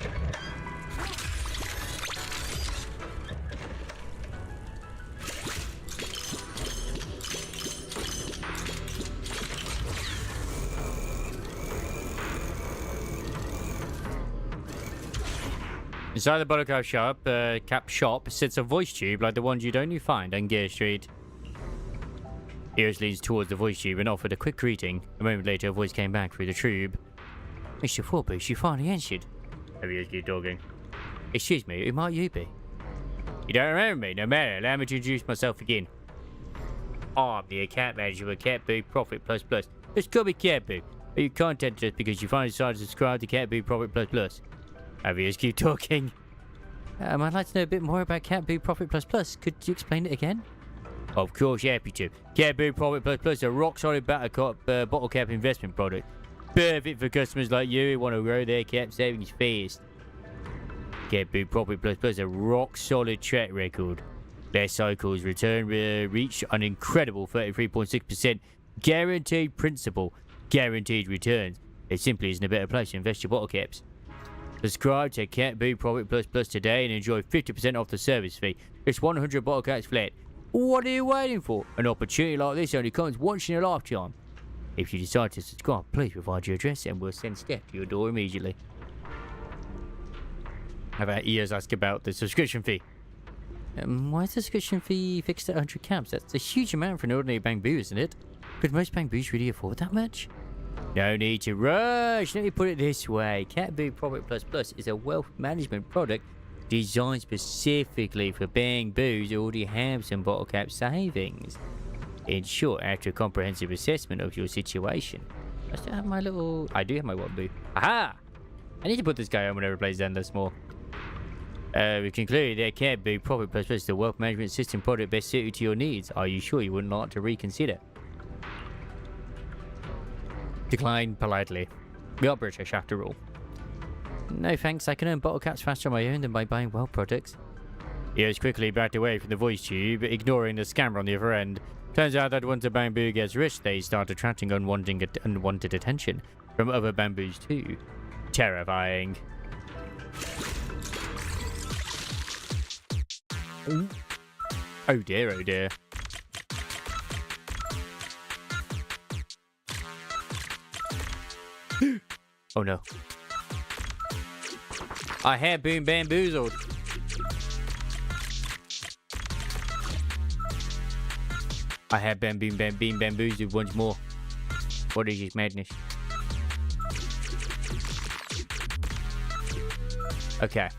[SPEAKER 1] Inside the bottle cap shop sits a voice tube like the ones you'd only find on Gear Street. Ears leans towards the voice tube and offered a quick greeting. A moment later, a voice came back through the tube. Mr. Forbes, you finally answered. Ears keep talking. Excuse me, who might you be? You don't remember me? No matter, allow me to introduce myself again. I'm the account manager for Catboo Profit Plus Plus. Just call me Catboo. Are you contacted us because you finally decided to subscribe to Catboo Profit Plus Plus? Ears keep talking. I'd like to know a bit more about Catboo Profit Plus Plus. Could you explain it again? Of course, happy to. Catboo Profit Plus Plus is a rock-solid bottle cap investment product. Perfect for customers like you who want to grow their cap savings fast. Catboo Profit Plus Plus is a rock-solid track record. Their cycles return reach an incredible 33.6% guaranteed principal, guaranteed returns. There simply isn't a better place to invest your bottle caps. Subscribe to Catboo Profit Plus Plus today and enjoy 50% off the service fee. It's 100 bottle caps flat. What are you waiting for? An opportunity like this only comes once in a lifetime. If you decide to subscribe, please provide your address and we'll send Steph to your door immediately. How about Ears ask about the subscription fee? Why is the subscription fee fixed at 100 caps? That's a huge amount for an ordinary Bangboo, isn't it? Could most Bangboos really afford that much? No need to rush. Let me put it this way. Catboo Profit Plus Plus is a wealth management product designed specifically for Bangboos who already have some bottle cap savings. In short, after a comprehensive assessment of your situation, I still have my little... I do have my Bangboo. Aha! I need to put this guy on whenever it plays Ender Small. We concluded that Catboo Profit Plus Plus is the wealth management system product best suited to your needs. Are you sure you wouldn't like to reconsider? Decline politely. We are British after all. No thanks, I can earn bottle caps faster on my own than by buying well products. Ears quickly backed away from the voice tube, ignoring the scammer on the other end. Turns out that once a Bangboo gets rich, they start attracting unwanted attention from other Bamboos too. Terrifying. Ooh. Oh dear, oh dear. Oh no. I have been bamboozled. I have been bamboozled once more. What is this madness? Okay.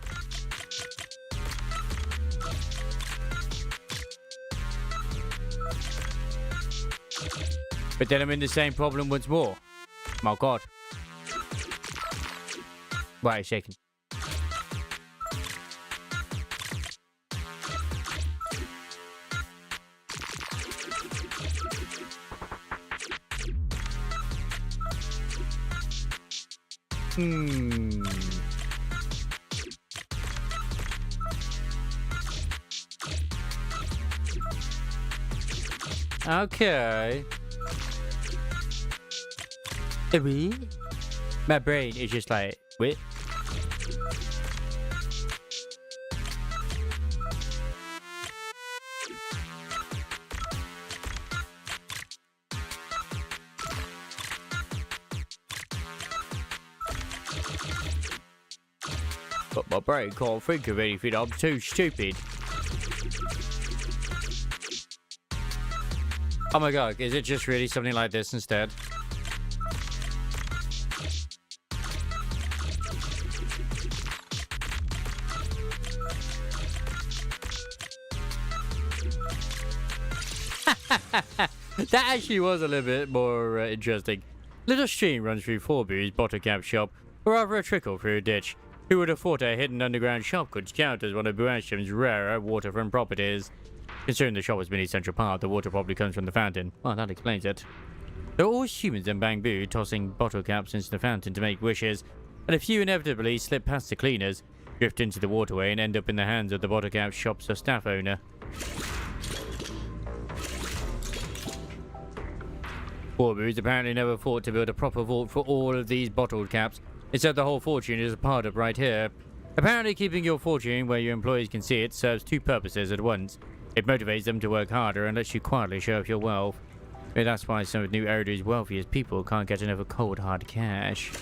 [SPEAKER 1] But then I'm in the same problem once more. My god. Wait a second. Okay. My brain is just like, wait. But my brain can't think of anything. I'm too stupid. Oh my god, is it just really something like this instead? That actually was a little bit more interesting. Little stream runs through Forboo's bottle cap shop, or rather a trickle through a ditch. Who would have thought a hidden underground shop could count as one of Buashim's rarer waterfront properties? Considering the shop has been a central part, the water probably comes from the fountain. Well, that explains it. There are always humans in Bangboo tossing bottle caps into the fountain to make wishes, and a few inevitably slip past the cleaners, drift into the waterway, and end up in the hands of the bottle cap shop's staff owner. Forboo's apparently never thought to build a proper vault for all of these bottled caps. Instead, the whole fortune is a part of right here. Apparently, keeping your fortune where your employees can see it serves two purposes at once. It motivates them to work harder and lets you quietly show off your wealth. Maybe that's why some of New Eridu's wealthiest people can't get enough cold hard cash.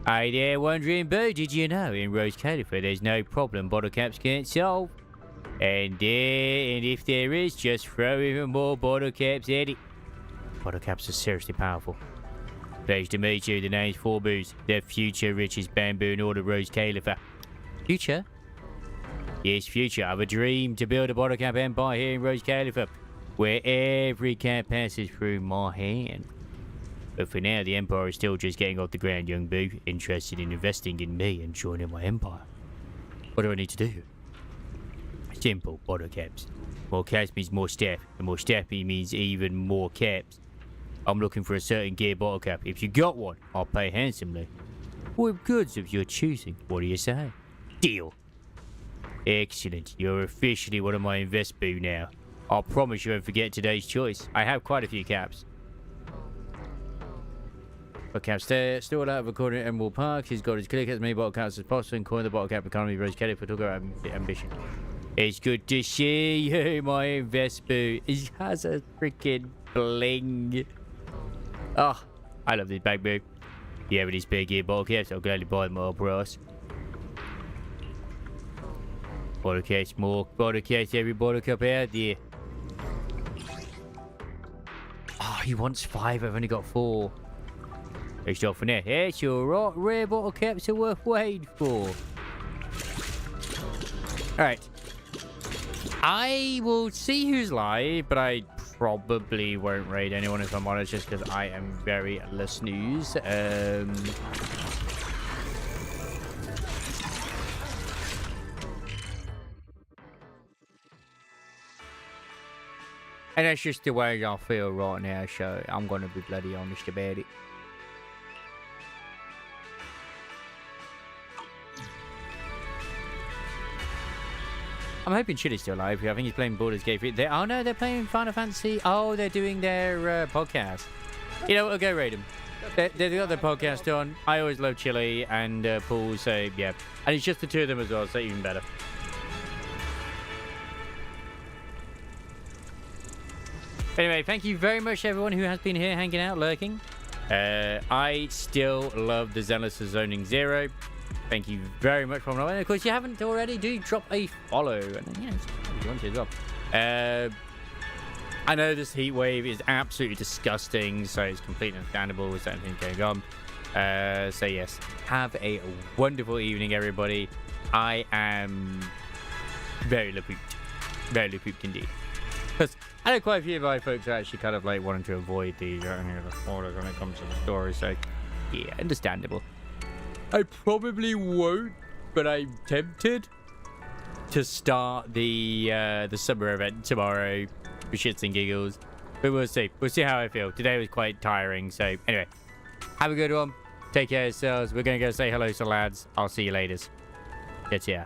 [SPEAKER 1] Hey there, wondering boo, did you know in Rose Califer there's no problem bottle caps can't solve? And if there is, just throw even more bottle caps at it. Bottle caps are seriously powerful. Pleased to meet you, the name's Forboo's, the future richest Bangboo in all of Rose Califer. Future? Yes, future. I've a dream to build a bottle cap empire here in Rose Califer, where every cap passes through my hand. But for now, the empire is still just getting off the ground, young boo. Interested in investing in me and joining my empire? What do I need to do? Simple, bottle caps. More caps means more staff, and more staff means even more caps. I'm looking for a certain gear bottle cap. If you got one, I'll pay handsomely. With goods of your choosing. What do you say? Deal. Excellent. You're officially one of my investboo now. I'll promise you won't forget today's choice. I have quite a few caps. Bottle caps there. Stored out of a corner at Emerald Park. He's got his click as many bottle caps as possible and coin the bottle cap economy Rose Kelly for talk about ambition. It's good to see you, my investboo. He has a freaking bling. Oh, I love this Bangboo. Yeah, with these big gear bottle caps, I'll gladly buy them all price. Bottle caps, more bottle caps, every bottle cup out there. Oh, he wants 5, I've only got 4. Let's stop for now. That's alright, rare bottle caps are worth waiting for. Alright. I will see who's live, but I probably won't raid anyone if I'm honest, just because I am very less news. And that's just the way I feel right now, so I'm gonna be bloody honest about it. I'm hoping Chili's still alive. I think he's playing Baldur's Gate 3. Oh no, they're playing Final Fantasy. Oh, they're doing their podcast. You know what? I'll go raid them. They've got their podcast on. I always love Chili and Paul, so yeah. And it's just the two of them as well, so even better. Anyway, thank you very much, everyone who has been here hanging out, lurking. I still love the Zealous of Zoning Zero. Thank you very much for following. And of course, if you haven't already, do drop a follow. And you know, if you want to as well. I know this heat wave is absolutely disgusting, so it's completely understandable with everything going on. So yes, have a wonderful evening, everybody. I am very le pooped indeed. Because I know quite a few of my folks are actually kind of like wanting to avoid the spoilers when it comes to the story, so yeah, understandable. I probably won't, but I'm tempted to start the summer event tomorrow for shits and giggles. But we'll see. We'll see how I feel. Today was quite tiring, so anyway. Have a good one. Take care of yourselves. We're going to go say hello to lads. I'll see you later. Get ya.